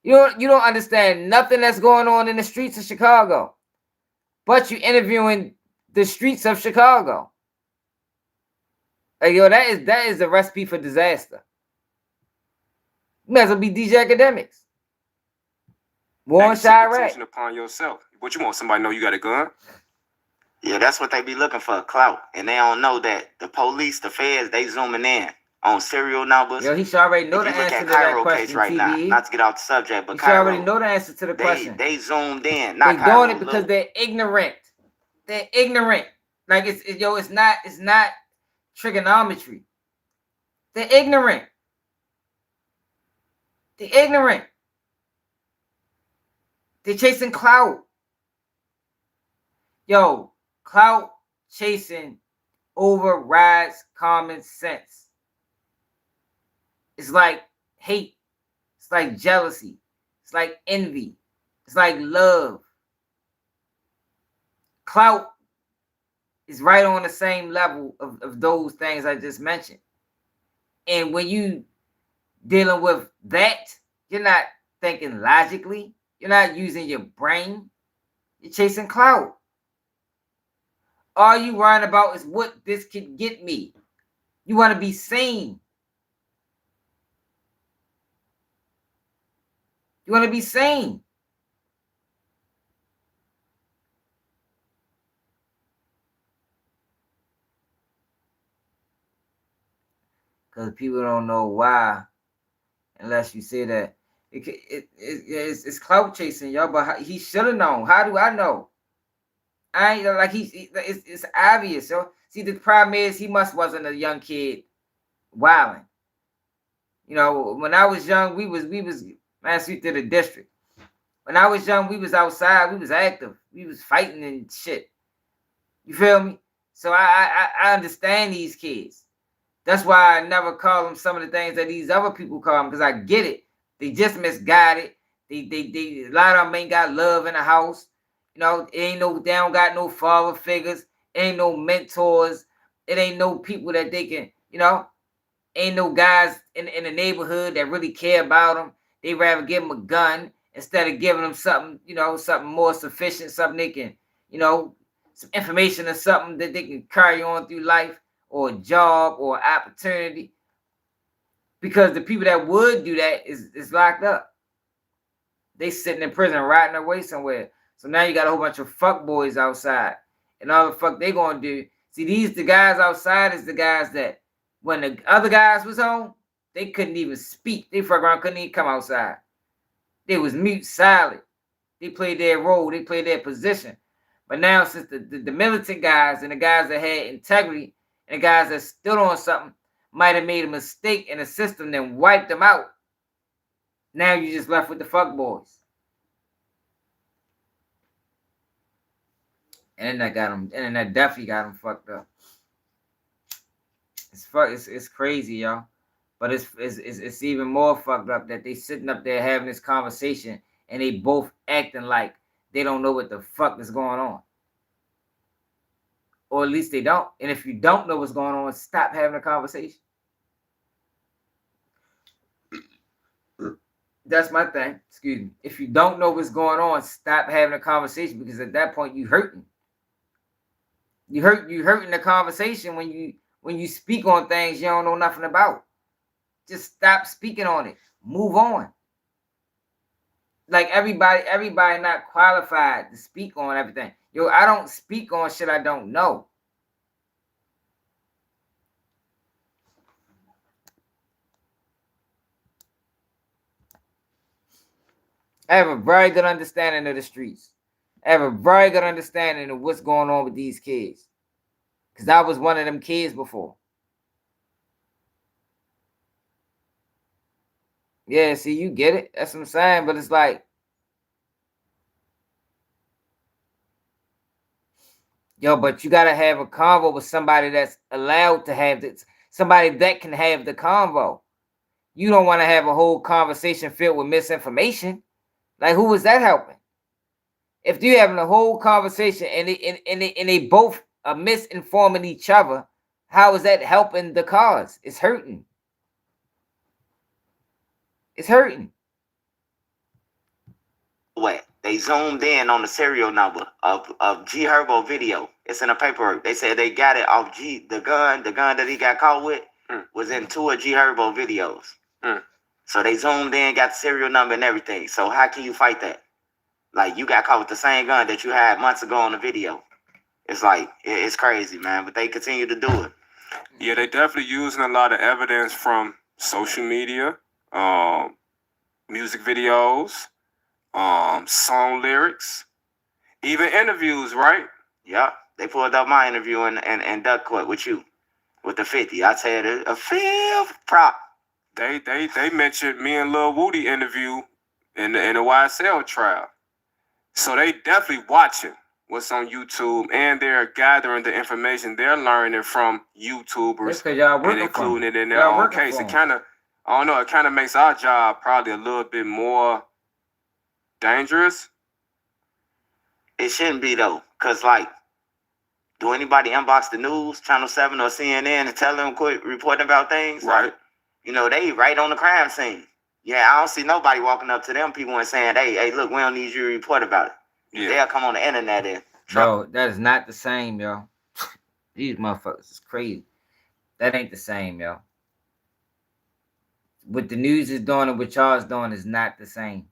You don't understand nothing that's going on in the streets of Chicago, but you interviewing the streets of Chicago. Like, yo, that is the recipe for disaster. You might as well be DJ Academics. Warren Chirac. Upon yourself. What you want? Somebody know you got a gun? Yeah, that's what they be looking for, clout. And they don't know that the police, the feds, they zooming in on serial numbers. Yo, he should already know the answer to that question, right now. Not to get off the subject, but he should already know the answer to the question. They zoomed in. They're doing it because they're ignorant. They're ignorant. Like it's not trigonometry. They're ignorant. They're ignorant. They're chasing clout. Yo, clout chasing overrides common sense. It's like hate. It's like jealousy. It's like envy. It's like love. Clout is right on the same level of those things I just mentioned. And when you dealing with that, you're not thinking logically. You're not using your brain. You're chasing clout. All you worrying about is what this could get me. You want to be seen. You want to be seen. Because people don't know why unless you say that. It's clout chasing, y'all, but he should have known. How do I know? I ain't like it's obvious, yo. See, the problem is he wasn't a young kid wilding. You know, when I was young, we was man, sweet to the district. When I was young, we was outside, we was active, we was fighting and shit. You feel me? So I understand these kids. That's why I never call them some of the things that these other people call them, because I get it. They just misguided. They a lot of them ain't got love in the house. You know, they don't got no father figures. Ain't no mentors. It ain't no people that they can, you know, ain't no guys in the neighborhood that really care about them. They rather give them a gun instead of giving them something, you know, something more sufficient, something they can, you know, some information or something that they can carry on through life, or a job or opportunity. Because the people that would do that is locked up. They sitting in prison rotting away somewhere. So now you got a whole bunch of fuck boys outside. And all the fuck they gonna do. See, the guys outside is the guys that when the other guys was home, they couldn't even speak. They fuck around, couldn't even come outside. They was mute, silent. They played their role, they played their position. But now since the militant guys and the guys that had integrity and the guys that stood on something might have made a mistake in the system, then wiped them out. Now you just left with the fuck boys. And that got them, and that definitely got them fucked up. It's crazy, y'all. But it's even more fucked up that they sitting up there having this conversation and they both acting like they don't know what the fuck is going on. Or at least they don't. And if you don't know what's going on, stop having a conversation. That's my thing. Excuse me. If you don't know what's going on, stop having a conversation, because at that point you hurting. You hurting the conversation when you speak on things you don't know nothing about. Just stop speaking on it. Move on. Like everybody not qualified to speak on everything. Yo, I don't speak on shit I don't know. I have a very good understanding of the streets. I have a very good understanding of what's going on with these kids. Because I was one of them kids before. Yeah, see, you get it. That's what I'm saying. But it's like, yo, but you got to have a convo with somebody that's allowed to have this. Somebody that can have the convo. You don't want to have a whole conversation filled with misinformation. Like, who was that helping? If you're having a whole conversation and they both are misinforming each other, how is that helping the cause? It's hurting. It's hurting. They zoomed in on the serial number of G Herbo video. It's in the paperwork. They said they got it off G. The gun that he got caught with was in 2 of G Herbo videos. So they zoomed in, got the serial number and everything. So how can you fight that? Like, you got caught with the same gun that you had months ago on the video. It's like, it's crazy, man. But they continue to do it. Yeah, they definitely using a lot of evidence from social media, music videos, song lyrics, even interviews, right? Yeah, they pulled up my interview and duck court with you, with the 50. I said a 5th prop. They mentioned me and Lil Woody interview in the YSL trial. So they definitely watching what's on YouTube, and they're gathering the information they're learning from YouTubers and including it in their own case. It kind of, I don't know, it kind of makes our job probably a little bit more dangerous. It shouldn't be though, cause like, do anybody inbox the news, Channel 7 or CNN, and tell them quit reporting about things? Right. Like, you know, they right on the crime scene. Yeah, I don't see nobody walking up to them people and saying, hey, look, we don't need you to report about it. Yeah. They'll come on the internet and yo, that is not the same, yo. These motherfuckers is crazy. That ain't the same, yo. What the news is doing and what y'all is doing is not the same.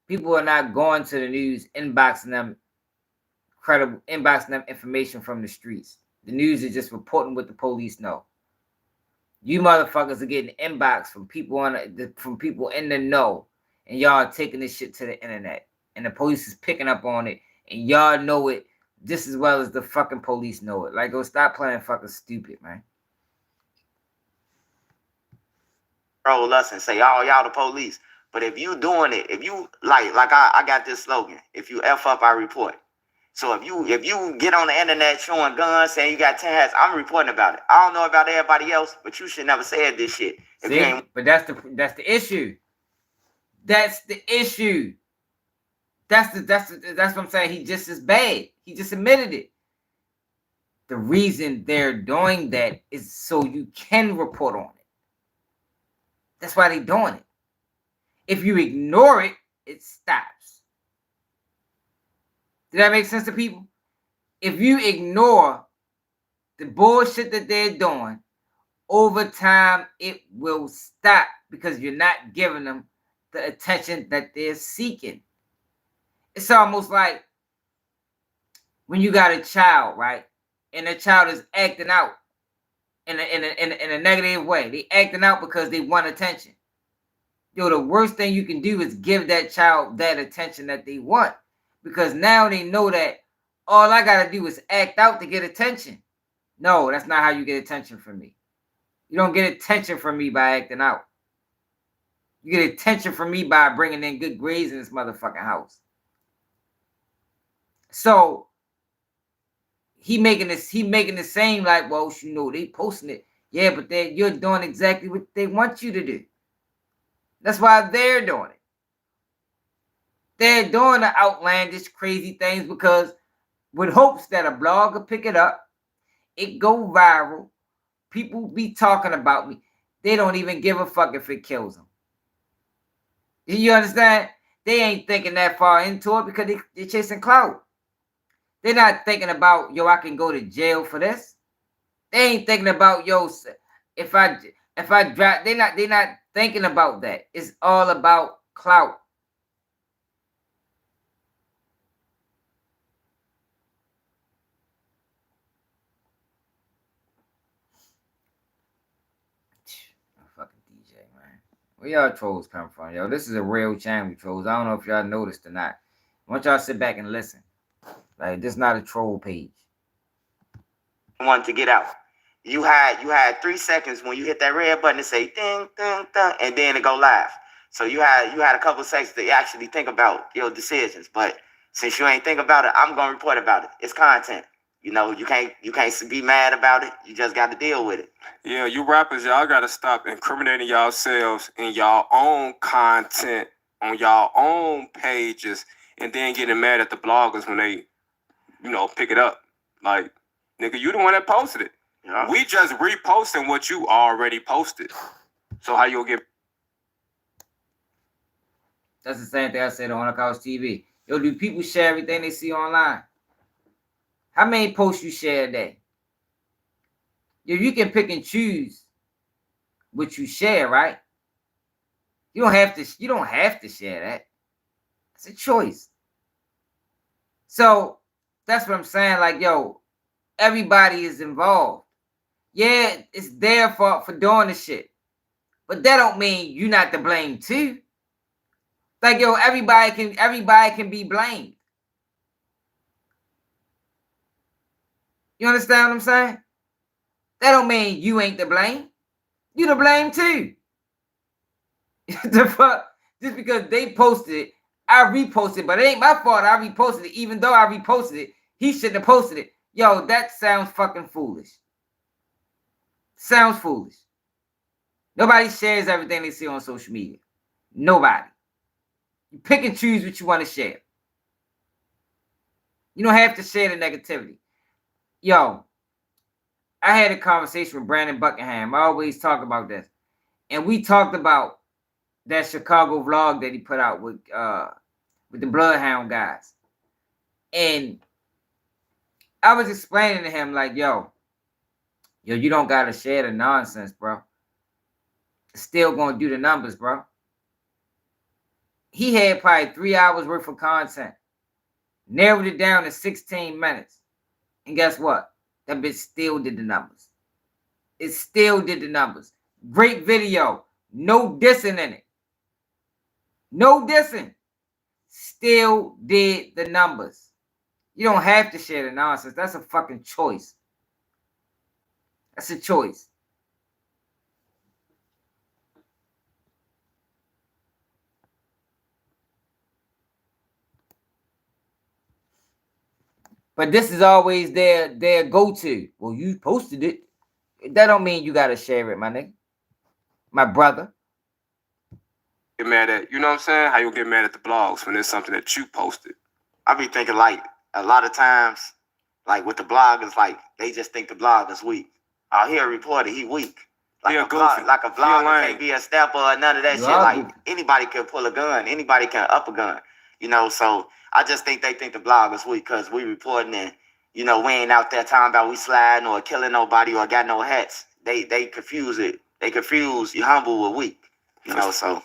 People are not going to the news, inboxing them information from the streets. The news is just reporting what the police know. You motherfuckers are getting inbox from people in the know, and y'all are taking this shit to the internet, and the police is picking up on it, and y'all know it just as well as the fucking police know it. Like, go stop playing fucking stupid, man. Roll us and say, oh, y'all the police. But if you doing it, if you like I got this slogan: if you F up, I report. So if you get on the internet showing guns, saying you got 10 hats, I'm reporting about it. I don't know about everybody else, but you should never said this shit. But that's the issue. That's the issue. That's what I'm saying. He just is bad. He just admitted it. The reason they're doing that is so you can report on it. That's why they're doing it. If you ignore it, it stops. Did that make sense to people? If you ignore the bullshit that they're doing, over time it will stop because you're not giving them the attention that they're seeking. It's almost like when you got a child, right? And the child is acting out in a negative way. They acting out because they want attention. Yo, the worst thing you can do is give that child that attention that they want. Because now they know that all I got to do is act out to get attention. No, that's not how you get attention from me. You don't get attention from me by acting out. You get attention from me by bringing in good grades in this motherfucking house. So he making it seem like, well, you know, they posting it. Yeah, but you're doing exactly what they want you to do. That's why they're doing it. They're doing the outlandish, crazy things because with hopes that a blog will pick it up, it go viral, people be talking about me. They don't even give a fuck if it kills them. You understand? They ain't thinking that far into it because they're chasing clout. They're not thinking about, yo, I can go to jail for this. They ain't thinking about, yo, if I drop, they're not thinking about that. It's all about clout. Fucking DJ, man. Where y'all trolls come from, yo? This is a real channel, trolls. I don't know if y'all noticed or not. I want y'all to sit back and listen. Like, this is not a troll page. Want to get out. You had 3 seconds when you hit that red button to say ding, ding, ding, and then it go live. So you had a couple of seconds to actually think about your decisions. But since you ain't think about it, I'm gonna report about it. It's content. You know, you can't be mad about it. You just got to deal with it. Yeah, you rappers, y'all got to stop incriminating yourselves in y'all own content on y'all own pages and then getting mad at the bloggers when they, you know, pick it up. Like, nigga, you the one that posted it. Yeah. We just reposting what you already posted. So how you'll get... That's the same thing I said on Couch TV. Yo, do people share everything they see online? How many posts you share a day? Yo, you can pick and choose what you share, right? You don't have to share that. It's a choice. So that's what I'm saying. Like, yo, everybody is involved. Yeah, it's their fault for doing the shit. But that don't mean you not to blame too. Like, yo, everybody can be blamed. You understand what I'm saying? That don't mean you ain't to blame. You to blame too. The fuck? Just because they posted it, I reposted, but it ain't my fault I reposted it. Even though I reposted it, he shouldn't have posted it. Yo, that sounds fucking foolish. Sounds foolish. Nobody shares everything they see on social media. Nobody. You pick and choose what you want to share. You don't have to share the negativity. Yo, I had a conversation with Brandon Buckingham. I always talk about this. And we talked about that Chicago vlog that he put out with the Bloodhound guys. And I was explaining to him, like, yo, you don't gotta share the nonsense, bro. It's still gonna do the numbers, bro. He had probably 3 hours worth of content. Narrowed it down to 16 minutes. And guess what? That bitch still did the numbers. It still did the numbers. Great video. No dissing in it. No dissing. Still did the numbers. You don't have to share the nonsense. That's a fucking choice. That's a choice. But this is always their go-to. Well, you posted it. That don't mean you gotta share it, my nigga. My brother. Get mad at, you know what I'm saying? How you get mad at the blogs when it's something that you posted? I be thinking, like, a lot of times, like with the bloggers, like they just think the blog is weak. I'll hear a reporter, he weak. Like a blogger can't be a stepper or none of that shit. Like anybody can pull a gun, anybody can up a gun. You know, so I just think they think the blog is weak because we reporting and, you know, we ain't out there talking about we sliding or killing nobody or got no hats. They confuse it. They confuse you humble with weak. You know, so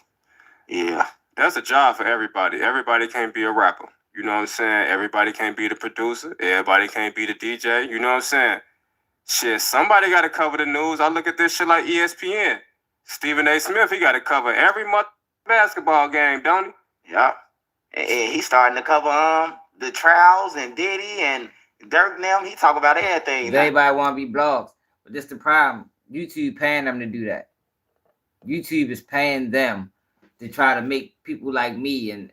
yeah. That's a job for everybody. Everybody can't be a rapper. You know what I'm saying? Everybody can't be the producer. Everybody can't be the DJ. You know what I'm saying? Shit, somebody got to cover the news. I look at this shit like ESPN. Stephen A. Smith, he got to cover every basketball game, don't he? Yeah. And he's starting to cover the trials and Diddy and Dirk and them. He talk about everything. Everybody want to be blogs. But this the problem. YouTube paying them to do that. YouTube is paying them to try to make people like me and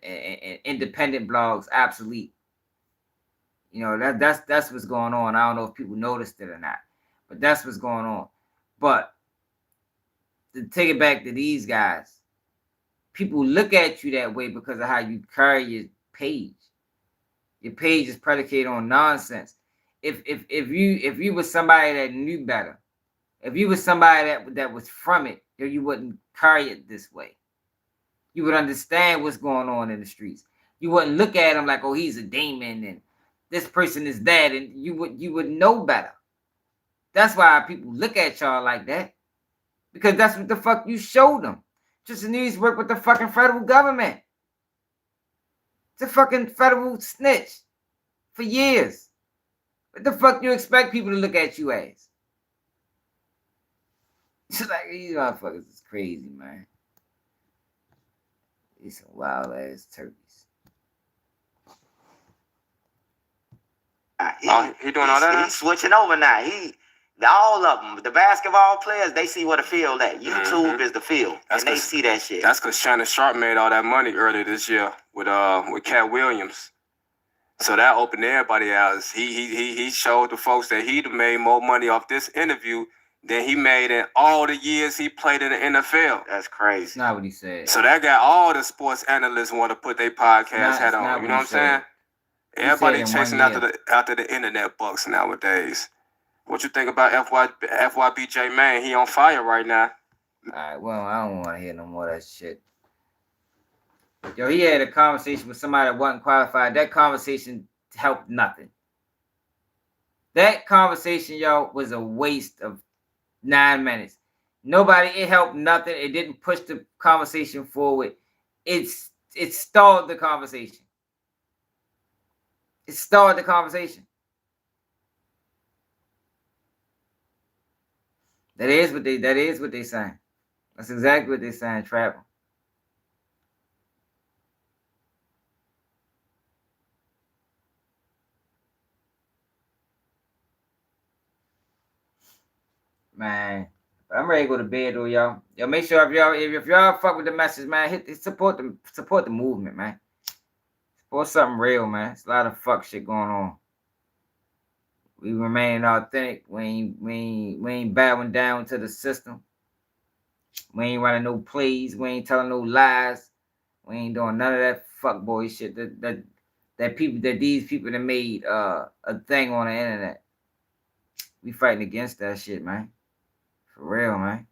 independent blogs obsolete. You know, that's what's going on. I don't know if people noticed it or not, but that's what's going on. But to take it back to these guys, people look at you that way because of how you carry your page. Your page is predicated on nonsense. If you were somebody that knew better, if you were somebody that was from it, you wouldn't carry it this way. You would understand what's going on in the streets. You wouldn't look at him like, oh, he's a demon and this person is that, and you would know better. That's why people look at y'all like that. Because that's what the fuck you showed them. Just needs to work with the fucking federal government. It's a fucking federal snitch for years. What the fuck you expect people to look at you as? It's like, these motherfuckers is crazy, man. These some wild ass turkeys. He doing all that? He's switching over now. All of them, the basketball players, they see what the field at. YouTube is the field, and they see that shit. That's because Shannon Sharp made all that money earlier this year with Cat Williams. So that opened everybody eyes. He showed the folks that he'd made more money off this interview than he made in all the years he played in the NFL. That's crazy. That's not what he said. So that got all the sports analysts want to put their podcast hat on. You know what I'm saying? Everybody chasing after the internet bucks nowadays. What you think about FYBJ, man? He on fire right now. All right, well, I don't want to hear no more of that shit. Yo, he had a conversation with somebody that wasn't qualified. That conversation helped nothing. That conversation, yo, was a waste of 9 minutes. It helped nothing. It didn't push the conversation forward. It stalled the conversation. It stalled the conversation. That is what they saying. That's exactly what they saying, travel. Man, I'm ready to go to bed though, y'all. Yo, make sure if y'all fuck with the message, man, hit support the movement, man. Support something real, man. It's a lot of fuck shit going on. We remain authentic. We ain't bowing down to the system. We ain't running no plays. We ain't telling no lies. We ain't doing none of that fuckboy shit that these people that made a thing on the internet. We fighting against that shit, man. For real, man.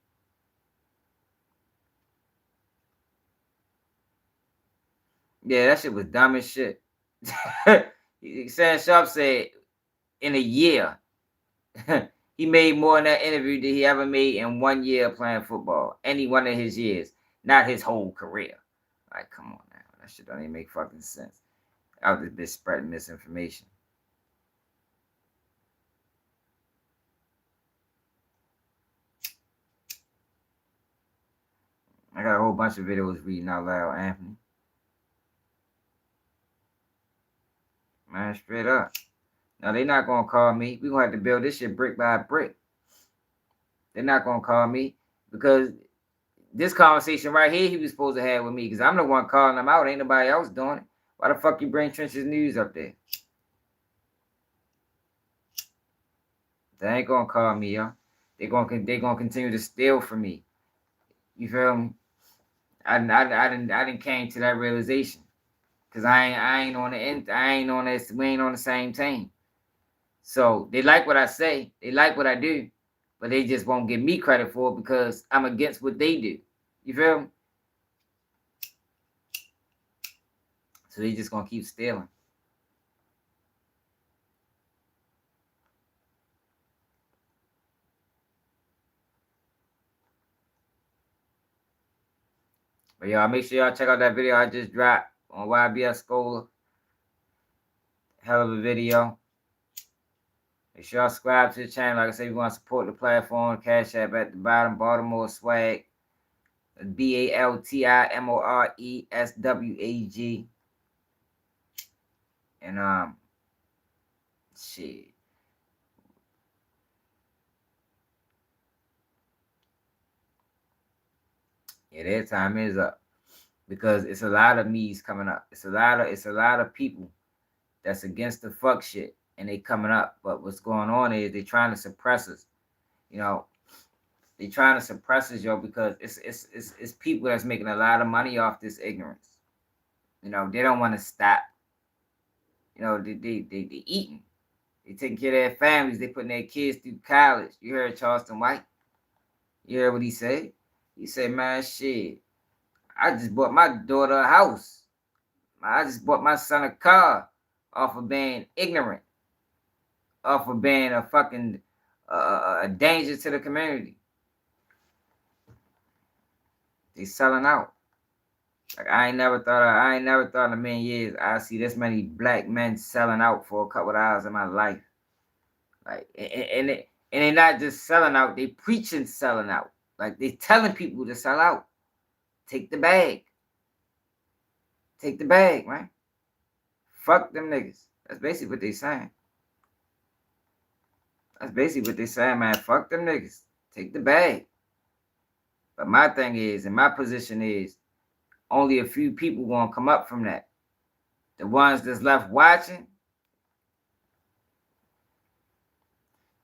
Yeah, that shit was dumb as shit. Sam Sharp said in a year, he made more in that interview than he ever made in 1 year playing football. Any one of his years, not his whole career. Like, come on now. That shit don't even make fucking sense. I was just spreading misinformation. I got a whole bunch of videos reading out loud, Anthony. Man, straight up. Now, they're not going to call me. We're going to have to build this shit brick by brick. They're not going to call me because this conversation right here he was supposed to have with me because I'm the one calling them out. Ain't nobody else doing it. Why the fuck you bring Trenches News up there? They ain't going to call me, y'all. They're going to continue to steal from me. You feel me? I didn't came to that realization. Cause I ain't on the end. I ain't on this. We ain't on the same team. So they like what I say. They like what I do, but they just won't give me credit for it because I'm against what they do. You feel me? So they just gonna keep stealing. But y'all make sure y'all check out that video I just dropped on YBS Scholar. Hell of a video. Make sure y'all subscribe to the channel. Like I said, we want to support the platform. Cash App at the bottom. Baltimore Swag. BALTIMORESWAG. And shit. Yeah, their time is up. Because it's a lot of me's coming up. It's a lot of people that's against the fuck shit. And they coming up. But what's going on is they trying to suppress us. You know, they trying to suppress us, yo, because it's people that's making a lot of money off this ignorance. You know, they don't want to stop. You know, they eating. They taking care of their families. They putting their kids through college. You heard Charleston White? You heard what he said? He said, man, shit, I just bought my daughter a house. I just bought my son a car off of being ignorant. Off of being a fucking a danger to the community. They selling out. Like I ain't never thought in a million years I see this many black men selling out for a couple of hours in my life. Like and they not just selling out, they preaching selling out. Like they telling people to sell out. Take the bag. Take the bag, man. Fuck them niggas. That's basically what they saying. That's basically what they saying, man. Fuck them niggas. Take the bag. But my thing is, and my position is, only a few people gonna come up from that. The ones that's left watching,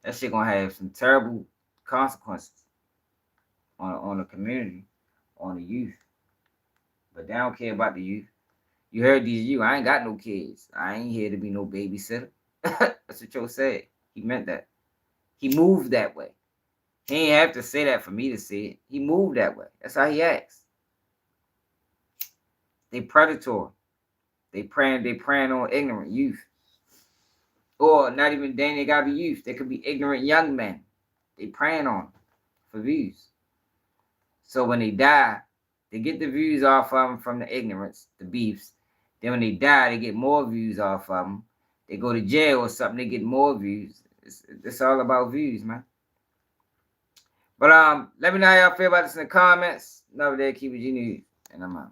that shit gonna have some terrible consequences on the community, on the youth. But they don't care about the youth. You heard these youth. I ain't got no kids. I ain't here to be no babysitter. That's what Joe said. He meant that. He moved that way. He ain't have to say that for me to say it. He moved that way. That's how he acts. They predatory. They preying on ignorant youth. Or not even they gotta be youth. They could be ignorant young men. They preying on them for views. So when they die, they get the views off of them from the ignorance, the beefs. Then when they die, they get more views off of them. They go to jail or something, they get more views. It's all about views, man. But let me know how y'all feel about this in the comments. Another day, keep it G News, and I'm out.